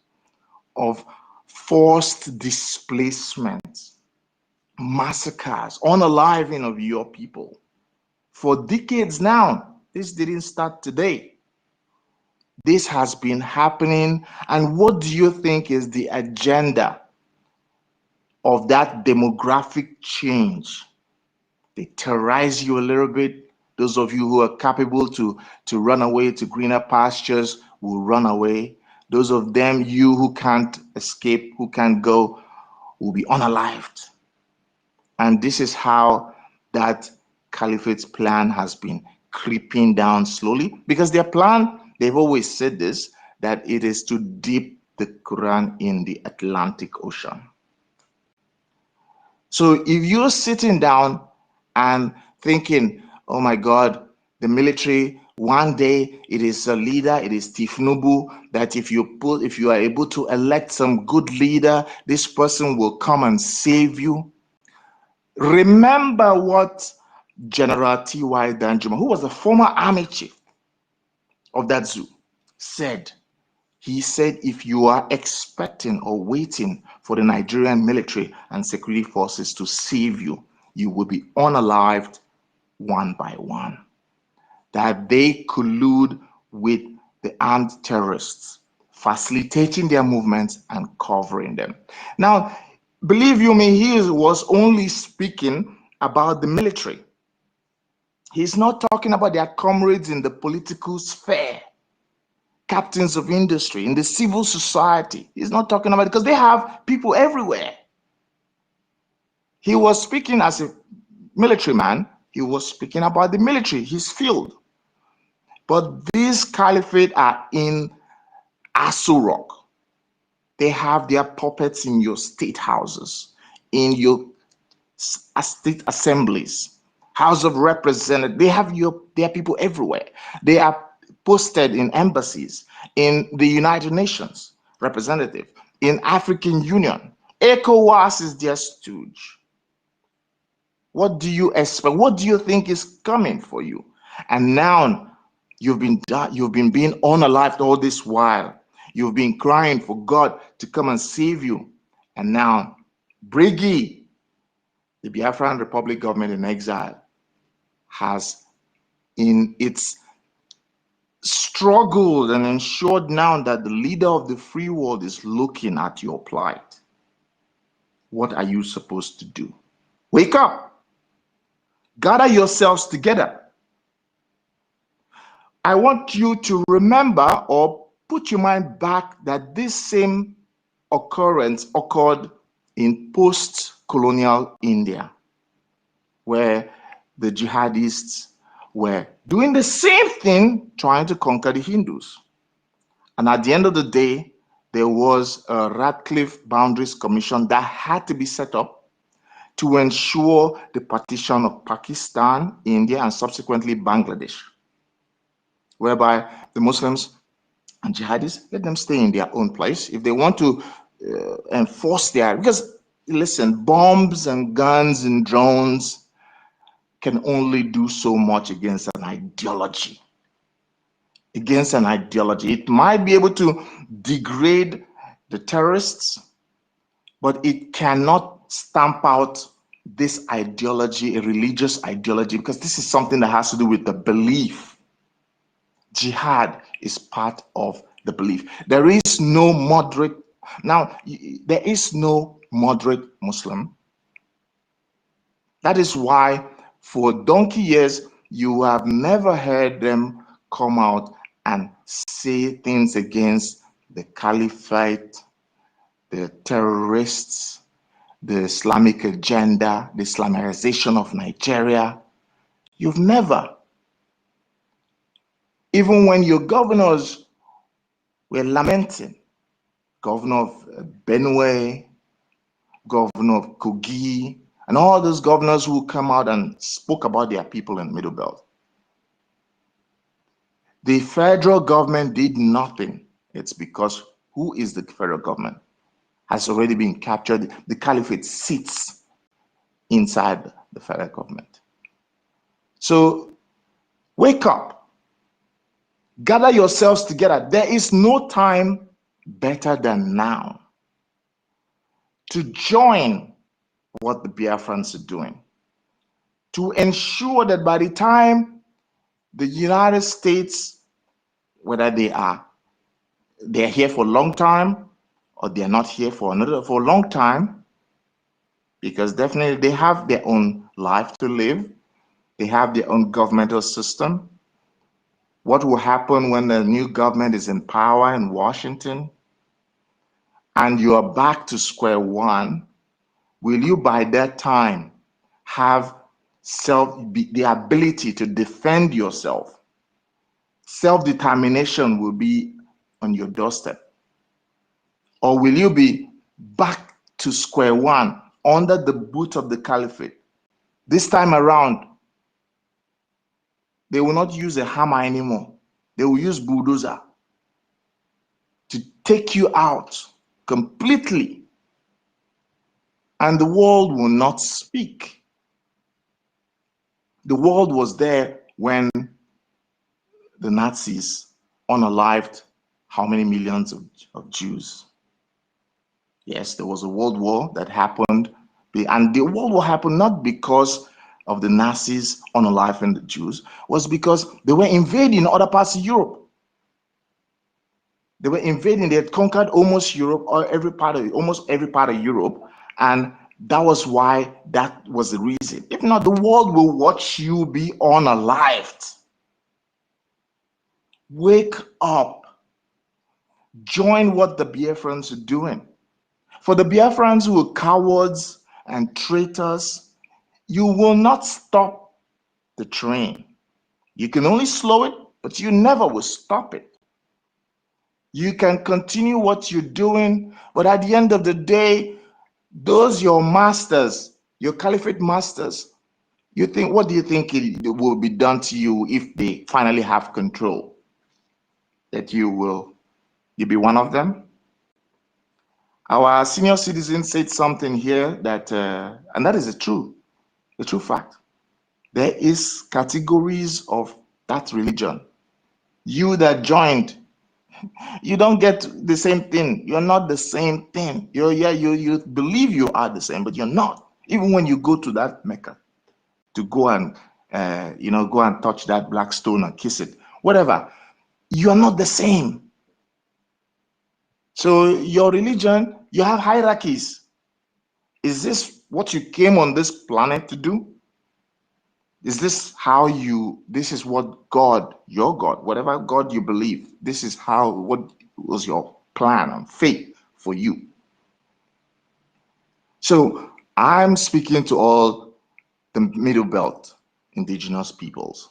of forced displacement, massacres, unaliving of your people for decades now. This didn't start today. This has been happening. And what do you think is the agenda of that demographic change. They terrorize you a little bit. Those of you who are capable to run away to greener pastures will run away. Those of them, you who can't escape, who can't go, will be unalived. And this is how that caliphate's plan has been creeping down slowly, because their plan, they've always said this, that it is to dip the Quran in the Atlantic Ocean. So if you're sitting down and thinking, oh my God, the military, one day it is a leader, it is Tifnubu, that if you are able to elect some good leader, this person will come and save you. Remember what General T.Y. Danjuma, who was the former army chief of that zoo, said. He said, if you are expecting or waiting for the Nigerian military and security forces to save you, you will be unalived one by one. That they collude with the armed terrorists, facilitating their movements and covering them. Now, believe you me, he was only speaking about the military. He's not talking about their comrades in the political sphere, captains of industry, in the civil society. He's not talking about it because they have people everywhere. He was speaking as a military man. He was speaking about the military, his field. But these caliphate are in Aso Rock. They have their puppets in your state houses, in your state assemblies, House of Representatives. They have their people everywhere. They are posted in embassies, in the United Nations representative, in African Union. ECOWAS is their stooge. What do you expect? What do you think is coming for you? And now you've been being unalived all this while. You've been crying for God to come and save you. And now BRGIE, the Biafran Republic government in exile, has in its struggled and ensured now that the leader of the free world is looking at your plight. What are you supposed to do? Wake up. Gather yourselves together. I want you to remember or put your mind back that this same occurrence occurred in post-colonial India, where the jihadists were doing the same thing, trying to conquer the Hindus. And at the end of the day, there was a Radcliffe Boundaries Commission that had to be set up to ensure the partition of Pakistan, India, and subsequently Bangladesh, whereby the Muslims and jihadists, let them stay in their own place. If they want to enforce their, because listen, bombs and guns and drones can only do so much against an ideology. Against an ideology. It might be able to degrade the terrorists, but it cannot stamp out this ideology, a religious ideology, because this is something that has to do with the belief. Jihad is part of the belief. There is no moderate, now, there is no moderate Muslim. That is why for donkey years, you have never heard them come out and say things against the caliphate, the terrorists, the Islamic agenda, the Islamization of Nigeria. You've never. Even when your governors were lamenting, governor of Benue, governor of Kogi, and all those governors who come out and spoke about their people in Middle Belt. The federal government did nothing. It's because who is the federal government? Has already been captured. The caliphate sits inside the federal government. So wake up. Gather yourselves together. There is no time better than now to join what the Biafrans are doing, to ensure that by the time the United States, whether they're here for a long time or they're not here for a long time, because definitely they have their own life to live. They have their own governmental system. What will happen when the new government is in power in Washington and you are back to square one? Will you by that time have the ability to defend yourself? Self-determination will be on your doorstep. Or will you be back to square one under the boot of the caliphate? This time around, they will not use a hammer anymore. They will use bulldozer to take you out completely. And the world will not speak. The world was there when the Nazis unalived how many millions of Jews? Yes, there was a world war that happened, and the world war happened not because of the Nazis unaliving the Jews, was because they were invading other parts of Europe. They were invading, they had conquered almost Europe, or almost every part of Europe, and that was why, that was the reason. If not, the world will watch you be unalived. Wake up. Join what the Biafrans are doing. For the Biafrans who are cowards and traitors, you will not stop the train. You can only slow it, but you never will stop it. You can continue what you're doing, but at the end of the day, those your masters, your caliphate masters, what do you think it will be done to you if they finally have control? That you'll be one of them? Our senior citizen said something here that, and that is the true fact. There is categories of that religion. You that joined, you don't get the same thing. You're not the same thing. You believe you are the same, but you're not. Even when you go to that Mecca to go and go and touch that black stone and kiss it, whatever, you are not the same. So your religion, you have hierarchies. Is this what you came on this planet to do? Is this this is what God, your God, whatever God you believe, this is what was your plan and faith for you? So I'm speaking to all the Middle Belt indigenous peoples.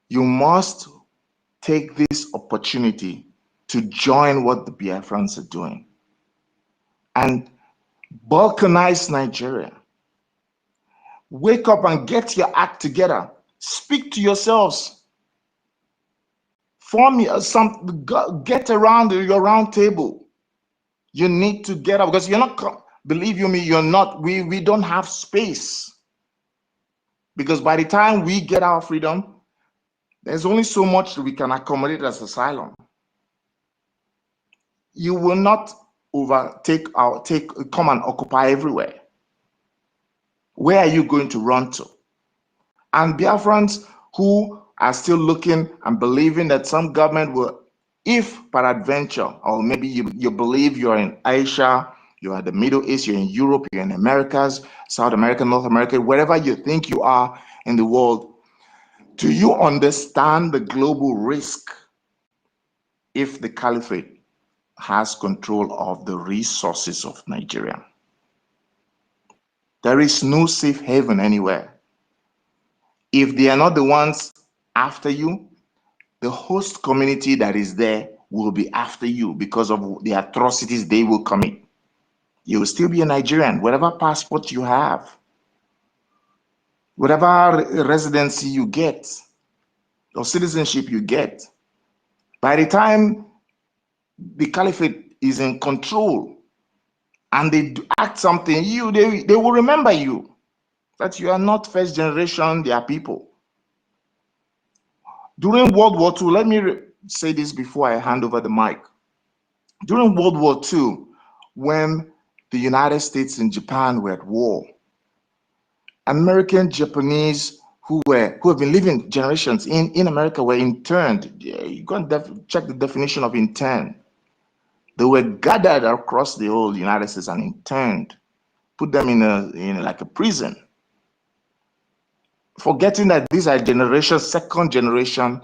You must take this opportunity to join what the Biafrans are doing and balkanize Nigeria. Wake up and get your act together. Speak to yourselves. Form get around your round table. You need to get up because you're not, believe you me, you're not, we don't have space. Because by the time we get our freedom, there's only so much that we can accommodate as asylum. You will not come and occupy everywhere. Where are you going to run to? And Biafrans who are still looking and believing that some government will, if peradventure, or maybe you believe you're in Asia, you're in the Middle East, you're in Europe, you're in Americas, South America, North America, wherever you think you are in the world, do you understand the global risk if the caliphate has control of the resources of Nigeria? There is no safe haven anywhere. If they are not the ones after you, the host community that is there will be after you because of the atrocities they will commit. You will still be a Nigerian, whatever passport you have, whatever residency you get, or citizenship you get. By the time the caliphate is in control and they act something, they will remember you, that you are not first generation, they are people. During World War II, let me say this before I hand over the mic. During World War II, when the United States and Japan were at war, American, Japanese who have been living generations in America were interned. You can check the definition of intern. They were gathered across the whole United States and interned put them in like a prison, forgetting that these are generation, second generation,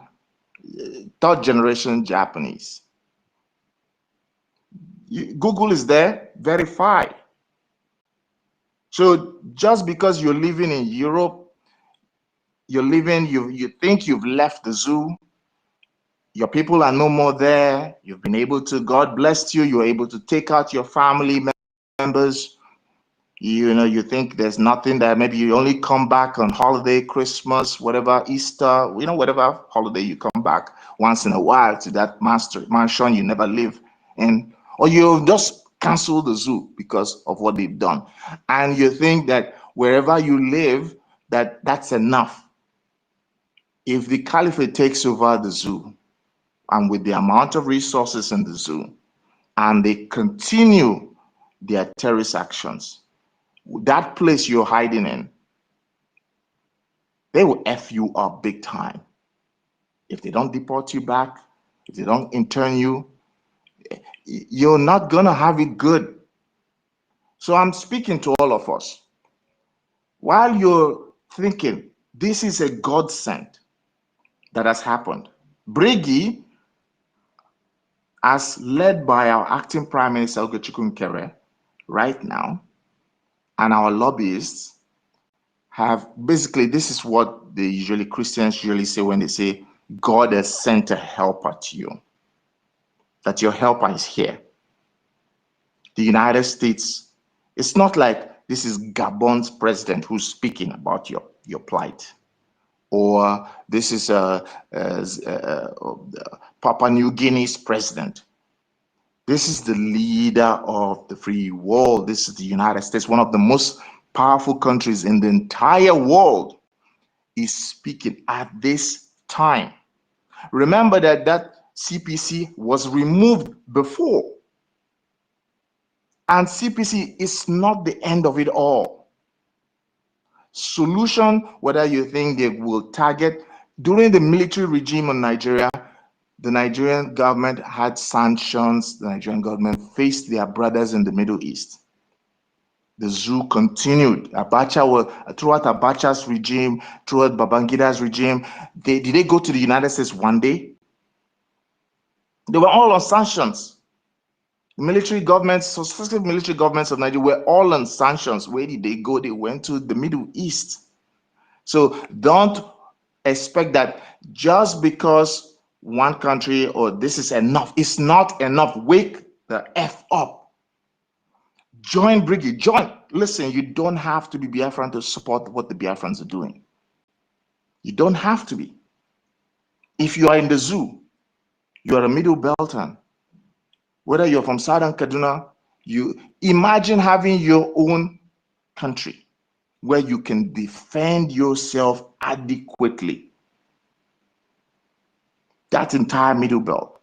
third generation Japanese. Google is there, verify. So just because you're living in Europe, you think you've left the zoo, your people are no more there, you've been able to, God blessed you, you're able to take out your family members, you think there's nothing there, maybe you only come back on holiday, Christmas, whatever, Easter, whatever holiday you come back once in a while to that mansion you never live in, or you just cancel the zoo because of what they've done. And you think that wherever you live, that's enough. If the caliphate takes over the zoo, and with the amount of resources in the zoo, and they continue their terrorist actions, that place you're hiding in, they will F you up big time. If they don't deport you back, if they don't intern you, you're not gonna have it good. So I'm speaking to all of us. While you're thinking, this is a godsend that has happened. BRGIE, as led by our acting Prime Minister Ogechukwu Nkere right now, and our lobbyists have basically, this is what Christians usually say when they say God has sent a helper to you, that your helper is here. The United States, it's not like this is Gabon's president who's speaking about your plight, or this is Papua New Guinea's president. This is the leader of the free world. This is the United States, one of the most powerful countries in the entire world, is speaking at this time. Remember that CPC was removed before. And CPC is not the end of it all. Solution, whether you think they will target, during the military regime in Nigeria, the Nigerian government had sanctions. The Nigerian government faced their brothers in the Middle East. The zoo continued. Throughout Abacha's regime, throughout Babangida's regime, did they go to the United States one day? They were all on sanctions. Military governments, successive military governments of Nigeria were all on sanctions. Where did they go? They went to the Middle East. So don't expect that just because one country or this is enough. It's not enough. Wake the F up. Join BRGIE. Join. Listen, you don't have to be Biafran to support what the Biafrans are doing. You don't have to be. If you are in the zoo, you are a Middle Belton, whether you're from Southern Kaduna, you imagine having your own country where you can defend yourself adequately. That entire Middle Belt,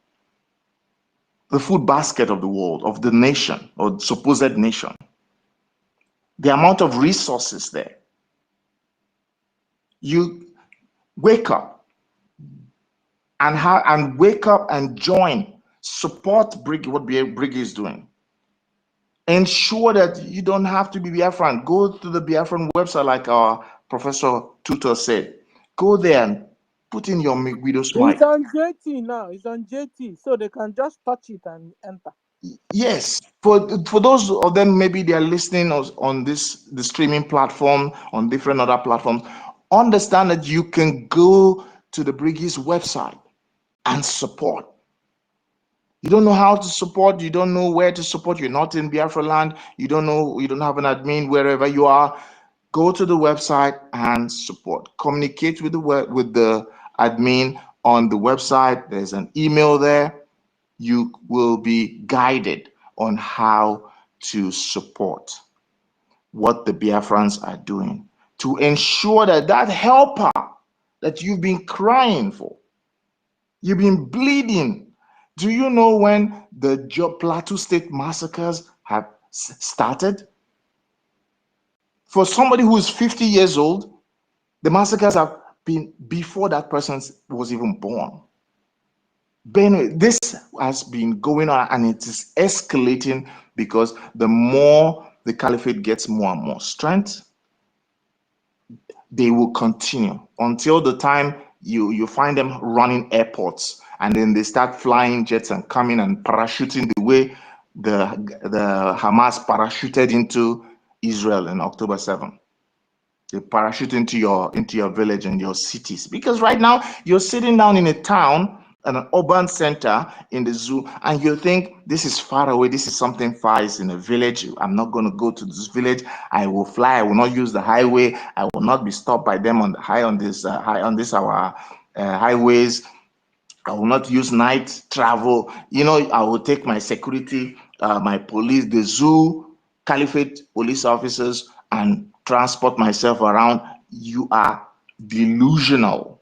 the food basket of the world, of the nation, or supposed nation, the amount of resources there. You wake up and wake up and join, support BRGIE, what BRGIE is doing. Ensure that you don't have to be Biafran. Go to the Biafran website, like our Professor Tutor said. Go there and put in your widow's mite. It's on JT now. It's on JT, so they can just touch it and enter. Yes, for those of them, maybe they are listening on the streaming platform, on different other platforms. Understand that you can go to the BRGIE's website and support. You don't know how to support, you don't know where to support, you're not in Biafra land, you don't have an admin wherever you are. Go to the website and support. Communicate with the admin on the website. There's an email there. You will be guided on how to support what the Biafrans are doing to ensure that helper that you've been crying for, you've been bleeding. Do you know when the Plateau State massacres have started? For somebody who is 50 years old, the massacres have been before that person was even born. This has been going on, and it is escalating because the more the caliphate gets more and more strength, they will continue until the time you find them running airports, and then they start flying jets and coming and parachuting the way the Hamas parachuted into Israel on October 7th. They parachute into your village and your cities, because right now you're sitting down in a town, an urban center in the zoo, and you think this is far away, this is something far, it's in a village, I'm not going to go to this village, I will fly, I will not use the highway, I will not be stopped by them on our highways, I will not use night travel, you know, I will take my security, my police, the zoo, caliphate police officers, and transport myself around. You are delusional.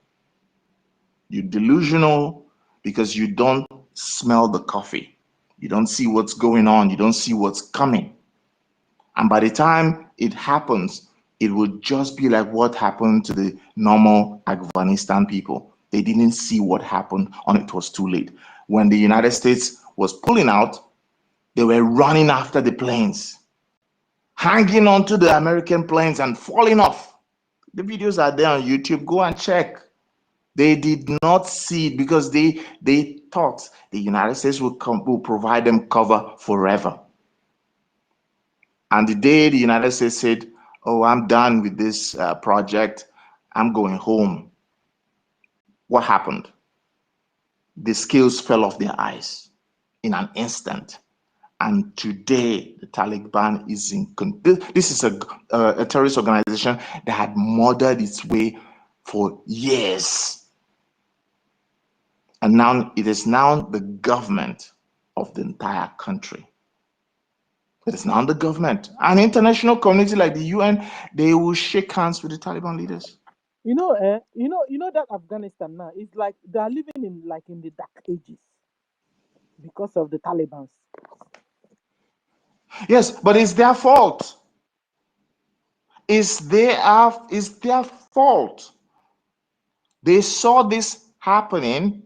You're delusional because you don't smell the coffee. You don't see what's going on. You don't see what's coming. And by the time it happens, it will just be like what happened to the normal Afghanistan people. They didn't see what happened, and it was too late. When the United States was pulling out, they were running after the planes, hanging onto the American planes and falling off. The videos are there on YouTube. Go and check. They did not see it because they thought the United States will provide them cover forever. And the day the United States said, "Oh, I'm done with this project, I'm going home," what happened? The scales fell off their eyes in an instant. And today, the Taliban is in. This is a terrorist organization that had murdered its way for years. And now it is now the government of the entire country. It is now the government. An international community like the UN, they will shake hands with the Taliban leaders. You know that Afghanistan now is like they are living in the dark ages because of the Taliban. Yes, but it's their fault. It's their fault. They saw this happening.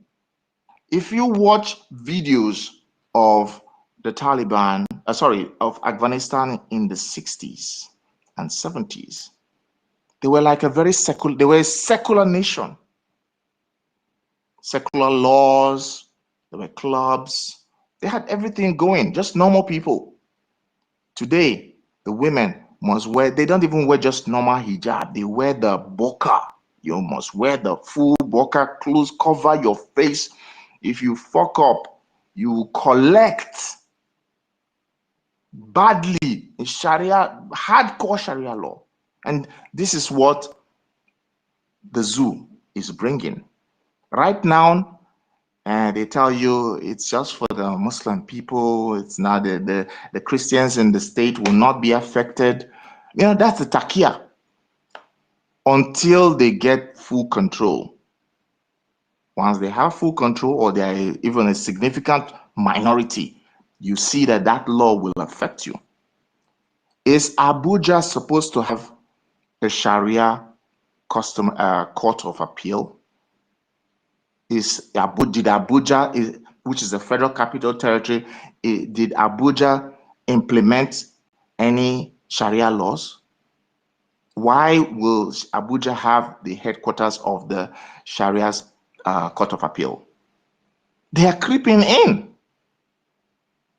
If you watch videos of the Taliban, of Afghanistan in the 60s and 70s, they were like a secular nation. Secular laws, there were clubs, they had everything going, just normal people. Today, the women must wear, they don't even wear just normal hijab, they wear the burqa. You must wear the full burqa clothes, cover your face. If you fuck up, you collect badly in Sharia, hardcore Sharia law. And this is what the zoo is bringing. Right now, they tell you it's just for the Muslim people. It's not the Christians in the state will not be affected. You know, that's the takia until they get full control. Once they have full control, or they are even a significant minority, you see that law will affect you. Is Abuja supposed to have a Sharia court of appeal? Did Abuja, which is the federal capital territory, did Abuja implement any Sharia laws? Why will Abuja have the headquarters of the Sharia's court of appeal? They are creeping in.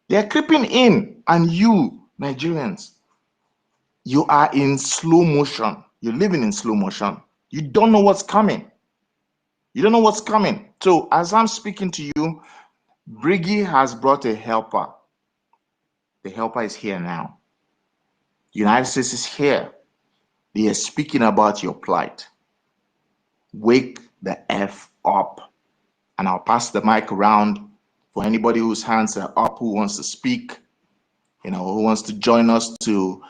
They are creeping in, and you, Nigerians, you are in slow motion. You're living in slow motion. You don't know what's coming. You don't know what's coming. So as I'm speaking to you, BRGIE has brought a helper. The helper is here now. The United States is here. They are speaking about your plight. Wake the F up. And I'll pass the mic around for anybody whose hands are up, who wants to speak, who wants to join us to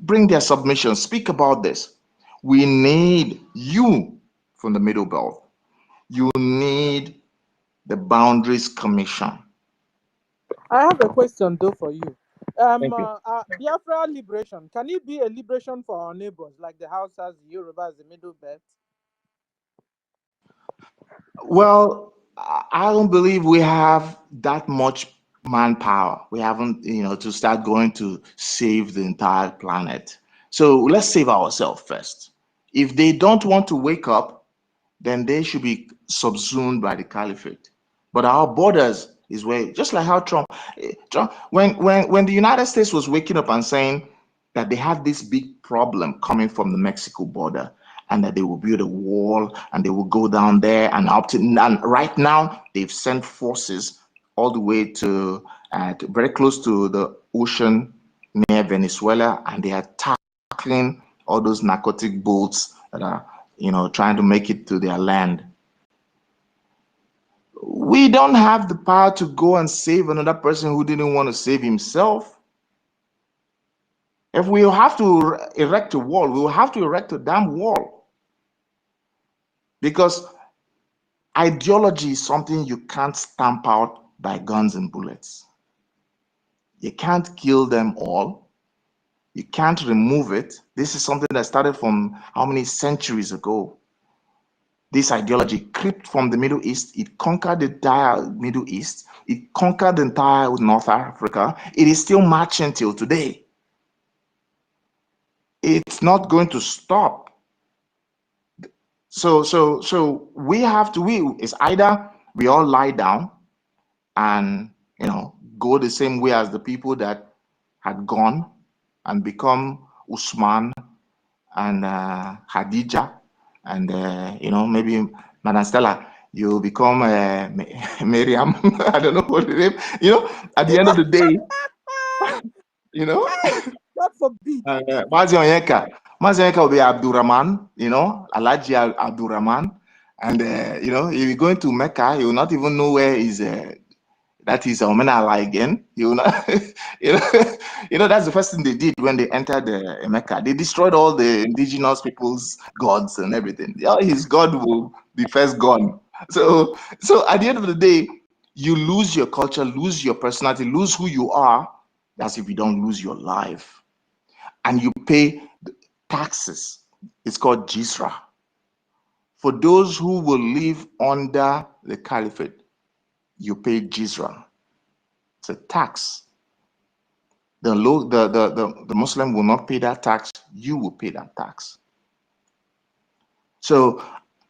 bring their submission, speak about this. We need you from the Middle Belt. You need the Boundaries Commission. I have a question though for you. Thank you. Biafra liberation, can it be a liberation for our neighbors like the Hausas, the Yorubas, the Middle Belt? Well, I don't believe we have that much manpower. We haven't, to start going to save the entire planet. So let's save ourselves first. If they don't want to wake up, then they should be subsumed by the caliphate. But our borders is where, just like how Trump, when the United States was waking up and saying that they had this big problem coming from the Mexico border, and that they will build a wall and they will go down there and up to, and right now they've sent forces all the way to very close to the ocean near Venezuela, and they are tackling all those narcotic boats that are, trying to make it to their land. We don't have the power to go and save another person who didn't want to save himself. If we have to erect a wall, we will have to erect a damn wall. Because ideology is something you can't stamp out by guns and bullets. You can't kill them all. You can't remove it. This is something that started from how many centuries ago? This ideology crept from the Middle East. It conquered the entire Middle East. It conquered the entire North Africa. It is still marching till today. It's not going to stop. So we have to, it's either we all lie down and, go the same way as the people that had gone and become Usman and Khadija and, maybe Madam Stella, you become Miriam. I don't know what it is. At the end of the day, God forbid. Mazi Onyeka will be Abdurrahman, Alaji Abdurrahman. And, if you're going to Mecca, you will not even know where is that is Omenala again. You know, that's the first thing they did when they entered Mecca. They destroyed all the indigenous people's gods and everything. Yeah, his god will be first gone. So at the end of the day, you lose your culture, lose your personality, lose who you are. That's if you don't lose your life. And you pay taxes. It's called Jizra. For those who will live under the caliphate, you pay Jizra. It's a tax. The Muslim will not pay that tax. You will pay that tax. So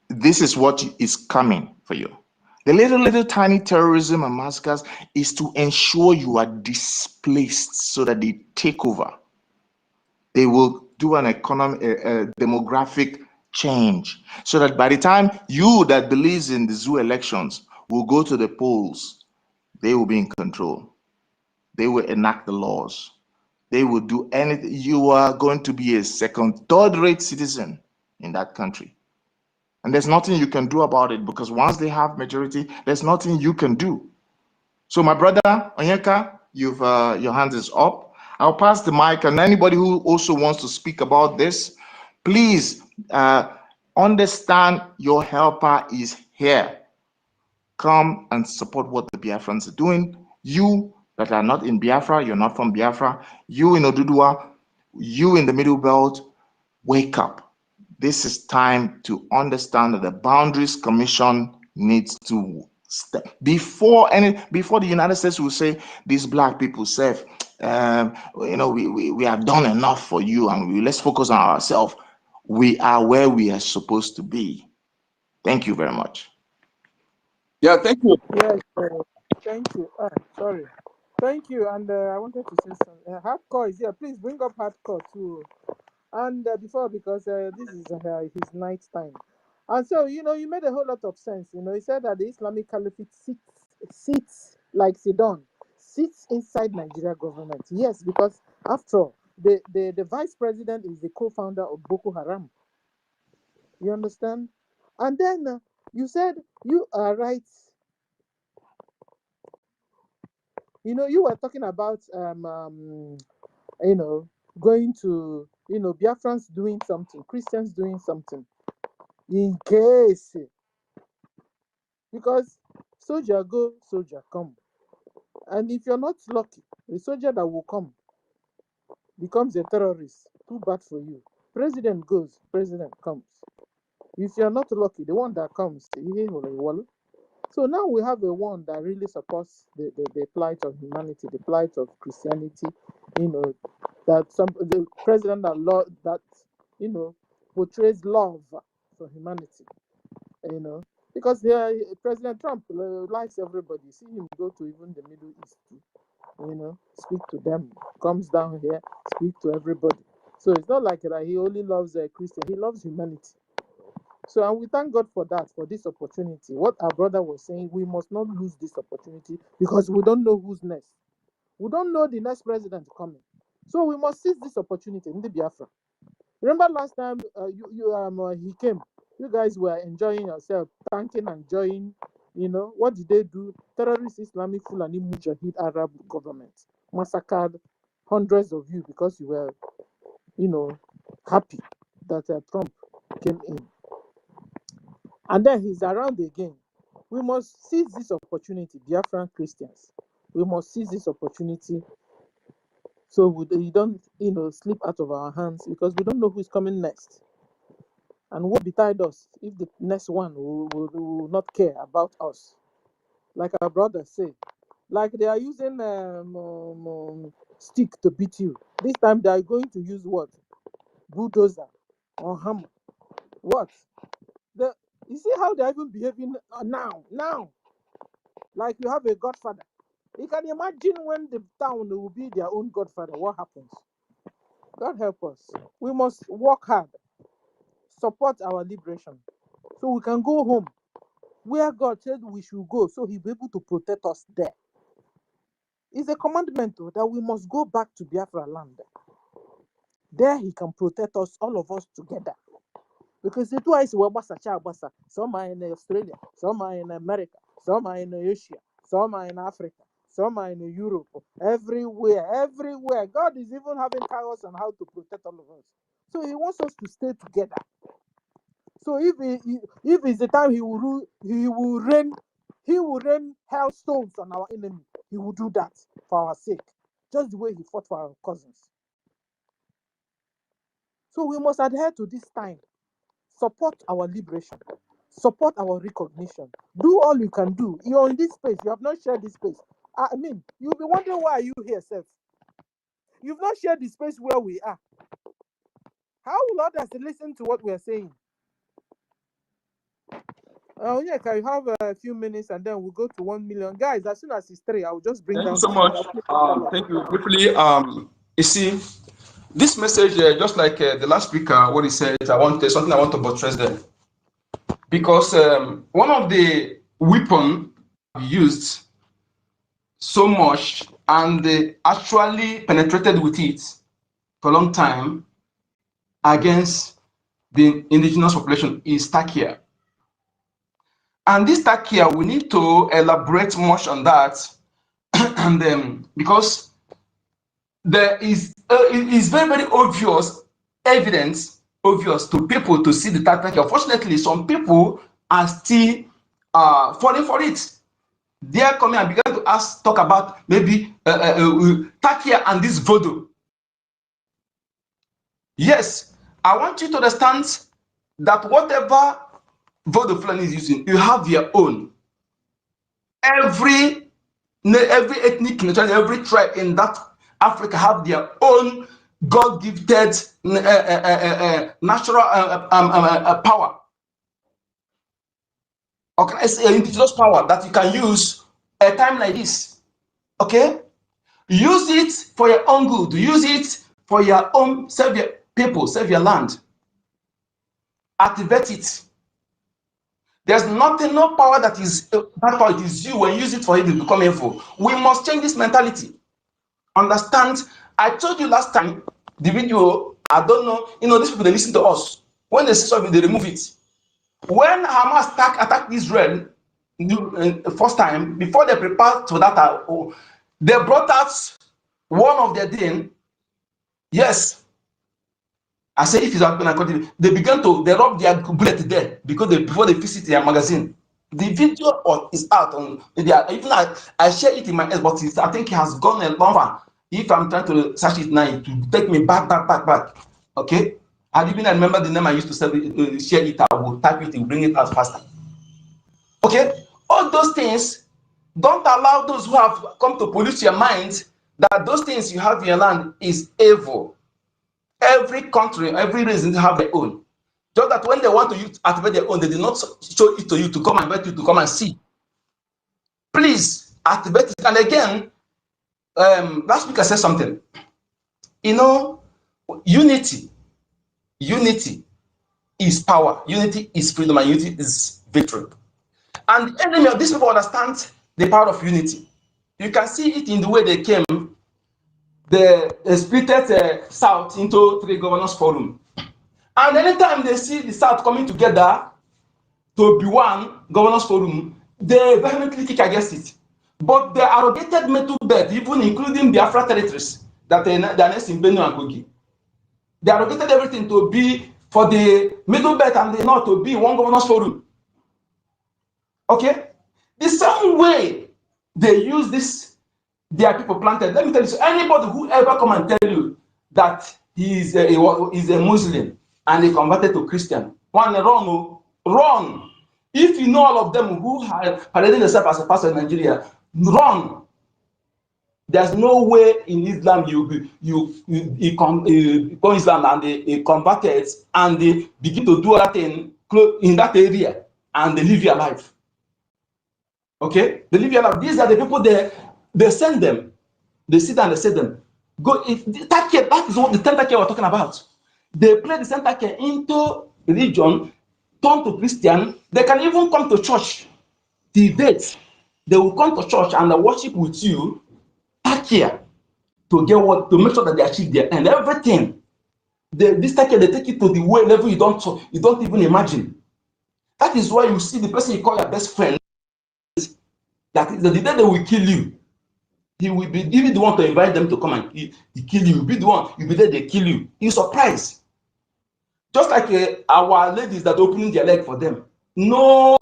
this is what is coming for you. The little tiny terrorism and massacres is to ensure you are displaced so that they take over. They will do an economic, demographic change so that by the time you that believes in the zoo elections will go to the polls, they will be in control. They will enact the laws. They will do anything. You are going to be a second, third-rate citizen in that country. And there's nothing you can do about it because once they have majority, there's nothing you can do. So my brother Onyeka, you've your hand is up. I'll pass the mic, and anybody who also wants to speak about this, please understand your helper is here. Come and support what the Biafrans are doing. You that are not in Biafra, you're not from Biafra, you in Oduduwa, you in the Middle Belt, wake up. This is time to understand that the Boundaries Commission needs to step before the United States will say these black people say, we have done enough for you and let's focus on ourselves. We are where we are supposed to be. Thank you very much. Yeah, thank you. Yes, thank you. Sorry. Thank you. And I wanted to say something. Hardcore is here. Please bring up Hardcore too. And before, because this is his night time. And so, you made a whole lot of sense. He said that the Islamic Caliphate sits like Sidon, sits inside Nigeria government. Yes, because after all, the vice president is the co-founder of Boko Haram. You understand? And then you said you are right. You were talking about going to Biafrans doing something, Christians doing something, in case, because soldier go, soldier come, and if you're not lucky, the soldier that will come becomes a terrorist. Too bad for you. President goes, president comes. If you're not lucky, the one that comes, So now we have a one that really supports the plight of humanity, the plight of Christianity, that the president that portrays love for humanity, because President Trump likes everybody. See him go to even the Middle East, speak to them, comes down here, speak to everybody. So it's not like that he only loves Christian, he loves humanity. So, and we thank God for that, for this opportunity. What our brother was saying, we must not lose this opportunity because we don't know who's next. We don't know the next president coming. So we must seize this opportunity in the Biafra. Remember last time he came, you guys were enjoying yourself, thanking and enjoying, what did they do? Terrorist Islamic Fulani Mujahid Arab government massacred hundreds of you because you were, happy that Trump came in. And then he's around again. We must seize this opportunity, Biafran Christians. We must seize this opportunity so we don't, slip out of our hands because we don't know who's coming next. And what betide us if the next one will not care about us? Like our brothers say, like they are using stick to beat you. This time they are going to use what? Bulldozer or hammer. What? You see how they're even behaving now? Like you have a godfather. You can imagine when the town will be their own godfather, what happens? God help us. We must work hard, support our liberation, so we can go home where God said we should go, so He'll be able to protect us there. It's a commandment that we must go back to Biafra land. There He can protect us, all of us together. Because the two eyes were basa. Some are in Australia, some are in America, some are in Asia, some are in Africa, some are in Europe, everywhere. God is even having chaos on how to protect all of us. So He wants us to stay together. So if it's the time He will rain hailstones on our enemy. He will do that for our sake, just the way He fought for our cousins. So we must adhere to this time. Support our liberation. Support our recognition. Do all you can do. You're in this space. You have not shared this space. I mean, you'll be wondering why are you here, Seth? You've not shared the space where we are. How will others listen to what we are saying? Yeah, can you have a few minutes and then we'll go to 1 million? Guys, as soon as it's 3, I'll just bring Thank down you so the much. phone. Thank you. Briefly, you see, this message, just like the last speaker, what he said, something I want to buttress there. Because one of the weapons used so much and they actually penetrated with it for a long time against the indigenous population is Takia. And this Takia, we need to elaborate much on that. And because there is it is very, very obvious to people to see the Takia. Unfortunately, some people are still falling for it. They are coming and began to talk about maybe Takia and this voodoo. Yes, I want you to understand that whatever voodoo Fulani is using, you have your own. Every ethnic nation, every tribe in that Africa have their own God-gifted natural power. Or can I say indigenous power that you can use at a time like this? Okay? Use it for your own good. Use it for your own, serve your people, serve your land. Activate it. There's nothing, no power that is that power. It is you. When you use it for it, it will become evil. We must change this mentality. Understand? I told you last time, the video, I don't know, these people, they listen to us. When they see something, they remove it. When Hamas attacked Israel first time, before they prepared for that, they brought out one of their thing. Yes. I say if it's happening according, they rub their bullet there because before they visit their magazine. The video is out on even I share it in my head, but I think it has gone a long far. If I'm trying to search it now, it will take me back. Okay? I even remember the name I used to share it. I will type it and bring it out faster. Okay? All those things, don't allow those who have come to pollute your mind that those things you have in your land is evil. Every country, every reason have their own. Just that when they want to activate their own, they did not show it to you to come and invite you to come and see. Please activate it. And again, last week I said something. You know, unity is power, unity is freedom, and unity is victory. And the enemy of these people understand the power of unity. You can see it in the way they came. They splitted South into 3 governors forum. And anytime they see the South coming together to be one governors forum, they vehemently kick against it. But they arrogated Middle Belt, even including Biafra territories that are next in Benue and Kogi. They arrogated everything to be for the Middle Belt and the North to be one governors forum. Okay? The same way they use this, their people planted. Let me tell you, so anybody who ever come and tell you that he is a Muslim and he converted to Christian, run. If you know all of them who have paraded themselves as a pastor in Nigeria, run. There's no way in Islam you come Islam and they converted and they begin to do other thing in that area and they live your life. Okay, they live your life. These are the people they send them. They sit and they say them. Go if that is what the tentacle we're talking about. They play the tentacle into religion, turn to Christian. They can even come to church. The date they will come to church and they worship with you. Here to get what to make sure that they achieve their end. Everything. This they take it to the way level you don't even imagine. That is why you see the person you call your best friend. That is the day they will kill you. He will be the one to invite them to come and he kill you. You'll be the one. You'll be there. They kill you. You're surprised. Just like our ladies that opening their leg for them. No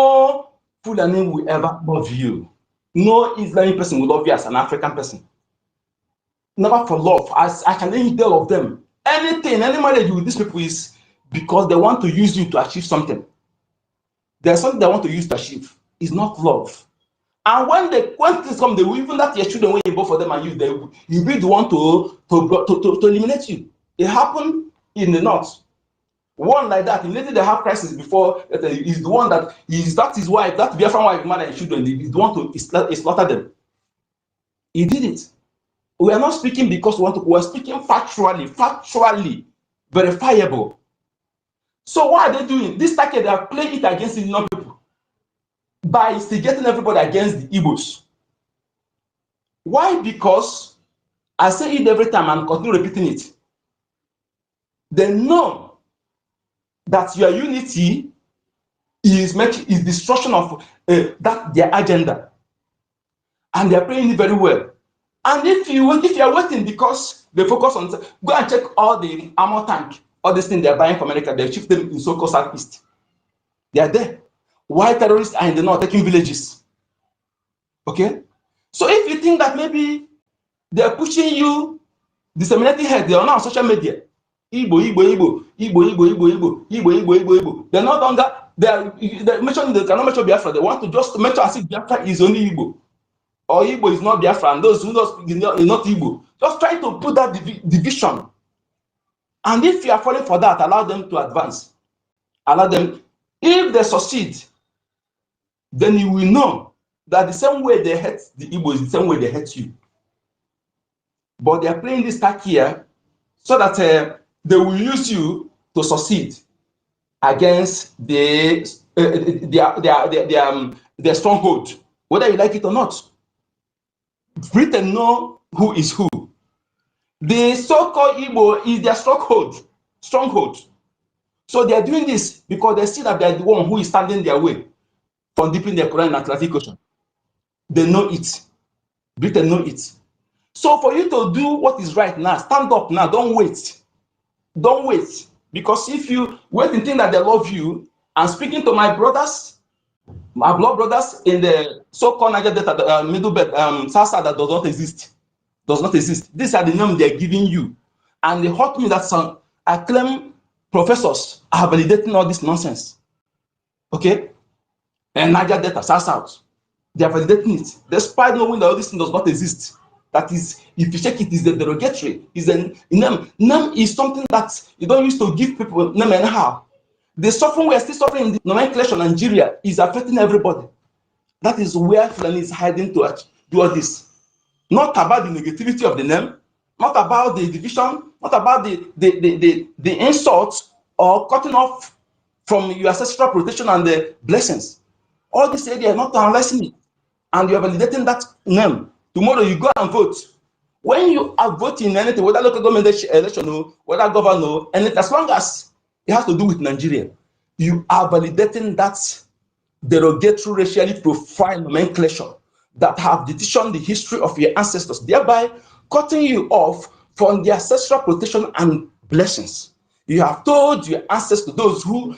Fulani will ever love you. No Islamic person will love you as an African person. Never for love. As I can name all of them. Anything, any marriage with these people is because they want to use you to achieve something. There's something they want to use to achieve. It's not love. And when things come, they will even that your children when you vote for them and you be the one to eliminate you. It happened in the north. One like that, immediately they have crisis before he's the one that his wife, that Biafran wife, man and children, he's the one to slaughter them. He did it. We are not speaking because we are speaking factually, verifiable. So what are they doing? This target, they are playing it against the non people by instigating everybody against the Igbos. Why? Because I say it every time and continue repeating it. They know that your unity is destruction of that their agenda, and they are playing it very well. And if you are waiting because they focus on, go and check all the armor tank, all these things they are buying from America, they shift them in so-called Southeast. They are there. Why terrorists are in the north taking villages? Okay? So if you think that maybe they are pushing you, disseminating head, they are now on social media. Igbo. They're not longer, they cannot mention Biafra. They want to just mention as if Biafra is only Igbo. Or Igbo is not Biafra, and those who don't speak is not Igbo. Just try to put that division. And if you are falling for that, allow them to advance. Allow them. If they succeed, then you will know that the same way they hate the Igbo is the same way they hate you. But they are playing this tactic here so that they will use you to succeed against their stronghold, whether you like it or not. Britain know who is who. The so-called Igbo is their stronghold. So they are doing this because they see that they are the one who is standing their way from dipping their Quran in the Atlantic Ocean. They know it. Britain know it. So for you to do what is right now, stand up now. Don't wait. Don't wait. Because if you wait and think that they love you, and speaking to my brothers, my blood brothers in the so-called Niger Delta, Middle Belt, South that does not exist. Does not exist. These are the names they are giving you. And they hurt me that some acclaimed professors are validating all this nonsense. Okay? And Niger Delta, South. They are validating it, despite knowing that all this thing does not exist. That is, if you check it, is a derogatory. Is a name. Name is something that you don't use to give people name anyhow. The suffering we are still suffering in the nomenclature in Nigeria is affecting everybody. That is where Fulani is hiding to do all this. Not about the negativity of the name, not about the division, not about the insults or cutting off from your ancestral protection and the blessings. All this area, not analyzing it, and you are validating that name. Tomorrow you go and vote. When you are voting anything, whether local government election or whether governor, and as long as it has to do with Nigeria, you are validating that derogatory racially profiled nomenclature that have petitioned the history of your ancestors, thereby cutting you off from the ancestral protection and blessings. You have told your ancestors, those who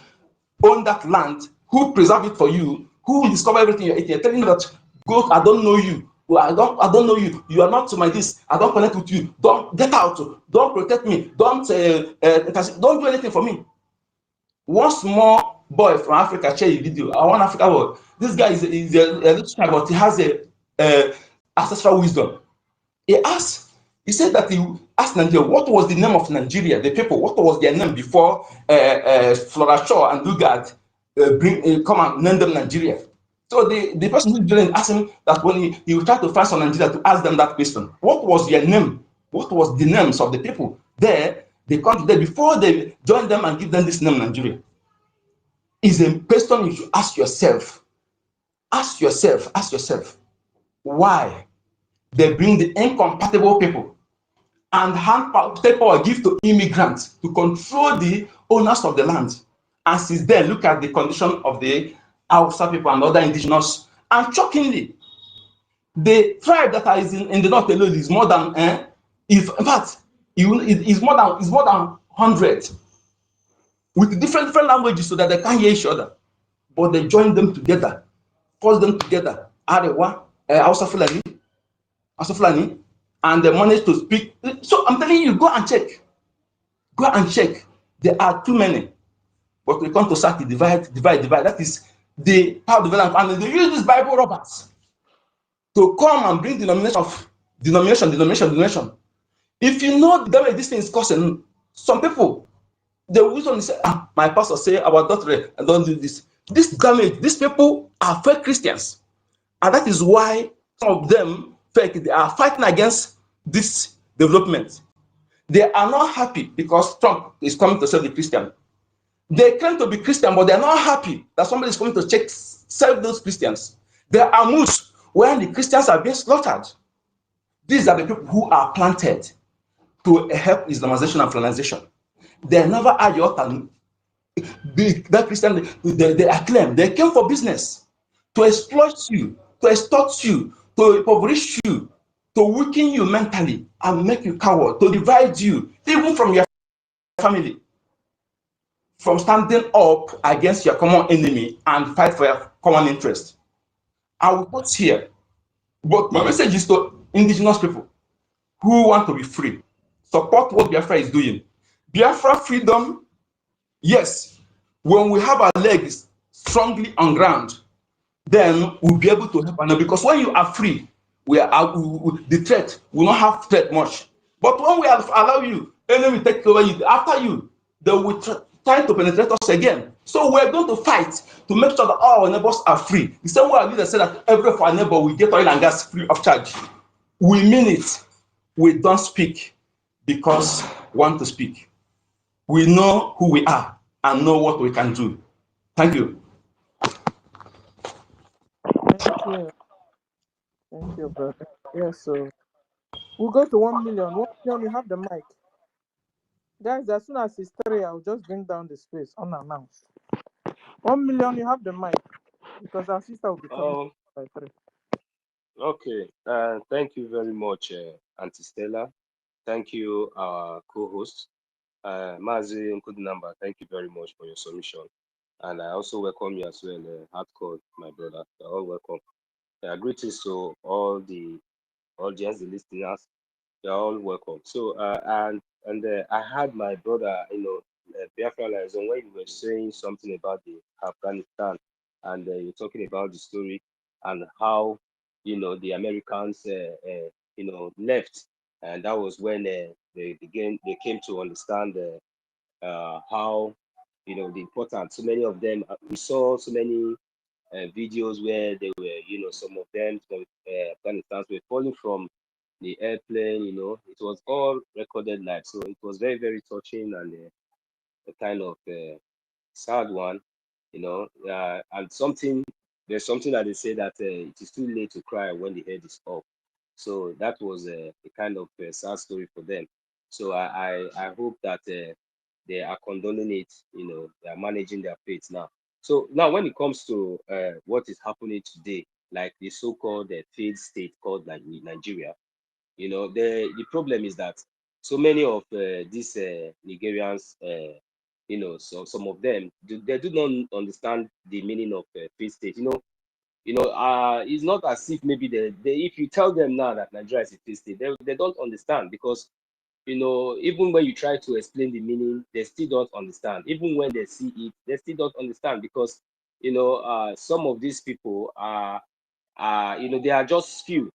own that land, who preserve it for you, who discover everything you're eating, you're telling you that, go, I don't know you. I don't know you. You are not to my this. I don't connect with you. Don't get out. Don't protect me. Don't do anything for me. One small boy from Africa share a video. I want Africa boy. This guy is a little child, but he has a ancestral wisdom. He said that he asked Nigeria, what was the name of Nigeria, the people, what was their name before Flora Shaw and Lugard come and name them Nigeria. So the person who's doing asked him that when he would try to find some Nigeria to ask them that question, what was your name? What was the names of the people there? They come there before they join them and give them this name Nigeria. Is a question you should ask yourself. Ask yourself, why they bring the incompatible people and take power, give to immigrants to control the owners of the land. And since then, look at the condition of the Hausa people and other indigenous. And shockingly, the tribe that is in the north alone is more than, in fact, it is more than 100 with different languages so that they can't hear each other. But they join them together, force them together. Arewa, Hausa Fulani, and they manage to speak. So I'm telling you, go and check. Go and check. There are too many. But we come to start the divide. That is the power development. And they use these Bible robbers to come and bring denomination. If you know the damage this thing is causing, some people, they will usually say, my pastor say our daughter, and don't do this. This damage, these people are fake Christians. And that is why some of them fake, they are fighting against this development. They are not happy because Trump is coming to save the Christian. They claim to be Christian, but they are not happy that somebody is coming to save those Christians. There are moods where the Christians are being slaughtered. These are the people who are planted to help Islamization and Islamization. They never are your turn. That Christian, they acclaim. They came for business, to exploit you, to extort you, to impoverish you, to weaken you mentally and make you coward, to divide you, even from your family, from standing up against your common enemy and fight for your common interest. I will pause here, but my message is to indigenous people who want to be free. Support what Biafra is doing. Biafra freedom, yes, when we have our legs strongly on ground, then we'll be able to help another. Because when you are free, the threat will not have threat much. But when we allow you, enemy take over you, after you, they will try to penetrate us again. So we're going to fight to make sure that all our neighbors are free. The same way our leader said that every for our neighbor we get oil and gas free of charge. We mean it. We don't speak because we want to speak. We know who we are and know what we can do. Thank you. Thank you, brother. Yes, so we'll go to 1 million. 1 million, you have the mic. Guys, as soon as it's 3, I'll just bring down the space unannounced. 1 million, you have the mic. Because our sister will be coming by 3. Okay. Thank you very much, Auntie Stella. Thank you, our co-host, Mazi Nkudinamba. Thank you very much for your submission. And I also welcome you as well, Hardcore, my brother. You're all welcome. Greetings to all the audience, the listeners. You're all welcome. So, I had my brother, Biafra liaison, when you were saying something about the Afghanistan, and you're talking about the story and how, you know, the Americans, you know, left, and that was when they came to understand how, you know, the importance. So many of them, we saw so many videos where they were, you know, some of them from Afghanistan were falling from the airplane. You know, it was all recorded live, so it was very, very touching and a kind of sad one, you know. And there's something that they say that it is too late to cry when the head is off. So that was a kind of sad story for them. So I hope that they are condoning it, you know, they are managing their fate now. So now when it comes to what is happening today, like the so-called failed state called Nigeria, you know, the problem is that so many of these Nigerians, you know, so some of them they do not understand the meaning of failed state. It's not as if maybe if you tell them now that Nigeria is a failed state, they don't understand, because, you know, even when you try to explain the meaning, they still don't understand. Even when they see it, they still don't understand, because, you know, some of these people are, you know, they are just few.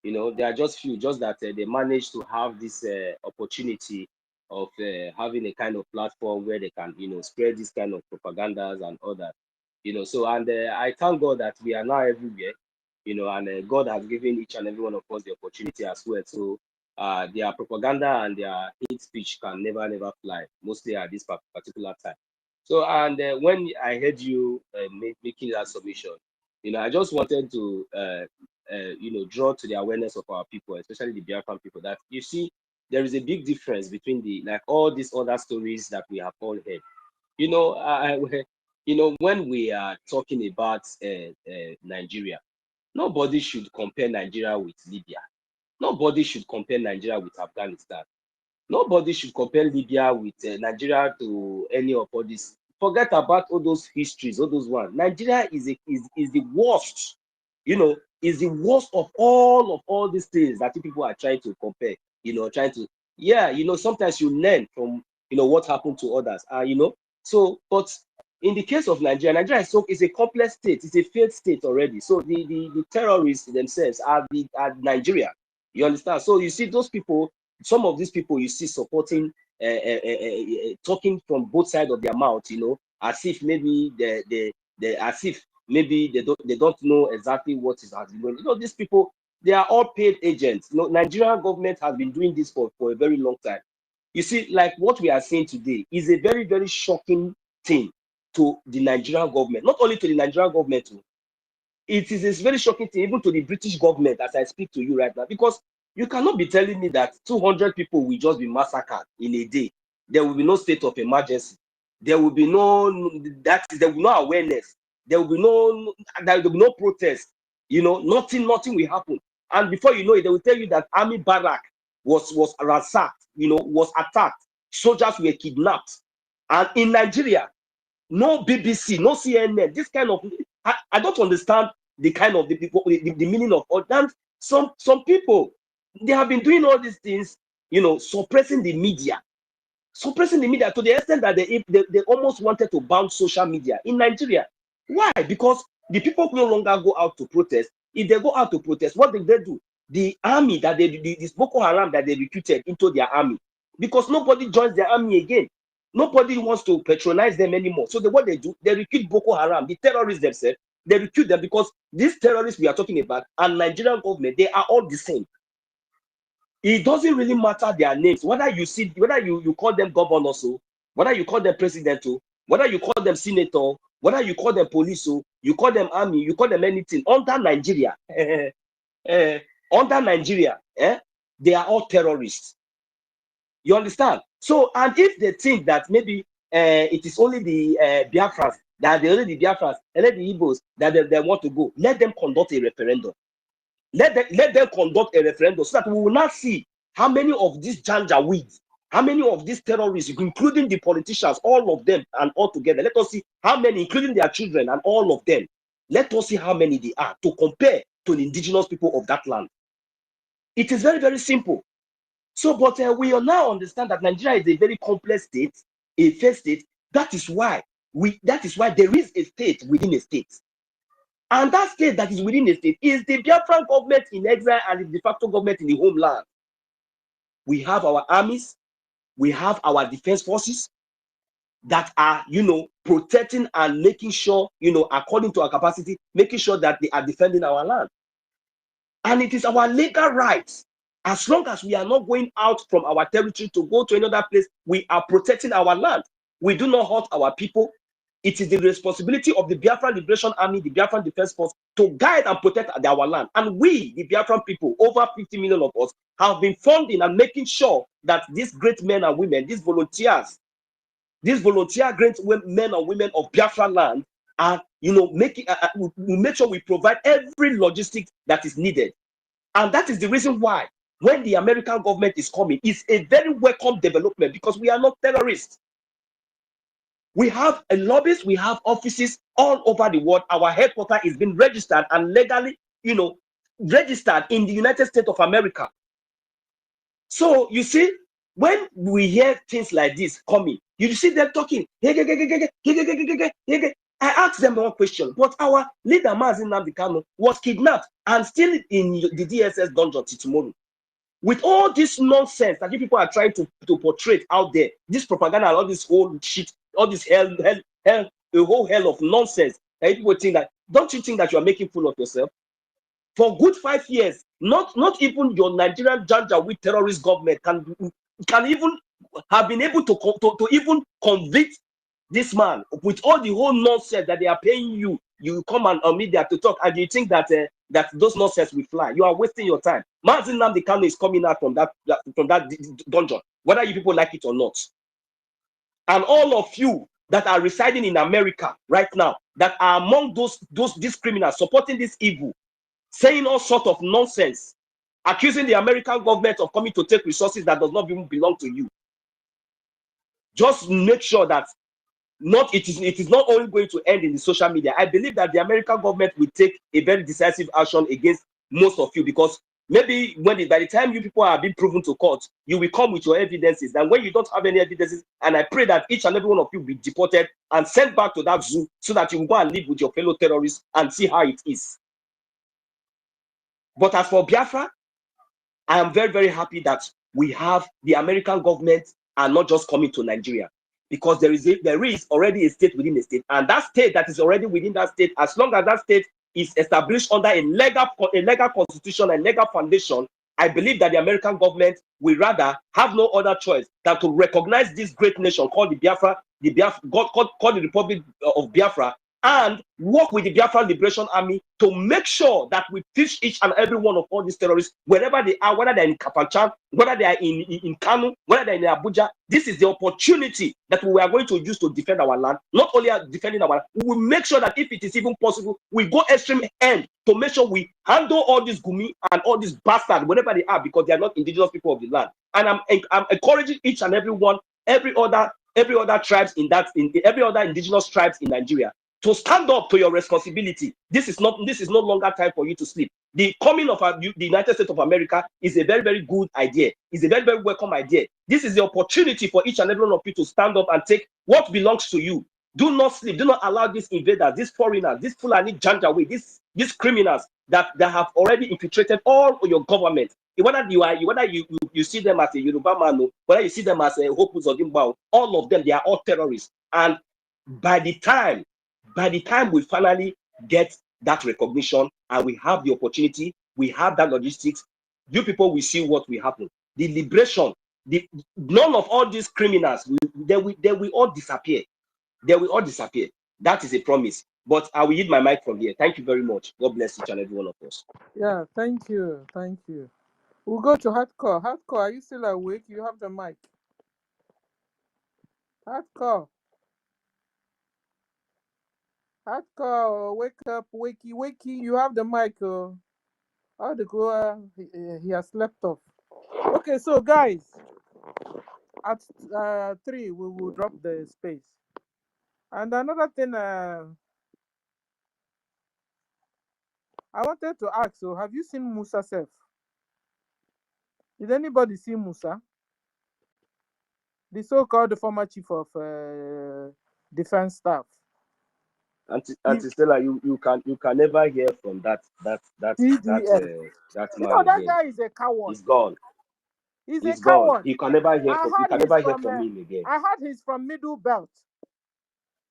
You know, they are just few, just that they manage to have this opportunity of having a kind of platform where they can, you know, spread this kind of propagandas and all that. You know, so, and I thank God that we are now everywhere, you know, and God has given each and every one of us the opportunity as well. So their propaganda and their hate speech can never fly, mostly at this particular time. So, and when I heard you making that submission, you know, I just wanted to you know, draw to the awareness of our people, especially the Biafran people, that you see there is a big difference between like all these other stories that we have all heard. You know, you know, when we are talking about Nigeria, nobody should compare Nigeria with Libya. Nobody should compare Nigeria with Afghanistan. Nobody should compare Libya with Nigeria to any of all this. Forget about all those histories, all those ones. Nigeria is the worst, you know, is the worst of all these things that people are trying to compare, you know, trying to, yeah, you know, sometimes you learn from, you know, what happened to others, you know. So, but in the case of Nigeria is a complex state, it's a failed state already. So the terrorists themselves are Nigeria. You understand? So you see those people, some of these people you see supporting, talking from both sides of their mouth, you know, as if maybe as if maybe they don't know exactly what is happening. You know, these people, they are all paid agents. You know, Nigerian government has been doing this for a very long time. You see, like what we are seeing today is a very, very shocking thing to the Nigerian government. Not only to the Nigerian government, it is a very shocking thing even to the British government as I speak to you right now, because you cannot be telling me that 200 people will just be massacred in a day. There will be no state of emergency. There will be no there will be no awareness. There will be no protest. You know, nothing will happen. And before you know it, they will tell you that army barrack was ransacked. You know, was attacked. Soldiers were kidnapped. And in Nigeria, no BBC, no CNN. This kind of I don't understand the kind of the meaning of all that. Some people, they have been doing all these things, you know, suppressing the media to the extent that they almost wanted to ban social media in Nigeria. Why? Because the people no longer go out to protest. If they go out to protest, what did they do? The army that this Boko Haram that they recruited into their army, because nobody joins their army again. Nobody wants to patronize them anymore. So what they do, they recruit Boko Haram, the terrorists themselves. They recruit them because these terrorists we are talking about and Nigerian government, they are all the same. It doesn't really matter their names, whether you call them governors, whether you call them president, whether you call them senator, whether you call them police, you call them army, you call them anything. Under Nigeria, they are all terrorists. You understand? So, and if they think that maybe it is only the Biafrans, that they only the Biafrans, and let the Igbos that they want to go, let them conduct a referendum. Let them conduct a referendum so that we will not see how many of these janjaweeds, how many of these terrorists, including the politicians, all of them and all together. Let us see how many, including their children and all of them. Let us see how many they are to compare to the indigenous people of that land. It is very, very simple. So, but we now understand that Nigeria is a very complex state, a failed state. That is why there is a state within a state. And that state that is within the state is the Biafran government in exile and the de facto government in the homeland. We have our armies, we have our defense forces that are, protecting and making sure, according to our capacity, making sure that they are defending our land. And it is our legal rights. As long as we are not going out from our territory to go to another place, we are protecting our land. We do not hurt our people. It is the responsibility of the Biafran Liberation Army, the Biafran Defense Force, to guide and protect our land. And we, the Biafran people, over 50 million of us, have been funding and making sure that these great men and women, these volunteer great men and women of Biafran land are, making, we make sure we provide every logistics that is needed. And that is the reason why, when the American government is coming, it's a very welcome development, because we are not terrorists. We have a lobbies, we have offices all over the world. Our headquarters is being registered and legally, registered in the United States of America. So you see, when we hear things like this coming, you see them talking. I asked them one question, but our leader, Mazi Nnamdi Kanu, was kidnapped and still in the DSS dungeon till tomorrow. With all this nonsense that you people are trying to portray out there, this propaganda and all this whole shit, all this hell, a whole hell of nonsense, and people think that, don't you think that you are making fool of yourself? For good 5 years, not even your Nigerian Janjaweed terrorist government can even have been able to even convict this man with all the whole nonsense that they are paying you. You come on media to talk, and you think that that those nonsense will fly. You are wasting your time. Mazi Nnamdi Kanu is coming out from that dungeon, whether you people like it or not. And all of you that are residing in America right now, that are among these criminals supporting this evil, saying all sorts of nonsense, accusing the American government of coming to take resources that does not even belong to you. Just make sure that it is not only going to end in the social media. I believe that the American government will take a very decisive action against most of you, because maybe by the time you people are being proven to court, you will come with your evidences. And when you don't have any evidences, and I pray that each and every one of you will be deported and sent back to that zoo, so that you will go and live with your fellow terrorists and see how it is. But as for Biafra, I am very, very happy that we have the American government are not just coming to Nigeria, because there is already a state within a state, and that state that is already within that state, as long as that state is established under a legal constitution and legal foundation, I believe that the American government will rather have no other choice than to recognize this great nation called called the Republic of Biafra, and work with the Biafra Liberation Army to make sure that we teach each and every one of all these terrorists, wherever they are, whether they're in Kafanchan, whether they are in Kanu, whether they're in Abuja. This is the opportunity that we are going to use to defend our land. Not only defending our land, we will make sure that if it is even possible, we go extreme end to make sure we handle all these gumi and all these bastards, wherever they are, because they are not indigenous people of the land. And I'm encouraging each and every one, every other tribes every other indigenous tribes in Nigeria, to stand up to your responsibility. This is no longer time for you to sleep. The coming of the United States of America is a very, very good idea. It's a very, very welcome idea. This is the opportunity for each and every one of you to stand up and take what belongs to you. Do not sleep. Do not allow these invaders, these foreigners, these Fulani Janjaweed, these criminals that have already infiltrated all of your government. Whether you see them as a Yoruba man, whether you see them as a Hopu Zodimba, all of them, they are all terrorists. And by the time we finally get that recognition and we have the opportunity, we have that logistics, you people will see what will happen. The liberation, none of all these criminals, they will all disappear. They will all disappear. That is a promise. But I will yield my mic from here. Thank you very much. God bless each and every one of us. Yeah, thank you. Thank you. We'll go to Hardcore. Hardcore, are you still awake? You have the mic. Hardcore. Hardcore, wake up, wakey. You have the mic. How to go? He has slept off. Okay, so guys, at 3 we will drop the space. And another thing, I wanted to ask. So, have you seen Musa Sef? Did anybody see Musa? The so-called former chief of defense staff. Auntie Stella, you can never hear from that PDS. man That again. guy is a coward. He's gone. He's a He's gone. coward. You can never hear from him again. I heard he's from Middle Belt.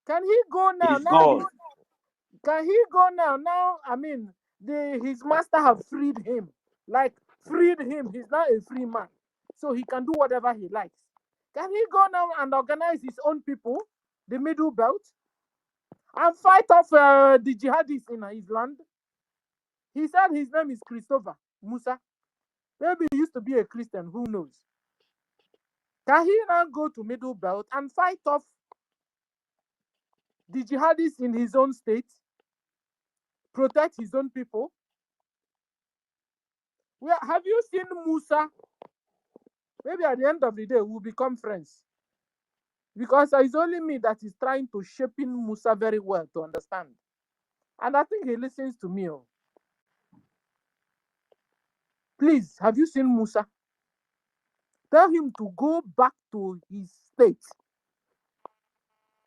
Can he go now? He's gone. Can he go now? Now, I mean, his master have freed him. Like, freed him. He's now a free man. So he can do whatever he likes. Can he go now and organize his own people, the Middle Belt, and fight off the jihadists in his land? He said his name is Christopher Musa. Maybe he used to be a Christian, who knows? Can he now go to Middle Belt and fight off the jihadists in his own state? Protect his own people? Well, have you seen Musa? Maybe at the end of the day, we'll become friends. Because it's only me that is trying to shape in Musa very well to understand. And I think he listens to me. Please, have you seen Musa? Tell him to go back to his state.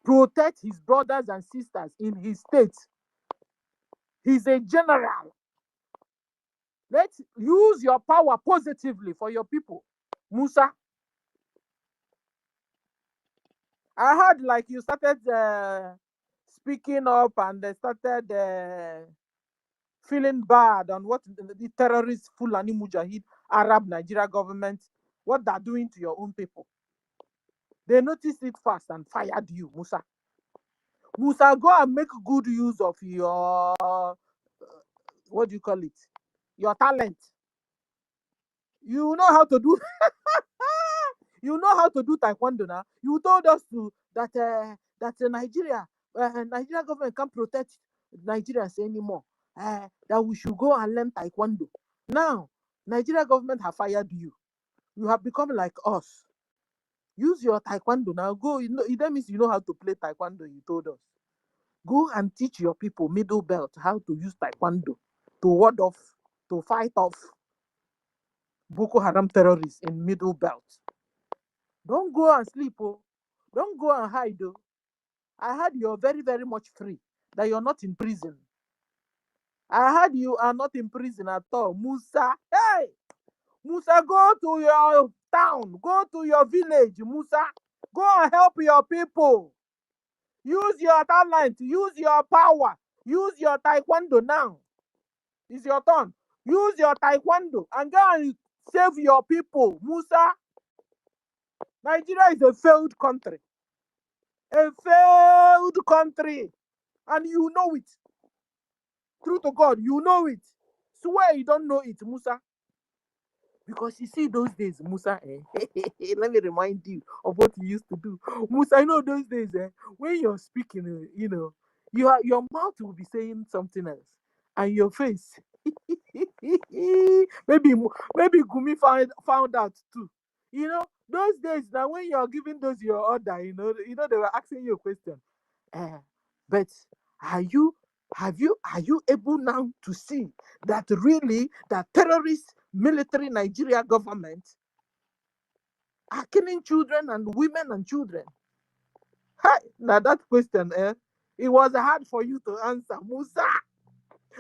Protect his brothers and sisters in his state. He's a general. Let's use your power positively for your people. Musa, I heard like you started speaking up and they started feeling bad on what the terrorist Fulani Mujahid Arab Nigeria government, what they're doing to your own people. They noticed it fast and fired you, Musa. Musa, go and make good use of your, what do you call it? Your talent. You know how to do, you know how to do taekwondo now. You told us that Nigeria government can't protect Nigerians anymore. That we should go and learn taekwondo. Now, Nigeria government have fired you. You have become like us. Use your taekwondo now. Go. That means you know how to play taekwondo. You told us. Go and teach your people Middle Belt how to use taekwondo to fight off Boko Haram terrorists in Middle Belt. Don't go and sleep, oh. Don't go and hide, oh. I heard you're very, very much free, that you're not in prison. I heard you are not in prison at all. Musa, hey! Musa, go to your town, go to your village, Musa. Go and help your people. Use your talent, use your power, use your taekwondo now. It's your turn. Use your taekwondo and go and save your people, Musa. Nigeria is a failed country. A failed country. And you know it. True to God, you know it. Swear you don't know it, Musa. Because you see those days, Musa, let me remind you of what you used to do. Musa, I know those days, when you're speaking, your mouth will be saying something else. And your face, maybe Gumi found out too. Those days now when you're giving those your order, they were asking you a question. But are you able now to see that really that terrorist military Nigeria government are killing children and women and children? Hi, now that question, it was hard for you to answer, Musa.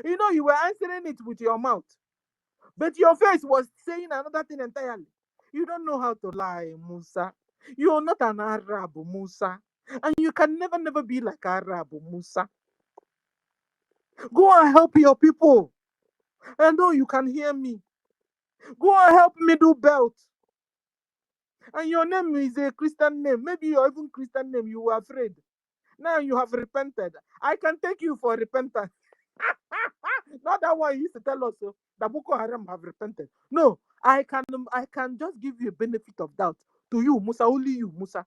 You were answering it with your mouth, but your face was saying another thing entirely. You don't know how to lie, Musa. You're not an Arab, Musa. And you can never be like Arab, Musa. Go and help your people. I know you can hear me. Go and help Middle Belt. And your name is a Christian name. Maybe your even Christian name, you were afraid. Now you have repented. I can take you for repentance. Not that one you used to tell us that Boko Haram have repented. No, I can just give you a benefit of doubt. To you, Musa, only you, Musa.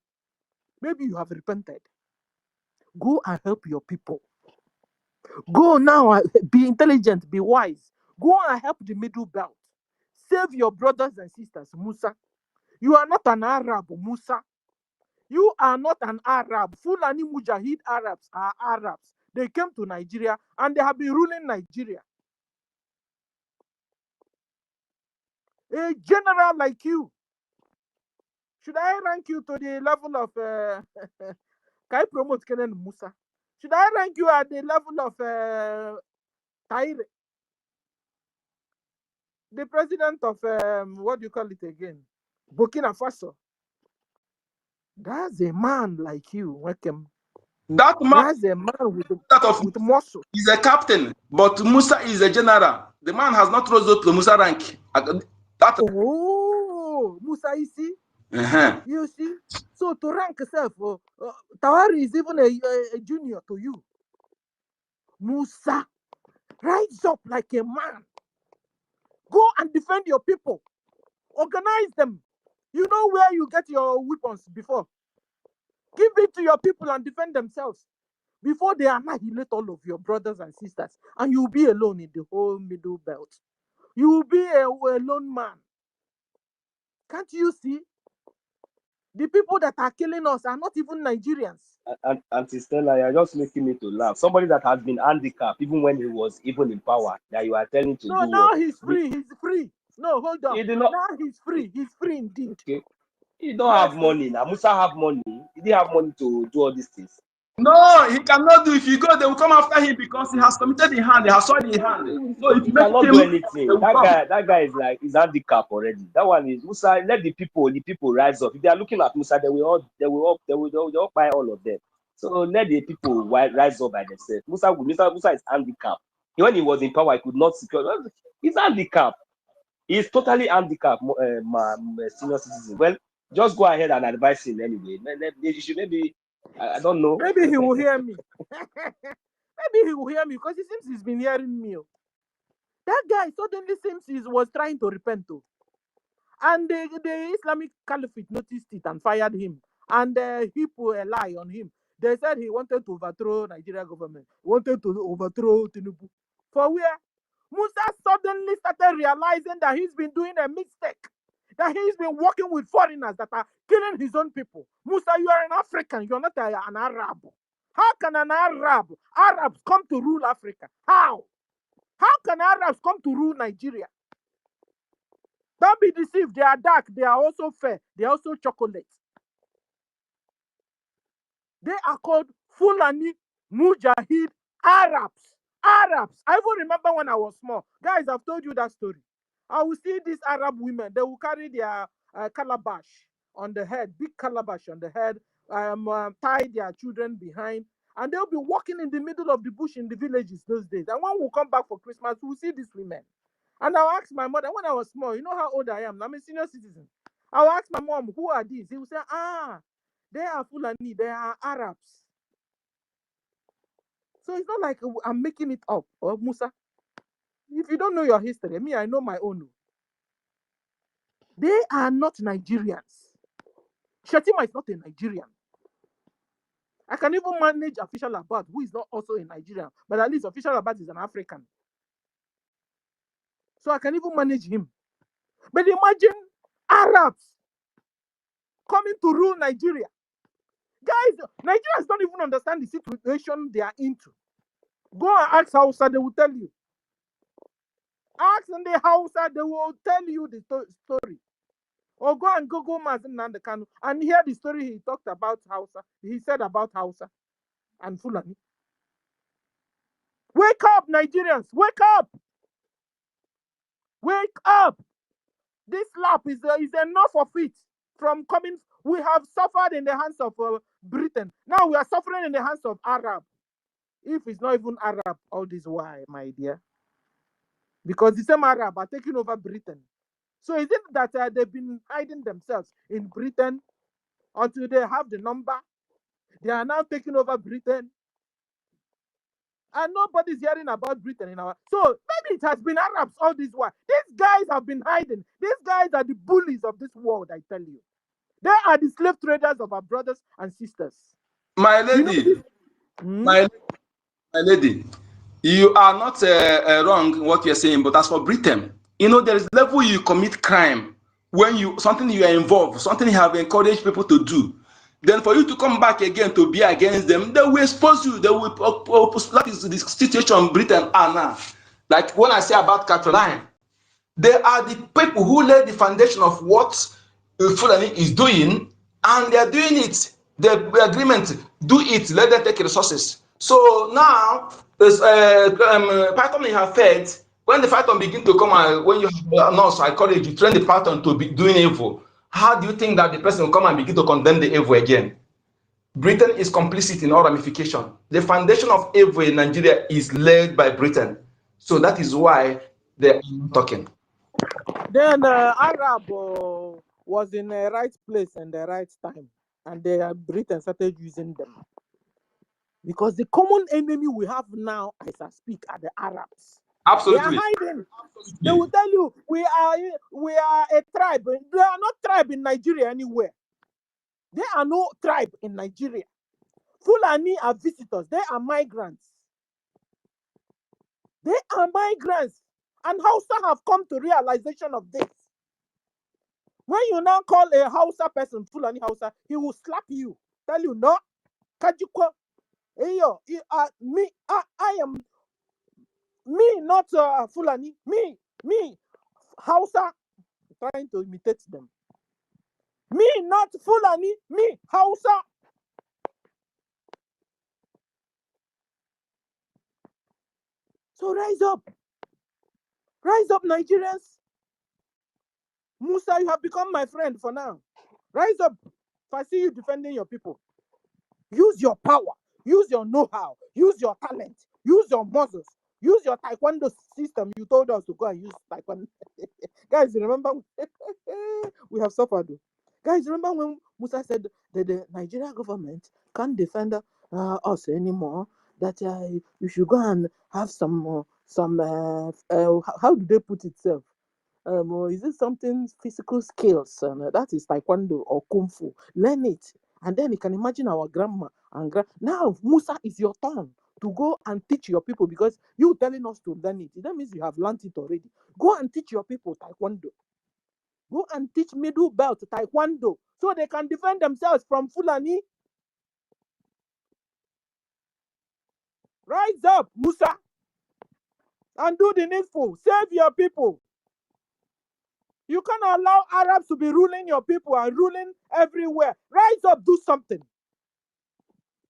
Maybe you have repented. Go and help your people. Go now, be intelligent, be wise. Go and help the Middle Belt. Save your brothers and sisters, Musa. You are not an Arab, Musa. You are not an Arab. Fulani Mujahid Arabs are Arabs. They came to Nigeria and they have been ruling Nigeria. A general like you, should I rank you to the level of can I promote Kenan Musa? Should I rank you at the level of Taire, the president of what do you call it again? Burkina Faso. That's a man like you, welcome. That man, That's a man with muscle. He's a captain, but Musa is a general. The man has not rose up to Musa rank. Oh, Musa, you see? You see? So to rank yourself, Tawari is even a junior to you. Musa, rise up like a man. Go and defend your people. Organize them. You know where you get your weapons before. Give it to your people and defend themselves before they annihilate all of your brothers and sisters. And you'll be alone in the whole middle belt. You will be a lone man. Can't you see? The people that are killing us are not even Nigerians. Auntie Stella, you're just making me to laugh. Somebody that has been handicapped even when he was even in power, that you are telling to do now what? He's free. He's free. No, hold on. Now he's free. He's free indeed. Okay. He don't have money now. Musa have money. He didn't have money to do all these things. No, he cannot do. If you go, they will come after him because he has committed the hand. He has soiled the hand. So if he cannot do anything. That guy is like he's handicapped already. That one is Musa. Let the people rise up. If they are looking at Musa, they will all buy all of them. So let the people rise up by themselves. Musa is handicapped. When he was in power, he could not secure. He's handicapped. He's totally handicapped. My senior citizen. Well, just go ahead and advise him anyway. You should maybe. I don't know. Maybe he will hear me. Maybe he will hear me because it seems he's been hearing me. That guy suddenly seems he was trying to repent too. And the Islamic Caliphate noticed it and fired him. And he put a lie on him. They said he wanted to overthrow Nigeria government. Wanted to overthrow Tinubu. For where? Musa suddenly started realizing that he's been doing a mistake. That he's been working with foreigners that are killing his own people. Musa, you are an African. You're not an Arab. How can Arabs come to rule Africa? How? How can Arabs come to rule Nigeria? Don't be deceived. They are dark. They are also fair. They are also chocolate. They are called Fulani Mujahid Arabs. Arabs. I even remember when I was small. Guys, I've told you that story. I will see these Arab women. They will carry their calabash on the head, big calabash on the head, tie their children behind, and they'll be walking in the middle of the bush in the villages those days. And when we come back for Christmas, we'll see these women. And I'll ask my mother, when I was small, you know how old I am? I'm a senior citizen. I'll ask my mom, who are these? He will say, they are Fulani, they are Arabs. So it's not like I'm making it up, or Musa. If you don't know your history, me, I know my own. They are not Nigerians. Shetima is not a Nigerian. I can even manage Official Abad, who is not also a Nigerian, but at least Official Abad is an African. So I can even manage him. But imagine Arabs coming to rule Nigeria. Guys, Nigerians don't even understand the situation they are into. Go and ask Hausa, they will tell you. Ask in the Hausa, they will tell you the story. Or go and Google Mazin Nandekanu and hear the story he talked about Hausa. He said about Hausa and Fulani. Wake up, Nigerians! Wake up! Wake up! This lap is enough of it from coming. We have suffered in the hands of Britain. Now we are suffering in the hands of Arab. If it's not even Arab, all this why, my dear? Because the same Arab are taking over Britain. So is it that they've been hiding themselves in Britain until they have the number? They are now taking over Britain. And nobody's hearing about Britain in our... So maybe it has been Arabs all this while. These guys have been hiding. These guys are the bullies of this world, I tell you. They are the slave traders of our brothers and sisters. My lady, my lady, you are not wrong in what you're saying, but as for Britain, you know, there is level you commit crime when something you are involved, something you have encouraged people to do. Then for you to come back again to be against them, they will expose you. They will. That is the situation Britain are now. Like when I say about Caroline, they are the people who laid the foundation of what Fulani is doing, and they are doing it. The agreement, do it, let them take resources. So now, this Python in effect, when the Python begin to come and when you have no psychology, you train the Python to be doing evil, how do you think that the person will come and begin to condemn the evil again? Britain is complicit in all ramification. The foundation of evil in Nigeria is led by Britain. So that is why they're talking. Then Arab was in the right place and the right time, and Britain started using them. Because the common enemy we have now, as I speak, are the Arabs. Absolutely. They are hiding. They will tell you we are a tribe. They are not tribe in Nigeria anywhere. There are no tribe in Nigeria. Fulani are visitors. They are migrants. They are migrants. And Hausa have come to realization of this. When you now call a Hausa person Fulani Hausa, he will slap you. Tell you, no, Kajiko, hey, yo, I am me, not Fulani. Me, Hausa, trying to imitate them. Me, not Fulani. Me, Hausa. So rise up. Rise up, Nigerians. Musa, you have become my friend for now. Rise up. If I see you defending your people, use your power. Use your know-how. Use your talent. Use your muscles. Use your taekwondo system. You told us to go and use taekwondo. Guys, remember? We have suffered. Guys, remember when Musa said that the Nigerian government can't defend us anymore? That you should go and have some how do they put itself? Is it something physical skills? And that is taekwondo or kung fu. Learn it. And then you can imagine our grandma and now Musa, is your turn to go and teach your people, because you telling us to learn it. That means you have learned it already. Go and teach your people taekwondo. Go and teach middle belt taekwondo so they can defend themselves from Fulani. Rise up, Musa, and do the needful. Save your people. You can't allow Arabs to be ruling your people and ruling everywhere. Rise up, do something.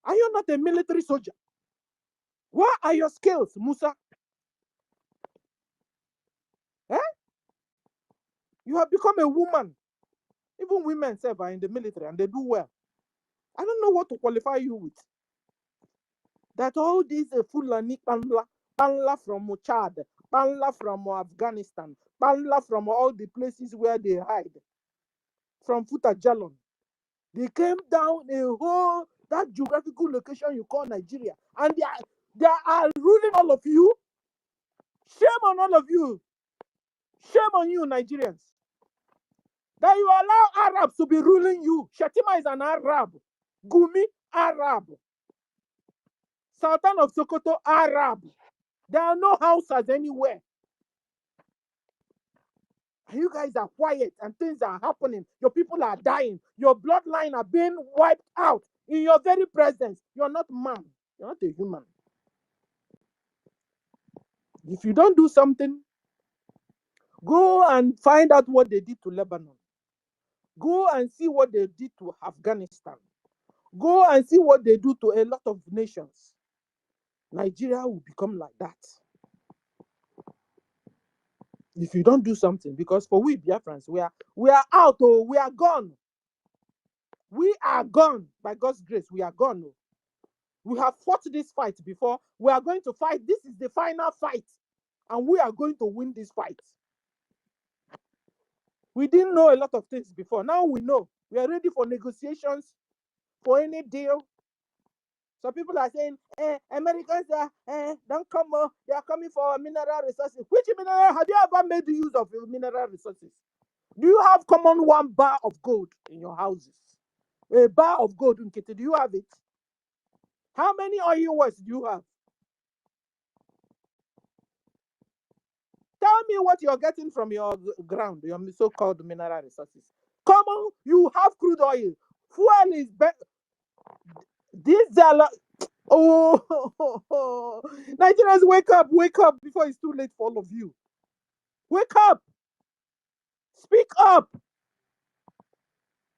Are you not a military soldier? What are your skills, Musa? Eh? You have become a woman. Even women say are in the military and they do well. I don't know what to qualify you with. That all these Fulani Panla from Chad, Panla from Afghanistan, Panla from all the places where they hide, from Futa Jalon, they came down a whole that geographical location you call Nigeria, and they are ruling all of you. Shame on all of you. Shame on you, Nigerians. That you allow Arabs to be ruling you. Shatima is an Arab. Gumi, Arab. Sultan of Sokoto, Arab. There are no houses anywhere. And you guys are quiet and things are happening. Your people are dying. Your bloodline are being wiped out in your very presence. You're not man. You're not a human. If you don't do something, go and find out what they did to Lebanon. Go and see what they did to Afghanistan. Go and see what they do to a lot of nations. Nigeria will become like that. If you don't do something, because for we Biafrans, we are out, oh, we are gone. We are gone. By God's grace, we are gone. Oh. We have fought this fight before. We are going to fight. This is the final fight. And we are going to win this fight. We didn't know a lot of things before. Now we know. We are ready for negotiations, for any deal. So people are saying, Americans don't come, they are coming for mineral resources. Which mineral? Have you ever made use of mineral resources? Do you have common 1 bar of gold in your houses? A bar of gold, Nkete, do you have it? How many oil wells do you have? Tell me what you're getting from your ground, your so-called mineral resources. Common, you have crude oil. Fuel is better. Diesel. Oh, Nigerians, wake up before it's too late for all of you. Wake up. Speak up.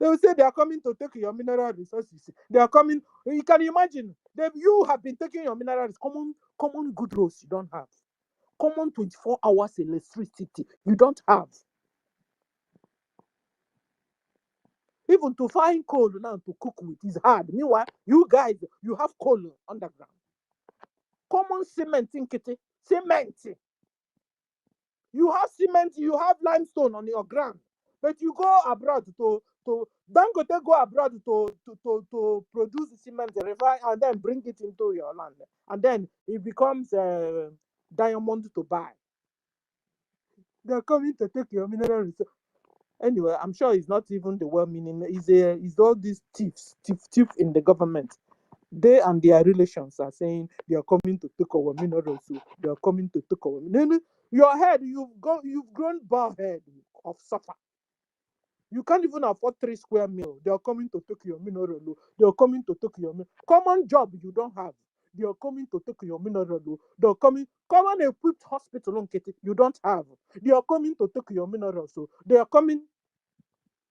They will say they are coming to take your mineral resources. They are coming. You can imagine. You have been taking your minerals. Common good roads you don't have. Common 24 hours electricity you don't have. Even to find coal now to cook with is hard. Meanwhile, you guys, you have coal underground. Common cement in Kitty. Cement. You have cement, you have limestone on your ground. But you go abroad to Dangote go abroad to produce cement, refine, and then bring it into your land. And then it becomes diamond to buy. They're coming to take your mineral resource. Anyway, I'm sure it's not even the well-meaning. It's all these thieves in the government. They and their relations are saying they are coming to take our minerals. So they are coming to take our minerals. Your head, you've grown bald head of suffer. You can't even afford 3 square meal. They are coming to take your mineral. They are coming to take your common job you don't have. They are coming to take your mineral. They are coming common equipped hospital you don't have. They are coming to take your minerals. So they are coming.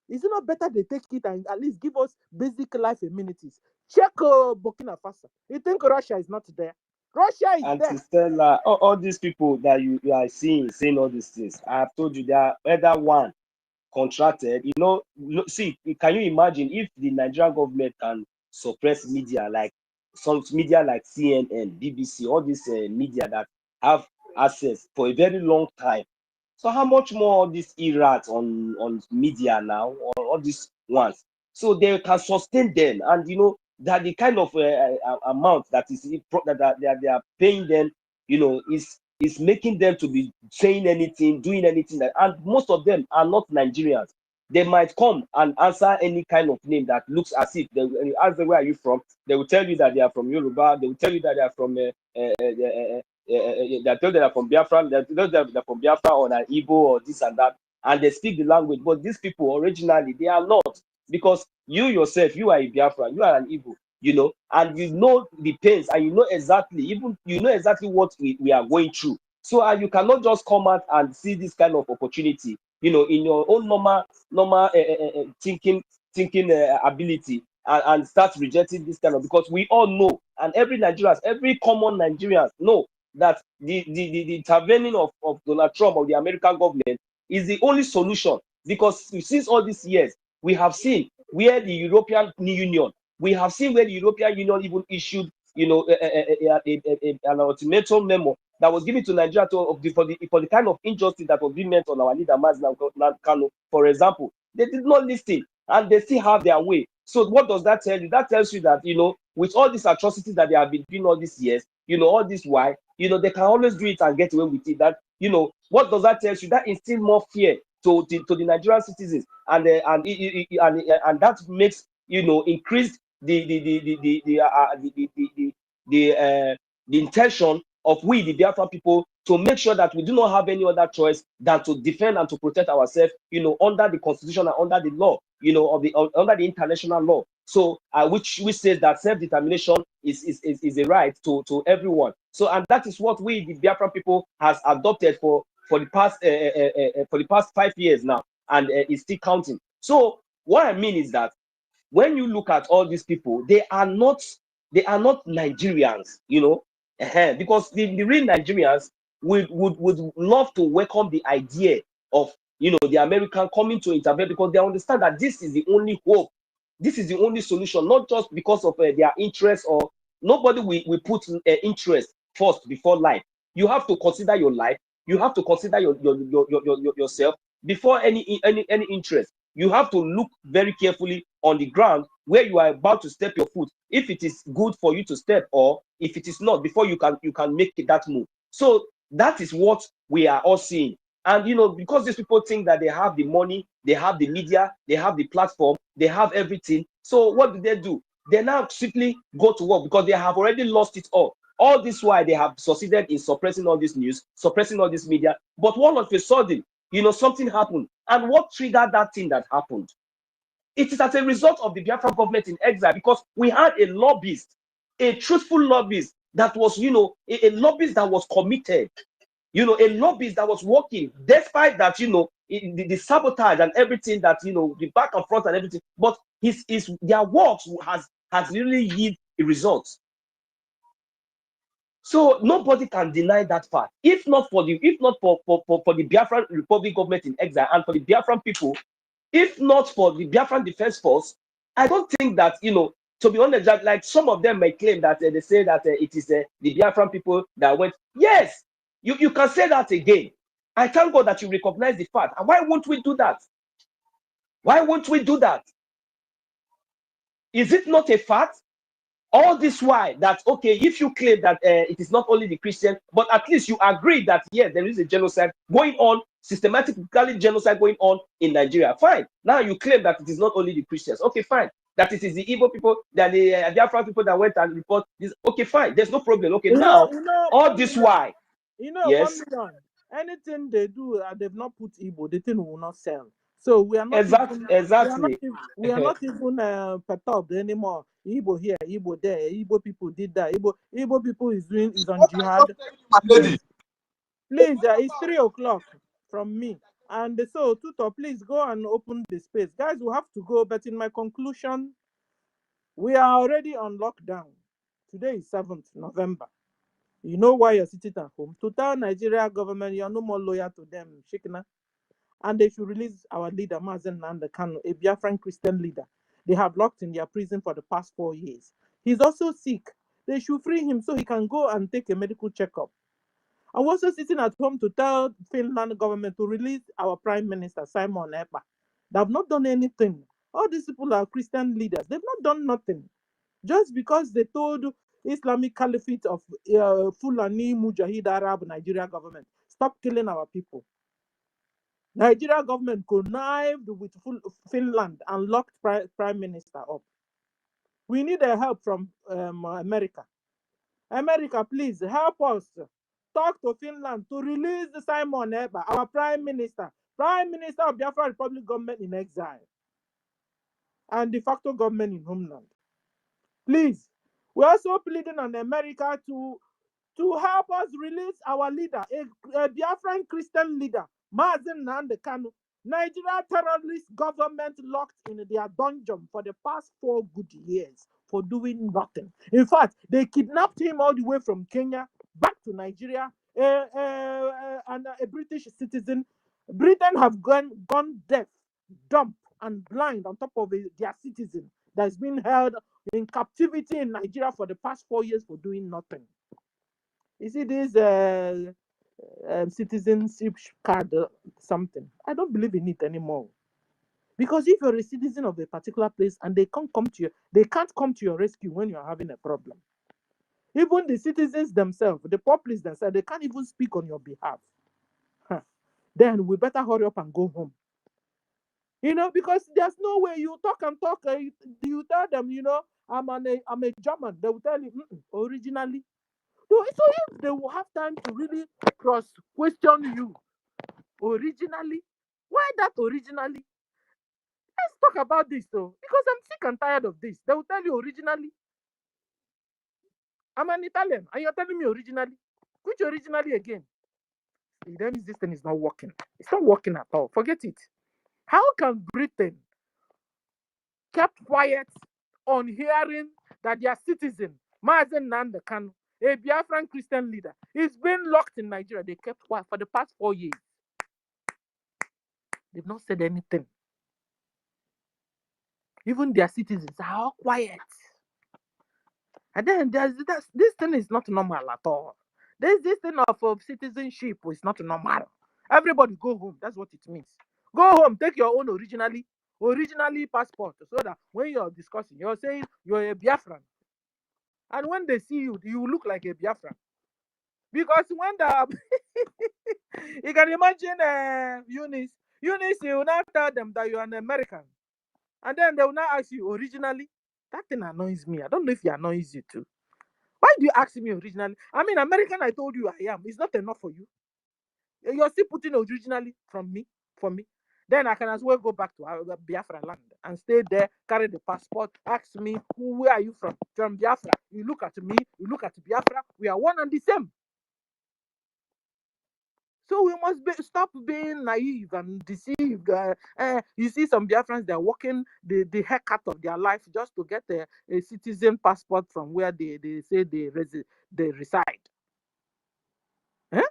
Is it not better they take it and at least give us basic life amenities? Check Burkina Faso. You think Russia is not there? Russia is there. Stella, all these people that you are saying all these things, I have told you that either one contracted. See, can you imagine if the Nigerian government can suppress media like some media like CNN, BBC, all these media that have access for a very long time? So how much more this errats on media now, or all these ones? So they can sustain them, and that the kind of amount that is that they are paying them, is making them to be saying anything, doing anything. And most of them are not Nigerians. They might come and answer any kind of name that looks as if they ask them, where are you from? They will tell you that they are from Yoruba. They will tell you that they are from they tell they are from Biafra. They tell they are from Biafra or an Igbo or this and that, and they speak the language. But these people originally they are not, because you yourself, you are a Biafra, you are an Igbo, and you know the pains, and you know exactly what we are going through. So you cannot just come out and see this kind of opportunity, in your own normal thinking ability, and start rejecting this kind of, because we all know, and every common Nigerians know that the intervening of Donald Trump or the American government is the only solution, because since all these years we have seen where the European Union even issued an ultimatum memo that was given to Nigeria for the kind of injustice that was being met on our leader Mazi Kano, for example. They did not listen, and they still have their way. So what does that tell you? That tells you that, with all these atrocities that they have been doing all these years, all this why, they can always do it and get away with it. That, what does that tell you? That instills more fear to the Nigerian citizens, and that makes, increase the intention of we, the Biafran people, to make sure that we do not have any other choice than to defend and to protect ourselves, under the constitution and under the law, under the international law. So, which says that self-determination is a right to everyone. So, and that is what we, the Biafran people, has adopted for the past 5 years now, and is still counting. So, what I mean is that when you look at all these people, they are not Nigerians, because the real Nigerians would love to welcome the idea of, the American coming to intervene, because they understand that this is the only hope, this is the only solution, not just because of their interest, or nobody will put interest first before life. You have to consider your life, you have to consider yourself before any interest. You have to look very carefully on the ground where you are about to step your foot, if it is good for you to step, or if it is not, before you can make that move. So that is what we are all seeing. And because these people think that they have the money, they have the media, they have the platform, they have everything. So what do? They now simply go to work, because they have already lost it all. All this while they have succeeded in suppressing all this news, suppressing all this media. But all of a sudden, something happened. And what triggered that thing that happened? It is as a result of the Biafra government in exile, because we had a lobbyist, a truthful lobbyist that was, a lobbyist that was committed, a lobbyist that was working, despite that, the sabotage and everything that, you know, the back and front and everything, but their works has really yield results. So nobody can deny that fact. If not for the Biafran Republic government in exile and for the Biafran people, if not for the Biafran Defense Force, I don't think that, you know, to be honest, that like some of them may claim that they say that it is the Biafran people that went. Yes, you can say that again. I thank God that you recognize the fact. And why won't we do that? Why won't we do that? Is it not a fact? All this why that, okay, if you claim that it is not only the Christian, but at least you agree that, yes, there is a genocide going on, systematically genocide going on in Nigeria. Fine. Now you claim that it is not only the Christians. Okay, fine. That it is the Igbo people, that the Biafra people that went and report this. Okay, fine. There's no problem. Okay, now all this why. You know, yes. 1 million. Anything they do, they've not put Igbo, the thing will not sell. So we are not exactly. We are not even perturbed anymore. Igbo here, Igbo there, Igbo people did that. Igbo people is on jihad. Please, it's 3 o'clock from me. And so, Tutor, please go and open the space. Guys, we have to go, but in my conclusion, we are already on lockdown. Today is 7th November. You know why you're sitting at home? To tell Nigeria government you're no more loyal to them, Shikna. And they should release our leader, Mazen Nanda Kanu, a Biafran Christian leader. They have locked in their prison for the past 4 years. He's also sick. They should free him so he can go and take a medical checkup. I'm also sitting at home to tell Finland government to release our Prime Minister, Simon Ekpa. They have not done anything. All these people are Christian leaders. They've not done nothing. Just because they told Islamic Caliphate of Fulani Mujahid Arab Nigeria government, stop killing our people. Nigeria government connived with Finland and locked Prime Minister up. We need a help from America. America, please help us. Talk to Finland to release Simon Ekpa, our Prime Minister of Biafra Republic government in exile, and de facto government in homeland. Please, we're also pleading on America to help us release our leader, a Biafran Christian leader, Mazen Nanda Kanu. Nigeria terrorist government locked in their dungeon for the past 4 good years for doing nothing. In fact, they kidnapped him all the way from Kenya back to Nigeria, and a British citizen. Britain have gone deaf, dumb, and blind on top of their citizen that's been held in captivity in Nigeria for the past 4 years for doing nothing. You see this citizenship card something. I don't believe in it anymore. Because if you're a citizen of a particular place and they can't come to your rescue when you're having a problem. Even the citizens themselves, the populace themselves, they can't even speak on your behalf. Then we better hurry up and go home. You know, because there's no way you talk and talk. You tell them, you know, I'm a German. They will tell you, originally. So if they will have time to really cross-question you, originally, why that originally? Let's talk about this though, because I'm sick and tired of this. They will tell you originally. I'm an Italian, and you're telling me originally. Which originally again? That means this thing is not working. It's not working at all. Forget it. How can Britain kept quiet on hearing that their citizen, Mazen Nanda Kanu, a Biafran Christian leader, is being locked in Nigeria? They kept quiet for the past 4 years. They've not said anything. Even their citizens are all quiet. And then this thing is not normal at all. This thing of citizenship is not normal. Everybody go home. That's what it means. Go home, take your own originally passport, so that when you're discussing, you're saying you're a Biafran. And when they see you, you look like a Biafran. Because when you can imagine Eunice, you will not tell them that you're an American. And then they will not ask you originally. That thing annoys me. I don't know if it annoys you too. Why do you ask me originally? I mean, American, I told you I am. It's not enough for you. You're still putting originally for me. Then I can as well go back to Biafra land and stay there, carry the passport, ask me, where are you from? From Biafra. You look at me, you look at Biafra. We are one and the same. So we must stop being naive and deceived. You see some Biafrans, they're working the heck out of their life just to get a citizen passport from where they say they reside. Eh?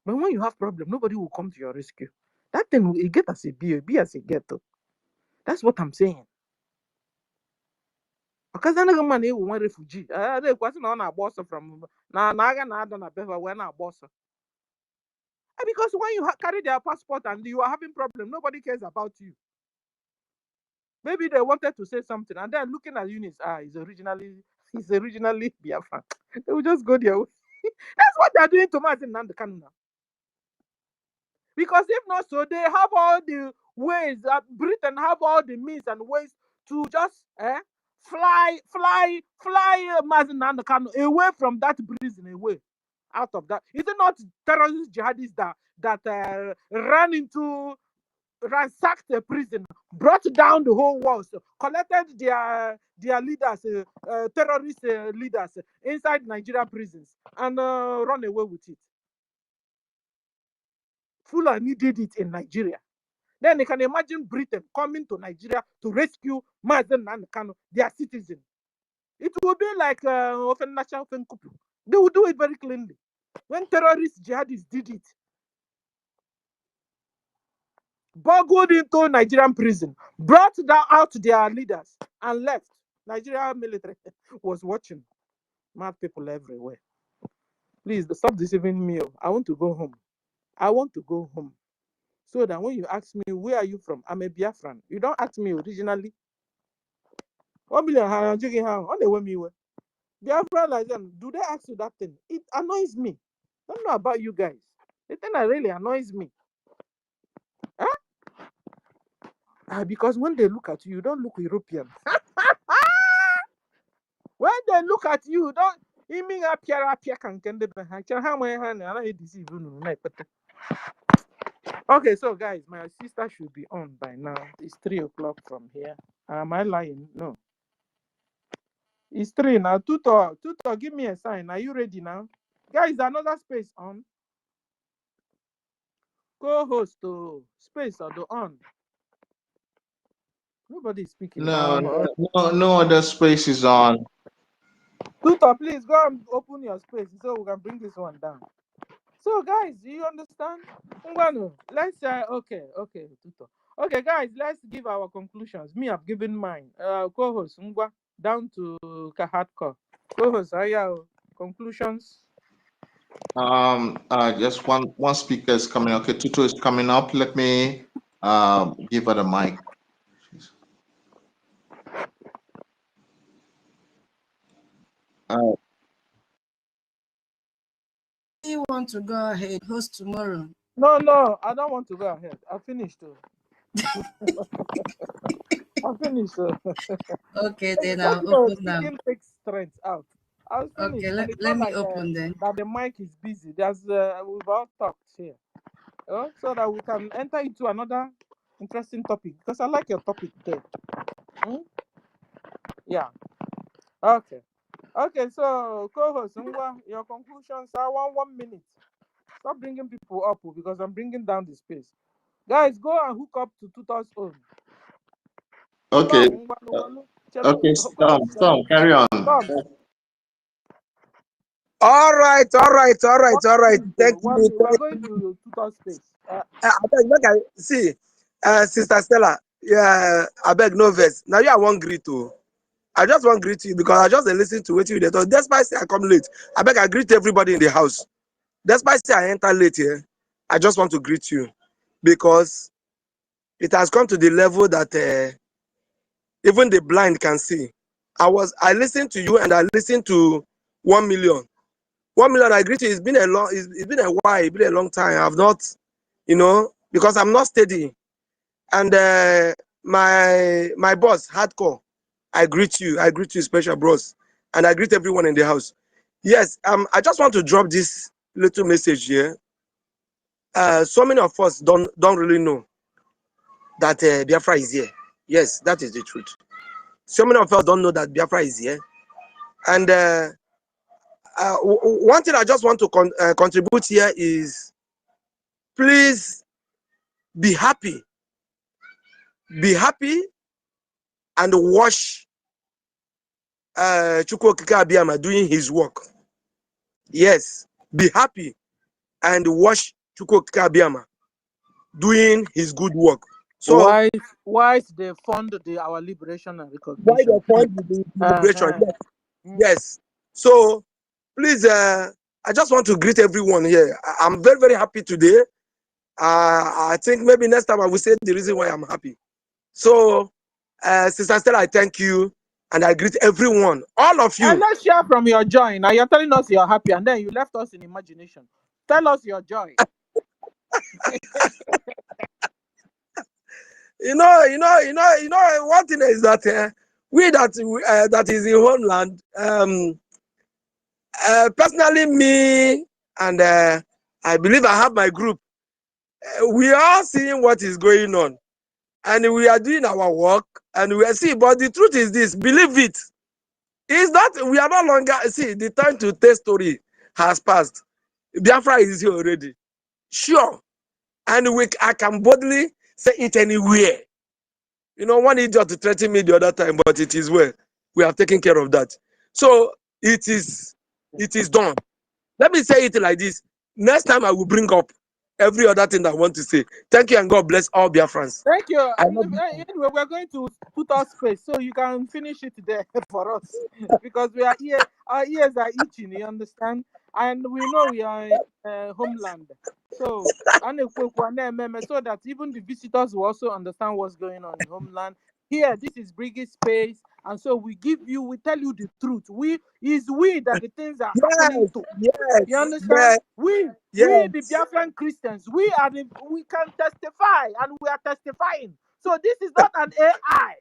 But when you have problem, nobody will come to your rescue. That thing will get as a be as a ghetto. That's what I'm saying. Because then man one refugee. They question on a boss from Naga Nada na Beva when a boss. Because when you carry their passport and you are having problem, nobody cares about you. Maybe they wanted to say something, and then looking at Eunice, he's originally Biafran. They will just go their way. That's what they're doing to Martin Nandekanu now. Because if not so, they have all the ways that Britain have all the means and ways to just fly Martin Nandekanu away from that prison, away out of that. Is it not terrorist jihadists that ran into, ransacked the prison, brought down the whole walls, collected their leaders, terrorist leaders inside Nigerian prisons, and run away with it? Fulani did it in Nigeria. Then you can imagine Britain coming to Nigeria to rescue Mazen Nandekanu, their citizen. It will be like they will do it very cleanly. When terrorist jihadists did it, boggled into Nigerian prison, brought out their leaders, and left. Nigerian military was watching. Mad people everywhere. Please stop deceiving me. I want to go home. I want to go home. So that when you ask me, where are you from? I'm a Biafran. You don't ask me originally. 1 million on the way me. Biafran like them, do they ask you that thing? It annoys me. I don't know about you guys. The thing that really annoys me. Because when they look at you, you don't look European. When they look at you, don't. Okay, so guys, my sister should be on by now. It's 3 o'clock from here. Am I lying? No. It's 3 now. Tutor, give me a sign. Are you ready now? Guys, another space on. Co-host to space or the on. Nobody is speaking. No other space is on. Tutor, please go and open your space so we can bring this one down. So guys, do you understand? Let's okay, Tutor. Okay, guys, let's give our conclusions. Me, I've given mine. Co-host Ngwa down to hardcore. Co-host, conclusions. Just one speaker is coming. Okay, Tutu is coming up. Let me give her the mic. You want to go ahead, host tomorrow? No, I don't want to go ahead. I finished. I finished. Okay, then I'll open now. Takes strength out. I was finished. Okay, let me open then. That the mic is busy. There's we've all talked here, so that we can enter into another interesting topic, because I like your topic there. Yeah. Okay. So co-host, your conclusions are 1 minute. Stop bringing people up because I'm bringing down the space. Guys, go and hook up to Tutor's own. Okay. Okay, Storm, carry on. All right. Thank you. We're going to Tutor's space. See, Sister Stella, I beg no verse. Now you are one greet to. I just want to greet you because I just listen to what you did. Despite say I come late, I beg I greet everybody in the house. Despite say I enter late here, I just want to greet you because it has come to the level that even the blind can see. I listened to you and I listened to 1 million. 1 million, I greet you. It's been a while. It's been a long time. I've not, because I'm not steady. And my boss, Hardcore, I greet you, special bros, and I greet everyone in the house. Yes, I just want to drop this little message here. So many of us don't really know that Biafra is here. Yes, that is the truth. So many of us don't know that Biafra is here. And one thing I just want to contribute here is please be happy. Be happy and watch Chukwu Okike Abiyama doing his work. Yes, be happy and watch Chukwu Okike Abiyama doing his good work. So why they fund our liberation and why recognition? they fund the liberation? Yes. So please, I just want to greet everyone here. I'm very, very happy today. I think maybe next time I will say the reason why I'm happy. So, Sister Stella, I thank you and I greet everyone, all of you. And let's share from your joy. Now you're telling us you're happy and then you left us in imagination. Tell us your joy. You know, one thing is that we that is in homeland, personally, me and I believe I have my group. We are seeing what is going on, and we are doing our work, and we are seeing. But the truth is this: believe it, is that we are no longer see the time to tell story has passed. Biafra is here already, sure, and I can boldly say it anywhere. You know, one idiot to threaten me the other time, but it is well. We have taken care of that. So it is done. Let me say it like this. Next time I will bring up every other thing I want to say. Thank you and God bless all Biafrans. Thank you. I Anyway, we're going to put our space so you can finish it there for us because we are here. Our ears are itching. You understand? And we know we are in homeland. So that even the visitors will also understand what's going on in homeland. Here, this is BRGIE space, and so we tell you the truth. We that the things are happening to. yes, You understand? We yes. the Biafran Christians, we can testify and we are testifying. So this is not an AI.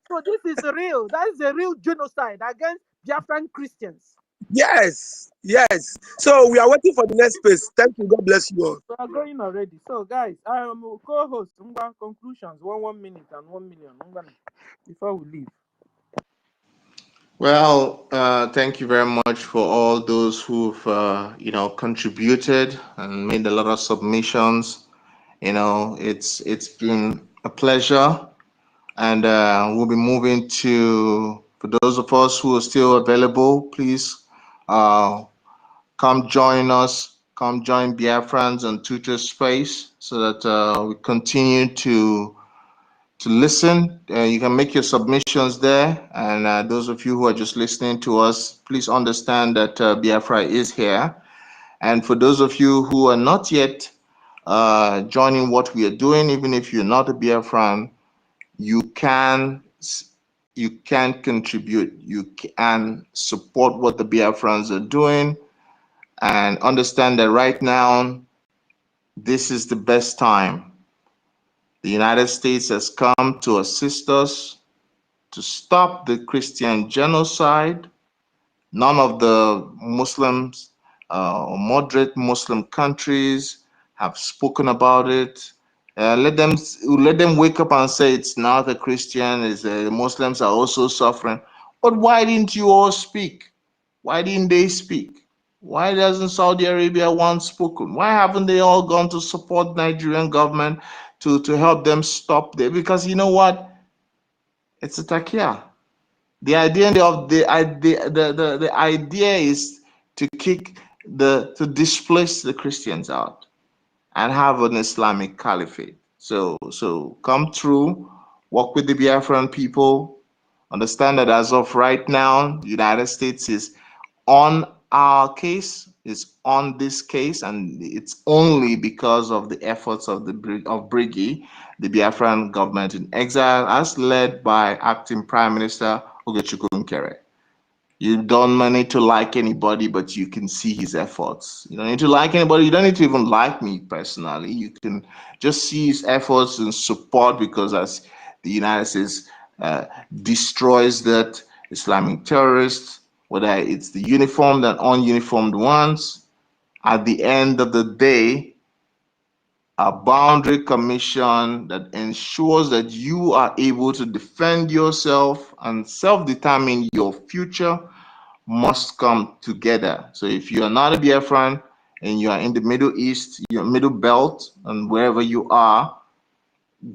So this is real. That is a real genocide against Biafran Christians. Yes, yes. So we are waiting for the next space. Thank you. God bless you all. We are going already. So guys, I am co-host. Conclusions. 1 minute and 1 million. Before we leave. Well, thank you very much for all those who've contributed and made a lot of submissions. It's been a pleasure, and we'll be moving to, for those of us who are still available, please come join us. Come join Biafrans on Twitter Space so that we continue to listen. You can make your submissions there, and those of you who are just listening to us, please understand that Biafra is here. And for those of you who are not yet joining what we are doing, even if you're not a Biafran, you can contribute. You can support what the Biafrans are doing, and understand that right now, this is the best time. The United States has come to assist us to stop the Christian genocide. None of the Muslims or moderate Muslim countries have spoken about it. Let them wake up and say it's not the Christian, it's the Muslims are also suffering. But why didn't you all speak? Why didn't they speak? Why doesn't Saudi Arabia want spoken? Why haven't they all gone to support Nigerian government to help them stop there? Because you know what? It's a takia. The idea is to displace the Christians out and have an Islamic caliphate. So come through, work with the Biafran people. Understand that as of right now, the United States is on our case, is on this case, and it's only because of the efforts of BRGIE, the Biafran government in exile, as led by acting Prime Minister Ogechukwu. You don't need to like anybody, but you can see his efforts. You don't need to like anybody. You don't need to even like me personally. You can just see his efforts and support, because as the United States destroys that Islamic terrorists, whether it's the uniformed and ununiformed ones, at the end of the day, a boundary commission that ensures that you are able to defend yourself and self-determine your future must come together. So if you are not a Biafran and you are in the Middle East, your Middle Belt, and wherever you are,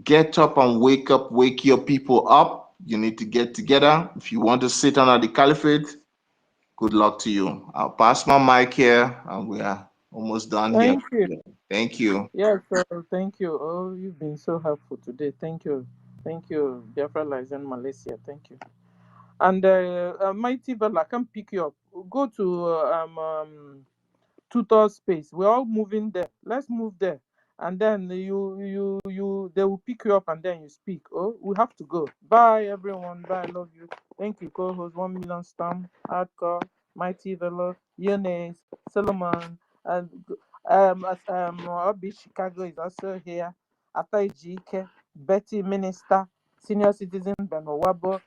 get up and wake your people up. You need to get together. If you want to sit under the caliphate, good luck to you. I'll pass my mic here, and we are almost done here. Thank you. Thank you. Yes, thank you. Oh, you've been so helpful today. Thank you. Thank you, Biafra lies in Malaysia. Thank you. And Mighty Bella, I can pick you up. Go to tutor space. We're all moving there. Let's move there. And then they will pick you up and then you speak. Oh, we have to go. Bye everyone. Bye. I love you. Thank you, co-host 1 million stamp, hardcore, Mighty Velo, Eunice, Solomon, and Obi Chicago is also here. Ata Ejike, Betty Minister, Senior Citizen Benowabo.